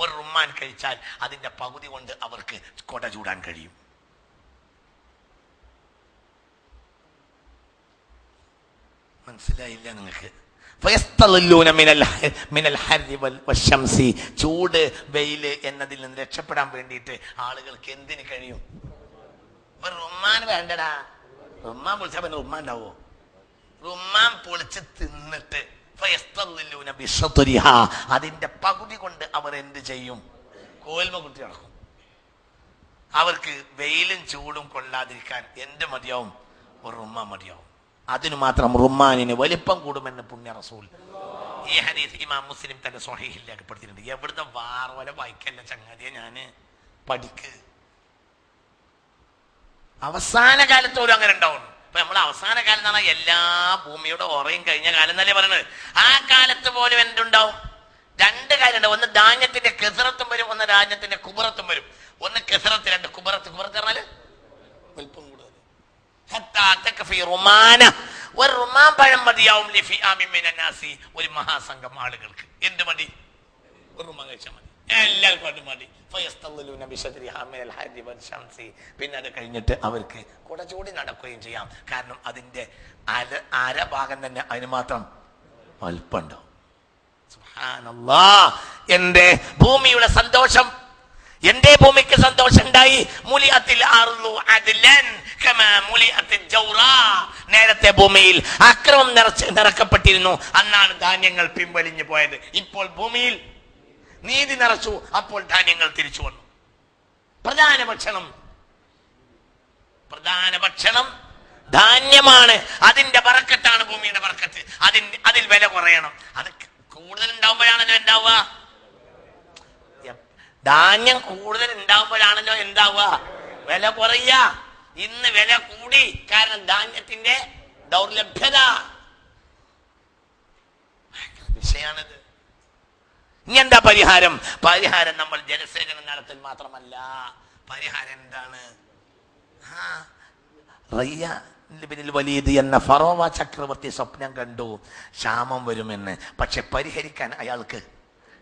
ഒരു റുമ്മാൻ കഴിച്ചാൽ അതിന്റെ പകുതി കൊണ്ട് അവർക്ക് കൊട ചൂടാൻ കഴിയും. മനസ്സിലായില്ല നിങ്ങൾക്ക്? ചൂട്, വെയില് എന്നതിൽ നിന്ന് രക്ഷപ്പെടാൻ വേണ്ടിയിട്ട് ആളുകൾക്ക് എന്തിന് കഴിയും? റുമ്മാൻ വേണ്ടടാ. റുമ്മാൻ പൊളിച്ചാൽ പിന്നെ റുമ്മാൻ ഉണ്ടാവോ? റുമ്മാൻ പൊളിച്ച് തിന്നിട്ട് അതിന്റെ പകുതി കൊണ്ട് അവർ എന്ത് ചെയ്യും? കോൽമ കുത്തി നടക്കും. അവർക്ക് വെയിലും ചൂടും കൊള്ളാതിരിക്കാൻ എന്ത് മതിയാവും? ഒരു റുമ്മാൻ മതിയാവും. അതിനു മാത്രം റുമ്മാനിന് വലിപ്പം കൂടുമെന്ന് പുണ്യ റസൂൽ ഈ ഹദീസ് ഇമാം മുസ്ലിം തന്റെ സ്വഹീഹിൽ രേഖപ്പെടുത്തിയിട്ടുണ്ട്. എവിടുത്തെ വാർവല വായിക്കല്ല ചങ്ങാതിയെ, ഞാന് പഠിക്ക്. അവസാന കാലത്ത് പോലും അങ്ങനെ ഉണ്ടാവും. ഇപ്പൊ നമ്മൾ അവസാന കാലം എന്ന് പറഞ്ഞാൽ എല്ലാ ഭൂമിയുടെ ഓറയും കഴിഞ്ഞ കാലം എന്നല്ലേ പറയുന്നത്. ആ കാലത്ത് പോലും എന്തുണ്ടാവും? 2 കാര്യമുണ്ട്. ഒന്ന് ധാന്യത്തിന്റെ കെസറത്തും വരും, ഒന്ന് ധാന്യത്തിന്റെ കുബറത്തും വരും. ഒന്ന് കെസറത്ത്, 2 കുബറത്ത്. കുബറത്ത് പറഞ്ഞാല് വലിപ്പം കൂടുതൽ. ഒരു റുമാൻ പഴം മതിയാവും ഒരു മഹാസംഘം ആളുകൾക്ക്. എന്ത് മതി? ഒരു റുമാൻ കഴിച്ചാൽ മതി. എല്ലാവർക്കും അത് മതി. പിന്നെ അത് കഴിഞ്ഞിട്ട് അവർക്ക് കുടചൂടി നടക്കുകയും ചെയ്യാം. കാരണം അതിന്റെ അരഭാഗം തന്നെ അതിന് മാത്രം അല്പുണ്ടാവും. സുബ്ഹാനല്ലാഹ്. എന്റെ ഭൂമിയുടെ സന്തോഷം, എന്റെ ഭൂമിക്ക് സന്തോഷം ഉണ്ടായി. നേരത്തെ ഭൂമിയിൽ അക്രമം നിറക്കപ്പെട്ടിരുന്നു. അന്നാണ് ധാന്യങ്ങൾ പിൻവലിഞ്ഞു പോയത്. ഇപ്പോൾ ഭൂമിയിൽ നീതി നിറച്ചു. അപ്പോൾ ധാന്യങ്ങൾ തിരിച്ചു വന്നു. പ്രധാന ഭക്ഷണം ധാന്യമാണ്, അതിന്റെ ബറക്കത്താണ്, ഭൂമിയുടെ ബറക്കത്ത്. അതിൽ വില കുറയണം. അത് കൂടുതൽ ഉണ്ടാവുമ്പോഴാണല്ലോ എന്താവുക? ധാന്യം കൂടുതൽ ഉണ്ടാവുമ്പോഴാണല്ലോ എന്താവുക? വില കുറയ. ഇന്ന് വില കൂടി, കാരണം ധാന്യത്തിന്റെ ദൗർലഭ്യത. വിഷയാണിത്. ഇനി എന്താ പരിഹാരം? പരിഹാരം നമ്മൾ ജലസേചനം നടത്തൽ മാത്രമല്ല. പരിഹാരം എന്താണ്? വലീദ് എന്ന ഫറോവ ചക്രവർത്തി സ്വപ്നം കണ്ടു, ക്ഷാമം വരുമെന്ന്. പക്ഷെ പരിഹരിക്കാൻ അയാൾക്ക്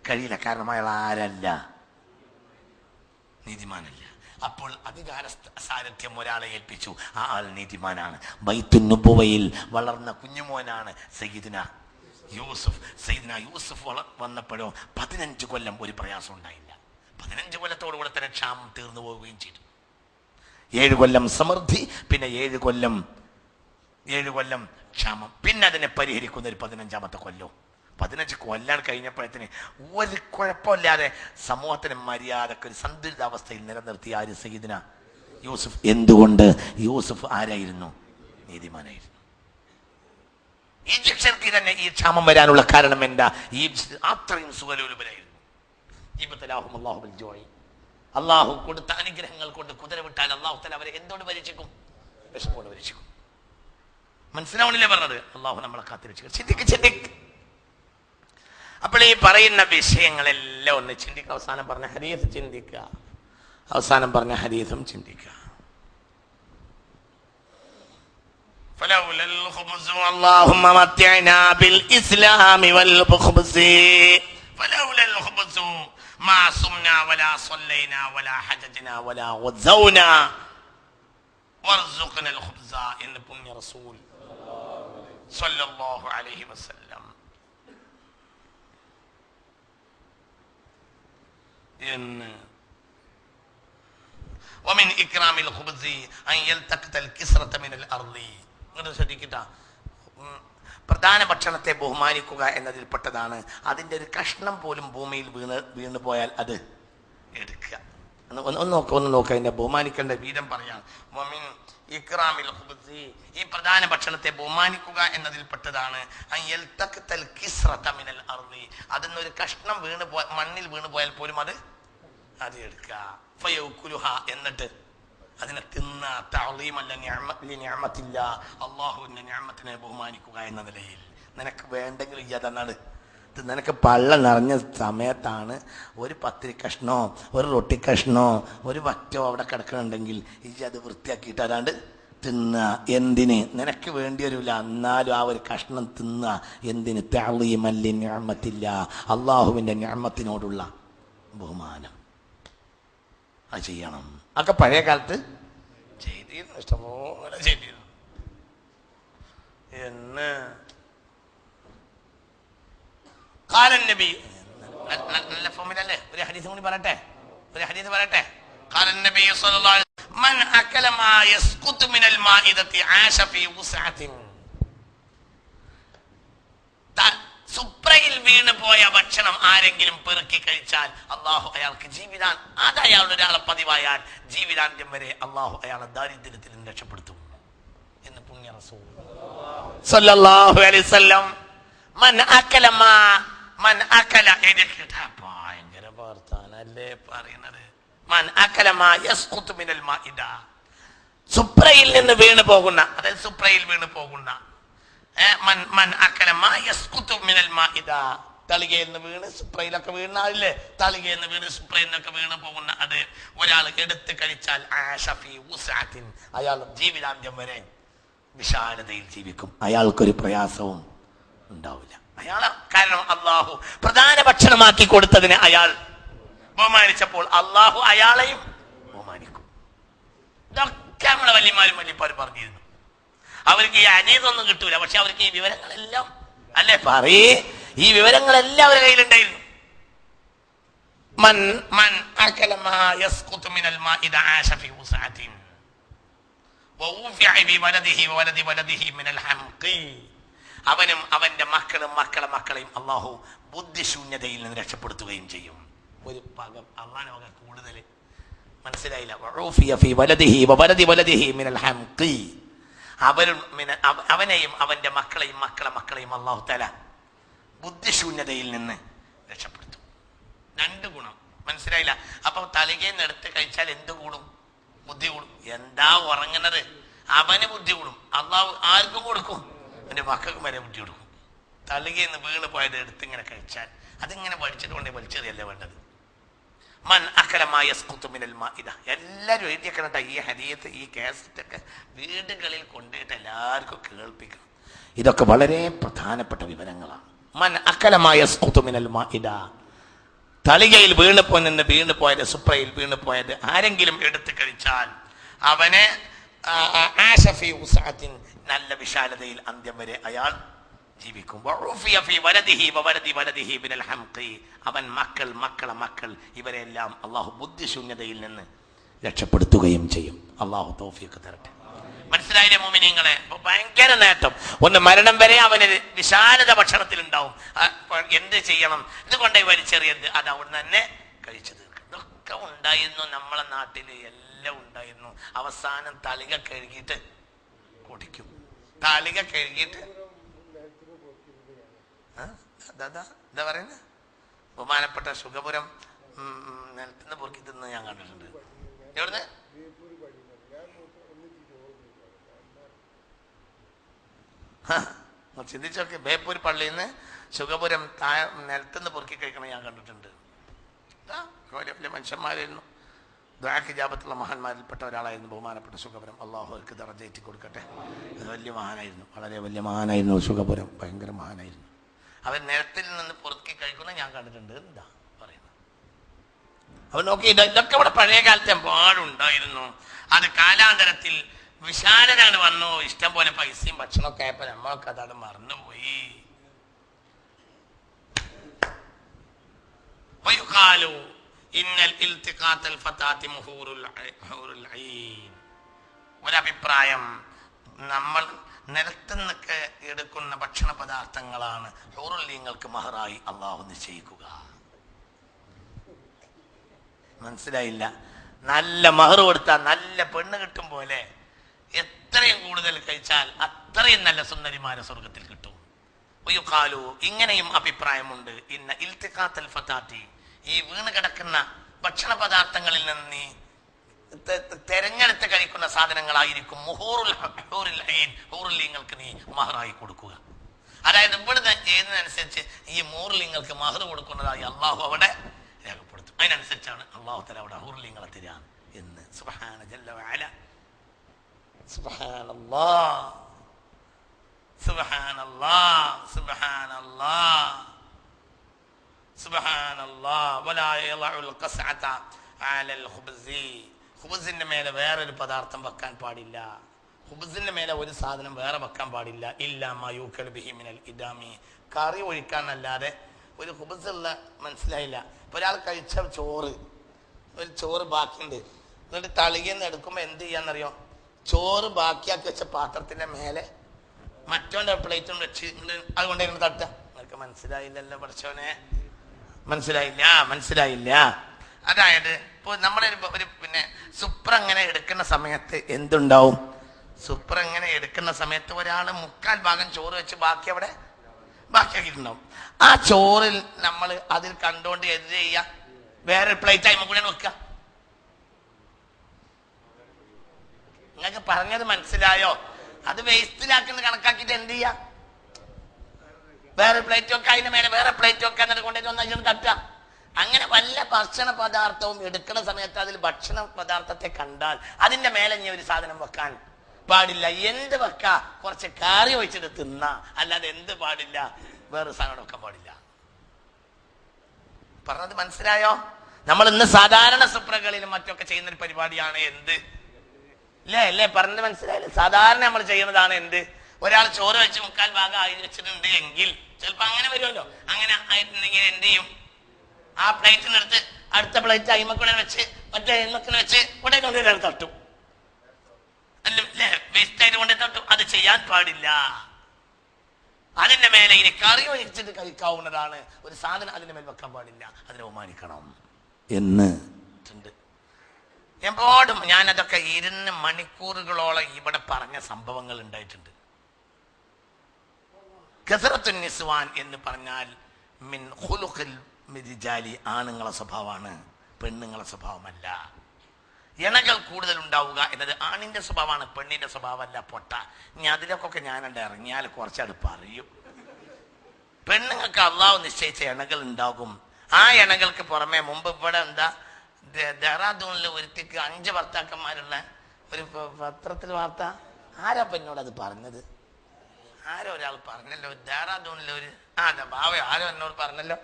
കഴിയില്ല. കാരണം അയാൾ ആരല്ല? നീതിമാനല്ല. അപ്പോൾ അധികാര സാരഥ്യം ഒരാളെ ഏൽപ്പിച്ചു. ആ ആൾ നീതിമാനാണ്. ബൈത്തുൻ നുബുവയിൽ വളർന്ന കുഞ്ഞുമോനാണ് സയ്യിദ്ന യൂസുഫ്. സയ്യിദ്ന യൂസുഫ് വന്നപ്പോഴോ 15 കൊല്ലം ഒരു പ്രയാസം ഉണ്ടായില്ല. 15 കൊല്ലത്തോടുകൂടെ തന്നെ ക്ഷാമം തീർന്നു പോവുകയും ചെയ്തു. 7 കൊല്ലം സമൃദ്ധി, പിന്നെ 7 കൊല്ലം ക്ഷാമം. പിന്നെ അതിനെ പരിഹരിക്കുന്ന ഒരു 15ാമത്തെ കൊല്ലം. 15 കൊല്ലം കഴിഞ്ഞപ്പോഴത്തിന് ഒരു കുഴപ്പമില്ലാതെ സമൂഹത്തിന് മര്യാദക്ക് ഒരു സന്തുലിതാവസ്ഥയിൽ നിലനിർത്തിയ ആര്? സയ്യിദ്ന യൂസുഫ്. എന്തുകൊണ്ട്? യൂസുഫ് ആരായിരുന്നു? നീതിമാനായിരുന്നു. ഈജിപ്ഷ്യർക്ക് തന്നെ ഈ ക്ഷാമം വരാനുള്ള കാരണം എന്താ? ഈജിപ്ത് അത്രയും സുഖലോലുപരായിരുന്നു. അള്ളാഹു കൊടുത്ത അനുഗ്രഹങ്ങൾ കൊണ്ട് കുതിര വിട്ടാൽ അള്ളാഹു തആല അവരെ എന്തുകൊണ്ട് പരീക്ഷിക്കും? വിഷമോട് പരീക്ഷിക്കും. മനസ്സിലാവണില്ലേ പറഞ്ഞത്? അള്ളാഹു നമ്മളെ കാത്തിരക്ഷിക്കും. ചിന്തിക്ക്. അപ്പോൾ ഈ പറയുന്ന വിഷയങ്ങളെല്ലാം ഒന്ന് ചിന്തിക്കുക. അവസാനം പറഞ്ഞ ഹദീസ് ചിന്തിക്കുക. അവസാനം പറഞ്ഞ ഹദീസും ചിന്തിക്കുക. اللهم متعنا بالإسلام والخبز فلولا الخبز ما صمنا ولا صلينا ولا حججنا ولا غزونا وارزقنا الخبز إن പുണ്യ റസൂൽ സല്ലല്ലാഹു അലൈഹി വസല്ലം ومن إكرام الخبز أن يلتقط الكسرة من الأرض. ശ്രദ്ധിക്കട്ട, പ്രധാന ഭക്ഷണത്തെ ബഹുമാനിക്കുക എന്നതിൽപ്പെട്ടതാണ് അതിൻ്റെ ഒരു കഷ്ണം പോലും ഭൂമിയിൽ വീണ് പോയാൽ അത് എടുക്കുക. ഒന്ന് നോക്കുക, അതിൻ്റെ ബഹുമാനിക്കേണ്ട വീതം പറയാം. വമിൻ ഇക്റാമിൽ ഖുബ്സി, ഈ പ്രധാന ഭക്ഷണത്തെ ബഹുമാനിക്കുക എന്നതിൽപ്പെട്ടതാണ് അതിന്നൊരു കഷ്ണം മണ്ണിൽ വീണ് പോയാൽ പോലും അത് എടുക്കുക. ഫയൗകുലുഹ, എന്നിട്ട് അതിനെ തിന്ന. അള്ളാഹുവിന്റെ നിഅമത്തിനെ ബഹുമാനിക്കുക എന്ന നിലയിൽ. നിനക്ക് വേണ്ടെങ്കിൽ അതെന്നാണ്, നിനക്ക് പള്ള നിറഞ്ഞ സമയത്താണ് ഒരു പത്തിരി കഷ്ണോ ഒരു റൊട്ടി കഷ്ണോ ഒരു വറ്റോ അവിടെ കിടക്കണുണ്ടെങ്കിൽ അത് വൃത്തിയാക്കിയിട്ട് അതാണ്ട് തിന്ന. എന്തിന്? നിനക്ക് വേണ്ടി വരില്ല, എന്നാലും ആ ഒരു കഷ്ണം തിന്ന. എന്തിന്? തഅളീമൻ ലിനിഅമത്തില്ല, അള്ളാഹുവിന്റെ നിഅമത്തിനോടുള്ള ബഹുമാനം. അത് ചെയ്യണം. ഒക്കെ പഴയ കാലത്ത് ചെയ്തിരുന്നു, ഇഷ്ടംപോലെ ചെയ്തിരുന്നു. എന്ന് കാലൻ നബി നല്ല ഫോമിലല്ലേ? ഒരു ഹദീസ് കൂടി പറയട്ടെ. കാലൻ നബി സ്വല്ലല്ലാഹു അലൈഹി വസല്ലം മൻ അകല മാ യസ്ഖുതു മിനൽ മാഇദതി ആശ ഫീ വുസ്അത്തിൻ. സുപ്രയിൽ വീണ് പോയ ഭക്ഷണം ആരെങ്കിലും പെറുക്കി കഴിച്ചാൽ അള്ളാഹു അയാൾക്ക് അത് അയാളുടെ ഒരാളെ പതിവായാൽ ജീവിതാന്ത്യം വരെ അള്ളാഹു അയാളെ ദാരിദ്ര്യത്തിൽ നിന്ന് രക്ഷപ്പെടുത്തും എന്ന് പുണ്യ റസൂൽ സല്ലല്ലാഹു അലൈഹി വസല്ലം. ഭയങ്കര വർത്താനല്ലേ പറയുന്നത്. സുപ്രയിൽ നിന്ന് വീണ് പോകുന്ന, അതായത് സുപ്രയിൽ വീണ് പോകുന്ന, തളികയിൽ നിന്ന് വീണ് സുപ്രയിലൊക്കെ വീണാവില്ലേ? തളികയിൽ നിന്ന് വീണ് സുപ്രയിൽ നിന്നൊക്കെ വീണ് പോകുന്ന അത് ഒരാൾ എടുത്ത് കഴിച്ചാൽ അയാൾ ജീവിതാന്ത്യം വരെ വിശാലതയിൽ ജീവിക്കും. അയാൾക്കൊരു പ്രയാസവും ഉണ്ടാവില്ല. കാരണം അള്ളാഹു പ്രധാന ഭക്ഷണമാക്കി കൊടുത്തതിനെ അയാൾ ബഹുമാനിച്ചപ്പോൾ അള്ളാഹു അയാളെയും ബഹുമാനിക്കും. ഇതൊക്കെ നമ്മളെ വല്യമാരും വല്യപ്പാരും പറഞ്ഞിരുന്നു. അവർക്ക് ഈ അനീതൊന്നും കിട്ടൂല, പക്ഷെ അവർക്ക് ഈ വിവരങ്ങളെല്ലാം അല്ലേ പറയേ, ഈ വിവരങ്ങളെല്ലാം അവരുടെ കയ്യിലുണ്ടായിരുന്നു. അവനും അവന്റെ മക്കളെയും അള്ളാഹു ബുദ്ധിശൂന്യതയിൽ നിന്ന് രക്ഷപ്പെടുത്തുകയും ചെയ്യും. ഒരു ഭാഗം അള്ളാഹ് കൂടുതൽ മനസ്സിലായില്ല. അവനെയും അവന്റെ മക്കളെയും മക്കളെയും അല്ലാഹു തആല ബുദ്ധിശൂന്യതയിൽ നിന്ന് രക്ഷപ്പെടുത്തും. രണ്ട് ഗുണം മനസ്സിലായില്ല. അപ്പൊ തലികേന്ന് എടുത്ത് കഴിച്ചാൽ എന്ത് കൂടും? ബുദ്ധി കൂടും. എന്താ ഉറങ്ങുന്നത്? അവന് ബുദ്ധി കൂടും. അള്ളാഹു ആർക്കും കൊടുക്കും? എന്റെ മക്കൾക്കും വരെ ബുദ്ധി കൊടുക്കും. തലികേന്ന് വീണ് പോയത് എടുത്ത് ഇങ്ങനെ കഴിച്ചാൽ അതിങ്ങനെ വലിച്ചിട്ട് കൊണ്ടേ വലിച്ചെറിയല്ലേ വേണ്ടത്. മൻ അക്കലമായ എല്ലാവരും എഴുതിയേക്കണ ഈ ഹദീത്ത് ഈ കേസറ്റൊക്കെ വീടുകളിൽ കൊണ്ടുപോയിട്ട് എല്ലാവർക്കും കേൾപ്പിക്കണം. ഇതൊക്കെ വളരെ പ്രധാനപ്പെട്ട വിവരങ്ങളാണ്. മൻ അക്കലമായ തളികയിൽ വീണ് പോയത് സുപ്രയിൽ വീണ് പോയത് ആരെങ്കിലും എടുത്തു കഴിച്ചാൽ അവനെ നല്ല വിശാലതയിൽ അന്ത്യം വരെ അയാൾ ജീവിക്കും. അവൻ മക്കൾ ഇവരെല്ലാം അള്ളാഹു ബുദ്ധിശൂന്യതയിൽ നിന്ന് രക്ഷപ്പെടുത്തുകയും ചെയ്യും. അള്ളാഹു തൗഫീഖ് തരട്ടെ. മനസ്സിലായില്ലേ മോമിനീങ്ങളെ? ഭയങ്കര നേട്ടം. ഒന്ന് മരണം വരെ അവന് വിശാലത ഭക്ഷണത്തിൽ ഉണ്ടാവും. എന്ത് ചെയ്യണം? ഇതുകൊണ്ടേ വലിച്ചെറിയരുത്, അത് അവിടെ തന്നെ കഴിച്ചു തീർക്കും. ഇതൊക്കെ ഉണ്ടായിരുന്നു നമ്മളെ നാട്ടില്, എല്ലാം ഉണ്ടായിരുന്നു. അവസാനം തളിക കഴുകിയിട്ട് കുടിക്കും. തളിക കഴുകിയിട്ട് എന്താ പറയുന്നത്? ബഹുമാനപ്പെട്ട സുഖപുരം നിലത്തുനിന്ന് പൊറുക്കി തിന്ന് ഞാൻ കണ്ടിട്ടുണ്ട്. എവിടുന്ന്? ചിന്തിച്ചോക്കെ. ബേപ്പൂർ പള്ളിയിൽ നിന്ന് സുഖപുരം നിലത്തുനിന്ന് പൊറുക്കി കഴിക്കണം ഞാൻ കണ്ടിട്ടുണ്ട്. വലിയ വലിയ മനുഷ്യന്മാരായിരുന്നു. ദുആക്ക് ഇജാബത്തുള്ള മഹാന്മാരിൽപ്പെട്ട ഒരാളായിരുന്നു ബഹുമാനപ്പെട്ട സുഖപുരം. അള്ളാഹു അവർക്ക് ദറജ കൊടുക്കട്ടെ. അത് വലിയ മഹാനായിരുന്നു, വളരെ വലിയ മഹാനായിരുന്നു സുഖപുരം. ഭയങ്കര മഹാനായിരുന്നു. അവൻ നിലത്തിൽ നിന്ന് പൊറുക്കി കഴിക്കുന്നത് ഞാൻ കണ്ടിട്ടുണ്ട്. എന്താ പറയുന്നത്? അവൻ നോക്കി, ഇതൊക്കെ ഇവിടെ പഴയ കാലത്തെ പാടുണ്ടായിരുന്നു. അത് കാലാന്തരത്തിൽ വിശാലനാണ് വന്നു. ഇഷ്ടം പോലെ പൈസയും ഭക്ഷണമൊക്കെ ആയപ്പോ നമ്മളൊക്കെ അതാണ് മറന്നുപോയി. ഒരഭിപ്രായം, നമ്മൾ നിലത്തുനിന്നൊക്കെ എടുക്കുന്ന ഭക്ഷണ പദാർത്ഥങ്ങളാണ് ഹൂറുൽ മഹറായി അള്ളാഹു നിശ്ചയിക്കുക. മനസ്സിലായില്ല? നല്ല മഹർ കൊടുത്താൽ നല്ല പെണ്ണ് കിട്ടും പോലെ എത്രയും കൂടുതൽ കഴിച്ചാൽ അത്രയും നല്ല സുന്ദരിമാരെ സ്വർഗത്തിൽ കിട്ടും. ഇങ്ങനെയും അഭിപ്രായമുണ്ട്. ഇന്ന ഇൽത്തിഖാത്തൽ ഫതാത്തി, ഈ വീണ് കിടക്കുന്ന ഭക്ഷണ പദാർത്ഥങ്ങളിൽ നിന്ന് നീ തെരഞ്ഞെടുത്ത് കഴിക്കുന്ന സാധനങ്ങളായിരിക്കും ഹൂറുലിങ്ങൾക്ക് നീ മഹറായി കൊടുക്കുക. അതായത് ഇവിടുന്ന് ചെയ്യുന്നതനുസരിച്ച് ഈ ഹൂറുലിങ്ങൾക്ക് മഹർ കൊടുക്കുന്നതായി അള്ളാഹു അവിടെ രേഖപ്പെടുത്തും. അതിനനുസരിച്ചാണ് അള്ളാഹു തആല അവിടെ ഹൂറുലിങ്ങളെ തരാൻ എന്ന്. സുബ്ഹാന ജല്ല വഅല. സുബ്ഹാനല്ലാഹ് സുബ്ഹാനല്ലാഹ് സുബ്ഹാനല്ലാഹ് സുബ്ഹാനല്ലാഹ്. വലാ യളഉൽ ഖസ്അത അലൽ ഖുബ്സി, ഖുബ്സിന്റെ മേലെ വേറൊരു പദാർത്ഥം വെക്കാൻ പാടില്ല. ഖുബ്സിന്റെ മേലെ ഒരു സാധനം വേറെ വെക്കാൻ പാടില്ല. ഇല്ലാ മാ യൂകൽ ബിഹി മിനൽ ഇദാമി, കറി ഒഴിക്കാനല്ലാതെ ഒരു ഖുബ്സുള്ള. മനസ്സിലായില്ല? ഇപ്പൊ ഒരാൾ കഴിച്ച ഒരു ചോറ് ബാക്കിയുണ്ട്, എന്നിട്ട് തളികന്ന് എടുക്കുമ്പോ എന്ത് ചെയ്യാന്നറിയോ? ചോറ് ബാക്കിയാക്കി വെച്ച പാത്രത്തിന്റെ മേലെ മറ്റോന്റെ പ്ലേറ്റും വെച്ച് അതുകൊണ്ടിരുന്ന് തട്ടുക. നിങ്ങൾക്ക് മനസ്സിലായില്ലല്ലോ പഠിച്ചോനെ? മനസ്സിലായില്ല. അതായത് ഇപ്പോൾ നമ്മളെ ഒരു പിന്നെ സുപ്ര ഇങ്ങനെ എടുക്കുന്ന സമയത്ത് എന്തുണ്ടാവും? സുപ്ര ഇങ്ങനെ എടുക്കുന്ന സമയത്ത് ഒരാൾ 3/4 ഭാഗം ചോറ് വെച്ച് ബാക്കി അവിടെ ബാക്കിയാക്കിയിട്ടുണ്ടാവും. ആ ചോറിൽ നമ്മൾ അതിൽ കണ്ടുകൊണ്ട് എന്ത് ചെയ്യുക? വേറൊരു പ്ലേറ്റ് ആയി കൂടെ വെക്കുക. നിങ്ങൾക്ക് പറഞ്ഞത് മനസ്സിലായോ? അത് വേസ്റ്റിലാക്കുന്ന കണക്കാക്കിയിട്ട് എന്ത് ചെയ്യുക? വേറെ പ്ലേറ്റ് വെക്കുക, അതിന്റെ മേലെ വേറെ പ്ലേറ്റ് വെക്കുക, എന്നിട്ട് കൊണ്ടുവന്ന് തട്ടുക. അങ്ങനെ വല്ല ഭക്ഷണ പദാർത്ഥവും എടുക്കുന്ന സമയത്ത് അതിൽ ഭക്ഷണ പദാർത്ഥത്തെ കണ്ടാൽ അതിന്റെ മേലെ ഇനി ഒരു സാധനം വെക്കാൻ പാടില്ല. എന്ത് വെക്ക? കുറച്ച് കറി ഒഴിച്ചിട്ട് തിന്ന, അല്ലാതെ എന്ത് പാടില്ല? വേറെ സാധനം വെക്കാൻ പാടില്ല. പറഞ്ഞത് മനസ്സിലായോ? നമ്മൾ ഇന്ന് സാധാരണ സുപ്രകളിലും മറ്റൊക്കെ ചെയ്യുന്നൊരു പരിപാടിയാണ് എന്ത്? അല്ലേ? പറഞ്ഞത് മനസ്സിലായില്ലേ? സാധാരണ നമ്മൾ ചെയ്യുന്നതാണ് എന്ത്? ഒരാൾ ചോറ് വെച്ച് 3/4 ഭാഗം ആയി വെച്ചിട്ടുണ്ട് എങ്കിൽ ചിലപ്പോ അങ്ങനെ വരുമല്ലോ. അങ്ങനെ ആയിട്ടുണ്ടെങ്കിൽ എന്ത് ചെയ്യും? ആ പ്ലേറ്റിനെടുത്ത് അടുത്ത പ്ലേറ്റ് അയിമക്കൂടെ വെച്ച് മറ്റേ എണ്ണക്കിനെ വെച്ച് ഇവിടെ കൊണ്ടുവരാൻ തട്ടും. അല്ലേ? വേസ്റ്റ് ആയിട്ട് കൊണ്ടു തട്ടും. അത് ചെയ്യാൻ പാടില്ല. അതിന്റെ മേലെ ഇനി കറി ഒഴിച്ചിട്ട് കഴിക്കാവുന്നതാണ്. ഒരു സാധനം അതിന്റെ മേൽ വെക്കാൻ പാടില്ല. അതിനെ ബഹുമാനിക്കണം എന്ന്. എപ്പോഴും ഞാനതൊക്കെ ഇരുന്ന് മണിക്കൂറുകളോളം ഇവിടെ പറഞ്ഞ സംഭവങ്ങൾ ഉണ്ടായിട്ടുണ്ട്. കസറത്തുൻ നിസ്വാൻ എന്ന് പറഞ്ഞാൽ മിൻ ഖുലുഖിൽ റിജാലി, ആണുങ്ങളെ സ്വഭാവമാണ്, പെണ്ണുങ്ങളെ സ്വഭാവമല്ല. ഇണകൾ കൂടുതൽ ഉണ്ടാവുക എന്നത് ആണിന്റെ സ്വഭാവമാണ്, പെണ്ണിന്റെ സ്വഭാവമല്ല. പൊട്ട ഇനി അതിലൊക്കെ ഞാനുണ്ട് ഇറങ്ങിയാൽ കുറച്ചത് പറയും. പെണ്ണുങ്ങൾക്ക് അള്ളാഹു നിശ്ചയിച്ച ഇണകൾ ഉണ്ടാകും. ആ ഇണകൾക്ക് പുറമെ മുമ്പ് ഇവിടെ എന്താ ദെഹ്റാദൂണിൽ ഒരുത്തിക്ക് 5 ഭർത്താക്കന്മാരുള്ള ഒരു പത്രത്തിൽ വാർത്ത. ആരാ എന്നോട് അത് പറഞ്ഞത്? ആരോ ഒരാൾ പറഞ്ഞല്ലോ, ദെഹ്റാദൂണിൽ ഒരു ബാവ ആരോ എന്നോട് പറഞ്ഞല്ലോ,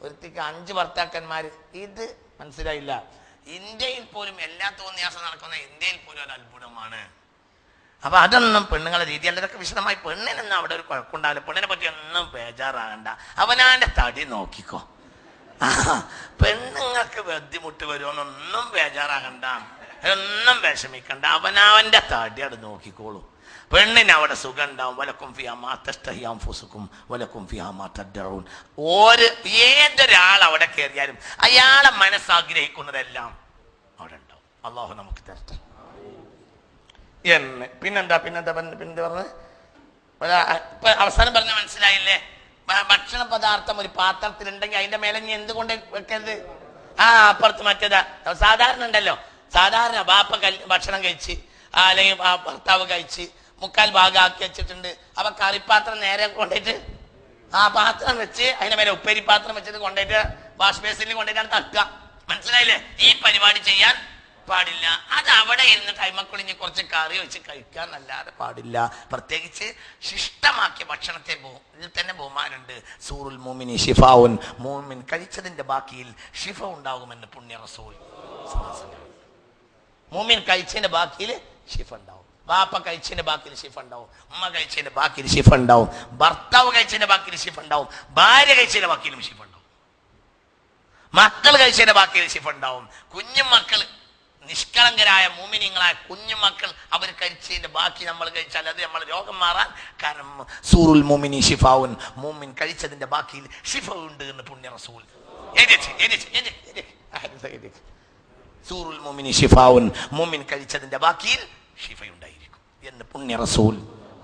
ഒരുത്തിക്ക് 5 ഭർത്താക്കന്മാർ. ഇത് മനസ്സിലായില്ല. ഇന്ത്യയിൽ പോലും എല്ലാ തോന്നിയാസം നടക്കുന്ന ഇന്ത്യയിൽ പോലും ഒരു അത്ഭുതമാണ്. അപ്പൊ അതൊന്നും പെണ്ണുങ്ങളെ രീതി അല്ല. ഇതൊക്കെ വിശദമായി പെണ്ണിനൊന്നും അവിടെ ഒരു കുഴപ്പമുണ്ടാവില്ല. പെണ്ണിനെ പറ്റി ഒന്നും ബേജാറാകണ്ട, അവനാന്റെ തടി നോക്കിക്കോ. പെണ്ണുങ്ങൾക്ക് ബുദ്ധിമുട്ട് വരുമെന്നൊന്നും ബേജാറാകണ്ട, ഒന്നും വിഷമിക്കണ്ട, അവനവന്റെ തടി അവിടെ നോക്കിക്കോളൂ. പെണ്ണിന് അവിടെ സുഖം ഉണ്ടാവും. വലക്കും ഫിഹാ തസ്തഹിഅൻഫുസുക്കും വലക്കും ഫിഹാ തദ്ദഊൻ. ഏതൊരാൾ അവിടെ കയറിയാലും അയാളെ മനസ്സാഗ്രഹിക്കുന്നതെല്ലാം അവിടെ ഉണ്ടാവും. അള്ളാഹു നമുക്ക് തരട്ടെ എന്ന്. പിന്നെന്താ പറഞ്ഞത്? അവസാനം പറഞ്ഞ മനസ്സിലായില്ലേ? ഭക്ഷണ പദാർത്ഥം ഒരു പാത്രത്തിലുണ്ടെങ്കിൽ അതിന്റെ മേലെ ഇനി എന്തുകൊണ്ട് വെക്കരുത്? അപ്പുറത്ത് മറ്റേതാ സാധാരണ ഉണ്ടല്ലോ, സാധാരണ ബാപ്പ ഭക്ഷണം കഴിച്ച് അല്ലെങ്കിൽ ഭർത്താവ് കഴിച്ച് 3/4 ഭാഗം ആക്കി വെച്ചിട്ടുണ്ട്. അപ്പൊ കറിപ്പാത്രം നേരെ കൊണ്ടുപോയിട്ട് പാത്രം വെച്ച് അതിന്റെ മേലെ ഉപ്പേരി പാത്രം വെച്ചിട്ട് കൊണ്ടുപോയിട്ട് വാഷ് ബേസിനിൽ കൊണ്ടുപോയിട്ടാണ് തട്ടുക. മനസ്സിലായില്ലേ? ഈ പരിപാടി ചെയ്യാൻ പാടില്ല. അത് അവിടെ ഇരുന്ന് ടൈമക്കുളിഞ്ഞ് കുറച്ച് കറി വെച്ച് കഴിക്കാൻ അല്ലാതെ പാടില്ല. പ്രത്യേകിച്ച് ശിഷ്ടമാക്കിയ ഭക്ഷണത്തെ ഇതിൽ തന്നെ ബഹുമാനുണ്ട്. സൂറുൽ മുഅ്മിനി ശിഫാഉൻ, മുഅ്മിൻ കഴിച്ചതിന്റെ ബാക്കിയിൽ ശിഫ ഉണ്ടാകുമെന്ന് പുണ്യ റസൂൽ. മുഅ്മിൻ കഴിച്ചതിന്റെ ബാക്കിയിൽ ശിഫ ഉണ്ടാവും. ബാപ്പ കഴിച്ചതിന്റെ ബാക്കിയിൽ ശിഫ ഉണ്ടാവും, ഉമ്മ കഴിച്ചതിന്റെ ബാക്കിയിൽ ശിഫ ഉണ്ടാവും, ഭർത്താവ് കഴിച്ചതിന്റെ ബാക്കിയിൽ ശിഫ ഉണ്ടാവും, ഭാര്യ കഴിച്ചതിന്റെ ബാക്കിയിലും ശിഫ ഉണ്ടാവും, മക്കൾ കഴിച്ചതിന്റെ ബാക്കിയിൽ ശിഫ ഉണ്ടാവും. കുഞ്ഞുമക്കൾ, നിഷ്കളങ്കരായ മുഅ്മിനീങ്ങളായ കുഞ്ഞുമക്കൾ അവർ കഴിച്ചതിന്റെ ബാക്കി നമ്മൾ കഴിച്ചാൽ അത് നമ്മൾ രോഗം മാറാൻ കാരണം. സൂറുൽ മുഅ്മിനി ശിഫാഉൻ, മുഅ്മിൻ കഴിച്ചതിന്റെ ബാക്കിയിൽ ശിഫ ഉണ്ട് എന്ന് പുണ്യ റസൂൽ. സൂറുൽ മുഅ്മിനി ശിഫാഉൻ, മുഅ്മിൻ കഴിച്ചതിന്റെ ബാക്കിയിൽ ശിഫയുണ്ടായിരിക്കും എന്ന് പുണ്യ റസൂൽ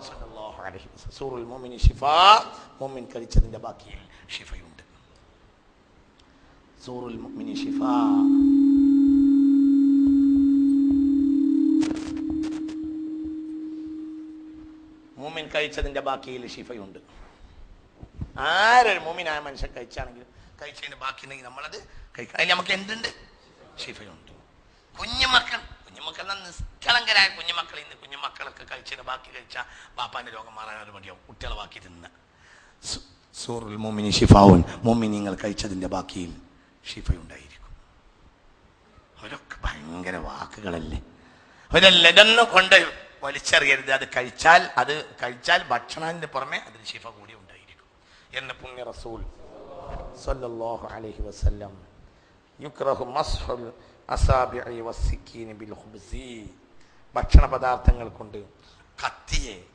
സല്ലല്ലാഹു അലൈഹി വസല്ലം. സൂറുൽ മുഅ്മിനി ശിഫാ, മുഅ്മിൻ കഴിച്ചതിന്റെ ബാക്കിയിൽ ശിഫയുണ്ട്. സൂറുൽ മുഅ്മിനി ശിഫാ. മുഅ്മിൻ കഴിച്ചതിന്റെ ബാക്കിയിൽ ശിഫയുണ്ട്. ആരൊരു മുഅ്മിനായ മനുഷ്യൻ കഴിച്ചാണെങ്കിലും കഴിച്ചതിന്റെ ബാക്കി ഉണ്ടെങ്കിൽ നമ്മളത് കഴിക്കാം. അതിൽ നമുക്ക് എന്തുണ്ട്? ശിഫയുണ്ട്. കുഞ്ഞുമക്കൾ നിഷ്കളങ്കരായ കുഞ്ഞുമക്കൾ, ഇന്ന് കുഞ്ഞുമക്കളൊക്കെ കഴിച്ചതിന് ബാക്കി കഴിച്ചാൽ ബാപ്പാന്റെ രോഗം മാറാൻ മതിയാവും. കുട്ടികളെ ബാക്കി തിന്ന. സൂറുൽ മുഅ്മിനി ശിഫാഉൻ, മുഅ്മിനീങ്ങൾ കഴിച്ചതിന്റെ ബാക്കിയിൽ ശിഫയുണ്ടായിരിക്കും. അവരൊക്കെ ഭയങ്കര വാക്കുകളല്ലേ. അവരല്ല ഇതൊന്നും കൊണ്ട് വലിച്ചെറിയരുത്. അത് കഴിച്ചാൽ ഭക്ഷണത്തിന് പുറമെ അതിന് ശിഫ കൂടി ഉണ്ടായിരിക്കും എന്ന് പുണ്യ റസൂൽ സല്ലല്ലാഹു അലൈഹി വസല്ലം. യുക്റഹു മസ്ഹുൽ അസാബിഇ വസ്സിക്കീനി ബിൽ ഖുബ്സി. ഭക്ഷണ പദാർത്ഥങ്ങൾ കൊണ്ട്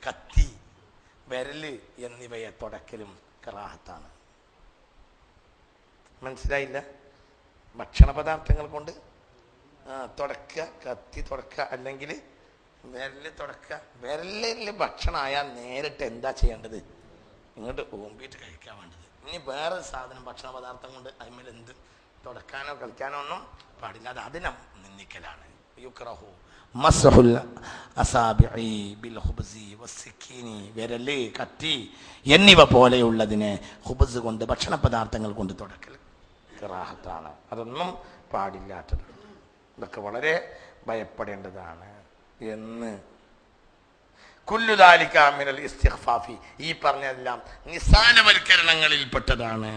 കത്തി, വിരല് എന്നിവയെ തുടക്കലും കറാഹത്താണ്. മനസ്സിലായില്ല? ഭക്ഷണ പദാർത്ഥങ്ങൾ കൊണ്ട് കത്തി തുടക്കുക, അല്ലെങ്കിൽ വിരല് തുടക്കുക. വിരലിൽ ഭക്ഷണം ആയാൽ നേരിട്ട് എന്താ ചെയ്യേണ്ടത്? ഇങ്ങോട്ട് ഓമ്പിയിട്ട് കഴിക്കാൻ വേണ്ടത്. ഇനി വേറെ സാധനം ഭക്ഷണ പദാർത്ഥം കൊണ്ട് അതിന്മേൽ എന്ത് തുടക്കാനോ കളിക്കാനോ ഒന്നും പാടില്ല. അത് അതിനെ നിന്ദിക്കലാണ്. യുക്റഹു മസ്ഹുൽ അസാബിഇ ബിൽ ഖുബ്സി വസ്സിക്കീനി, വിരല്, കത്തി എന്നിവ പോലെയുള്ളതിനെ ഖുബ്സ് കൊണ്ട്, ഭക്ഷണ പദാർത്ഥങ്ങൾ കൊണ്ട് തുടക്കൽ കറാഹത്താണ്. അതൊന്നും പാടില്ലാത്തതാണ്. ഇതൊക്കെ വളരെ ഭയപ്പെടേണ്ടതാണ് എന്ന്. കുല്ലു ദാലിക മിനൽ ഇസ്തിഗ്ഫാഫി, ഈ പറഞ്ഞതെല്ലാം നിസാനവൽക്കരണങ്ങളിൽ പെട്ടതാണ്.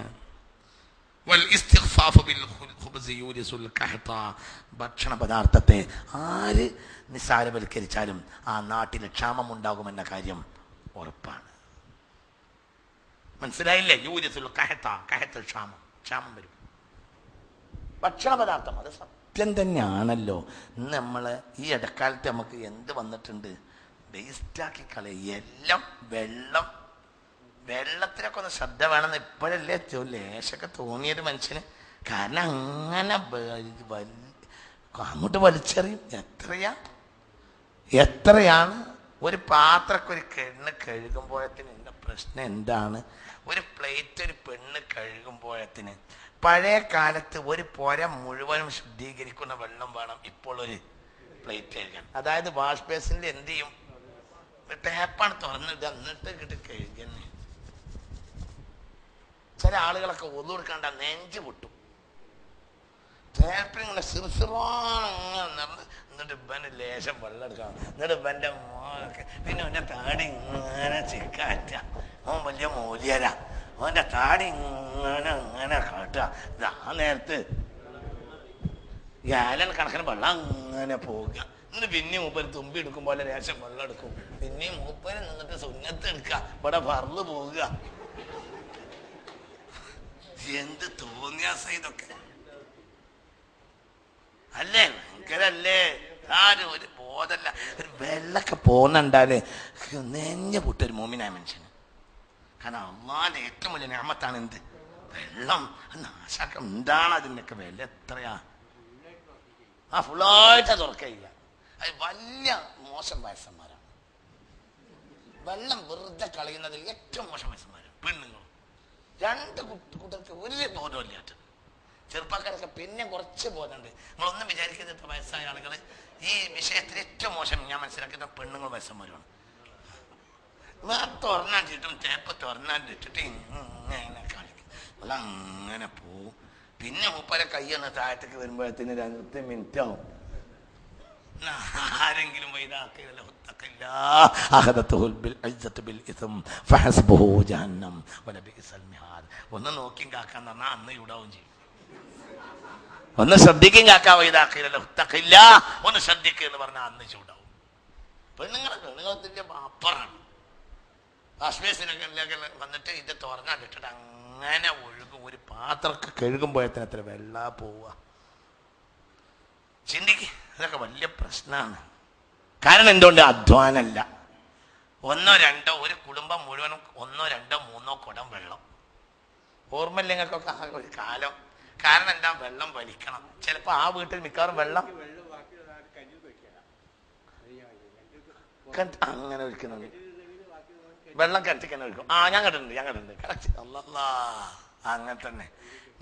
വൽ ഇസ്തിഗ്ഫാഫു ബിൽ ഖുബ്സി യൂരിസുൽ ഖഹ്ത, ഭക്ഷണ പദാർത്ഥത്തെ ആര് നിസാരവൽക്കരിച്ചാലും ആ നാട്ടിൽ ക്ഷാമം ഉണ്ടാകുമെന്ന കാര്യം ഉറപ്പാണ്. മനസ്സിലായില്ലേ? യൂരിസുൽ ഖഹ്ത, ക്ഷാമം വരും. ഭക്ഷണ പദാർത്ഥം അത് സത്യം തന്നെയാണല്ലോ. ഇന്ന് നമ്മൾ ഈ ഇടക്കാലത്ത് നമുക്ക് എന്ത് വന്നിട്ടുണ്ട്? വേസ്റ്റാക്കി കളയുക എല്ലാം. വെള്ളത്തിനൊക്കെ ഒന്ന് ശ്രദ്ധ വേണമെന്ന് ഇപ്പോഴല്ലേ ലേശൊക്കെ തോന്നിയത് മനുഷ്യന്. കാരണം അങ്ങനെ അങ്ങോട്ട് വലിച്ചെറിയും. എത്രയാണ് ഒരു പാത്രക്ക് ഒരു പെണ്ണ് കഴുകുമ്പോഴത്തിന് എൻ്റെ പ്രശ്നം എന്താണ്? ഒരു പ്ലേറ്റ് ഒരു പെണ്ണ് കഴുകുമ്പോഴത്തിന് പഴയ കാലത്ത് ഒരു പുര മുഴുവനും ശുദ്ധീകരിക്കുന്ന വെള്ളം വേണം ഇപ്പോൾ ഒരു പ്ലേറ്റ് കഴുകാൻ. അതായത് വാഷ് ബേസിനിൽ എന്ത് ചെയ്യും, ടാപ്പാണ് തുറന്നിട്ട് എന്നിട്ട് കിട്ടി കഴുകുന്നേ. ചില ആളുകളൊക്കെ ഒന്നു കൊടുക്കാണ്ട നെഞ്ച് പൊട്ടും. ടാപ്പിങ്ങനെ എന്നിട്ട് ഇവന് ലേശം വെള്ളം എടുക്കണം. എന്നിട്ട് ഇവന്റെ മോനൊക്കെ പിന്നെ അവന്റെ താടി ഇങ്ങനെ ചിക്കാറ്റ. അവൻ വലിയ മൂല്യരാ, അവന്റെ താടി ഇങ്ങനെ കാട്ടുക. ആ നേരത്ത് ഗാലൻ കണക്കിന് വെള്ളം അങ്ങനെ പോവുക. എന്നിട്ട് പിന്നെ മൂപ്പര് തുമ്പി എടുക്കും പോലെ ലേശം വെള്ളം എടുക്കും. പിന്നെയും മൂപ്പര് നിന്നിട്ട് സുന്നത്ത് എടുക്കുക, ഇവിടെ പറന്ന് പോവുക. എന്ത് തോന്നിയാസ ഇതൊക്കെ അല്ലേ? ഭയങ്കരല്ലേ? ആരും ഒരു ബോധമല്ല. ഒരു വെള്ളമൊക്കെ പോകുന്നുണ്ടാല് നെഞ്ഞ പൊട്ടൊരു മോമിനായ മനുഷ്യന്. കാരണം അള്ളാന്റെ ഏറ്റവും വലിയ നിഅമത്താണ് എന്ത്? വെള്ളം. നാശാക്കം. എന്താണ് അതിൻ്റെയൊക്കെ വില? എത്രയാ? ഫുള്ളായിട്ട് തുറക്കയില്ല. അത് വലിയ മോശം വയസ്സന്മാരാണ്. വെള്ളം വെറുതെ കളയുന്നതിൽ ഏറ്റവും മോശം വയസ്സന്മാരാണ് പെണ്ണുങ്ങളും. രണ്ട് കൂട്ടർക്ക് ഒരു ബോധമില്ലാത്ത ചെറുപ്പക്കാരൊക്കെ പിന്നെ കുറച്ച് ബോധമുണ്ട്. നിങ്ങളൊന്നും വിചാരിക്കരുത് ഇത്ര വയസ്സായ ആളുകൾ ഈ വിഷയത്തിൽ ഏറ്റവും മോശം ഞാൻ മനസ്സിലാക്കുന്ന പെണ്ണുങ്ങൾ വയസ്സന്മാരുമാണ്. തുറന്നിട്ടും തേപ്പ് തുറന്നിട്ടിട്ട് ഇങ്ങനെ കളിക്കും. അല്ല അങ്ങനെ പോവും. പിന്നെ മൂപ്പരെ കയ്യൊന്ന് താഴത്തേക്ക് വരുമ്പോഴത്തേന് 2 മിനിറ്റ് ആവും. ആരെങ്കിലും ഒന്ന് നോക്കിയും കാക്കാൻ പറഞ്ഞാൽ അന്ന് ചൂടാവും ചെയ്യും. ഒന്ന് ശ്രദ്ധിക്കും കാക്ക വൈതാക്കില്ല, ഒന്ന് ശ്രദ്ധിക്കുക എന്ന് പറഞ്ഞാൽ അന്ന് ചൂടാവും. പെണ്ണുങ്ങളത്തിന്റെ അപ്പറാണ്. വാഷ്ബേസിനൊക്കെ വന്നിട്ട് ഇത് തുറന്നിട്ടിട്ട് അങ്ങനെ ഒഴുകും. ഒരു പാത്രമൊക്കെ കഴുകുമ്പോഴത്തേന് എത്ര വെള്ള പോവുക. ചിന്തിക്ക്, അതൊക്കെ വലിയ പ്രശ്നമാണ്. കാരണം എന്തുകൊണ്ട്? അധ്വാനമല്ല. 1 2 ഒരു കുടുംബം മുഴുവനും 1 2 3 കുടം വെള്ളം. ഓർമ്മയില്ലെങ്ങൾക്കൊക്കെ ആ ഒരു കാലം. കാരണം എന്താ? വെള്ളം വലിക്കണം. ചിലപ്പോ ആ വീട്ടിൽ മിക്കവാറും വെള്ളം അങ്ങനെ ഒഴിക്കുന്നുണ്ട്. വെള്ളം കിണറ്റിക്കന്നെ ഒഴിക്കും. ഞാൻ കണ്ടിട്ടുണ്ട് കറക്റ്റ്. അങ്ങനെ തന്നെ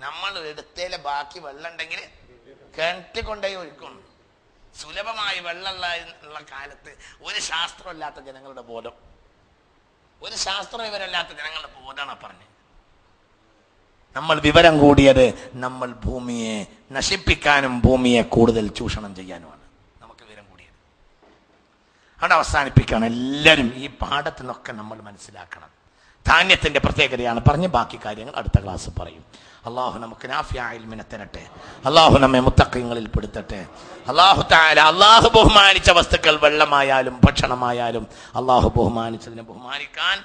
നമ്മൾ എടുത്തേലെ ബാക്കി വെള്ളം ഉണ്ടെങ്കിൽ കിണറ്റി കൊണ്ടുപോയി ഒഴിക്കും. സുലഭമായി വെള്ളമുള്ള കാലത്ത് ഒരു ശാസ്ത്രമില്ലാത്ത ജനങ്ങളുടെ ബോധം, ഒരു ശാസ്ത്രം വിവരമില്ലാത്ത ജനങ്ങളുടെ ബോധമാണ് പറഞ്ഞത്. നമ്മൾ വിവരം കൂടിയത് നമ്മൾ ഭൂമിയെ നശിപ്പിക്കാനും ഭൂമിയെ കൂടുതൽ ചൂഷണം ചെയ്യാനുമാണ്. നമുക്ക് വിവരം കൂടിയത് അവിടെ അവസാനിപ്പിക്കണം. എല്ലാവരും ഈ പാഠത്തിൽ നിന്നൊക്കെ നമ്മൾ മനസ്സിലാക്കണം. ധാന്യത്തിന്റെ പ്രത്യേകതയാണ് പറഞ്ഞ് ബാക്കി കാര്യങ്ങൾ അടുത്ത ക്ലാസ് പറയും. അള്ളാഹു നമുക്ക് നാഫിയായ ഇൽമിനെ തരട്ടെ. അള്ളാഹു നമ്മെ മുത്തഖീങ്ങളിൽ പെടുത്തട്ടെ. അള്ളാഹു തആല അള്ളാഹു ബഹുമാനിച്ച വസ്തുക്കൾ വെള്ളമായാലും ഭക്ഷണമായാലും അള്ളാഹു ബഹുമാനിച്ചതിനെ ബഹുമാനിക്കാൻ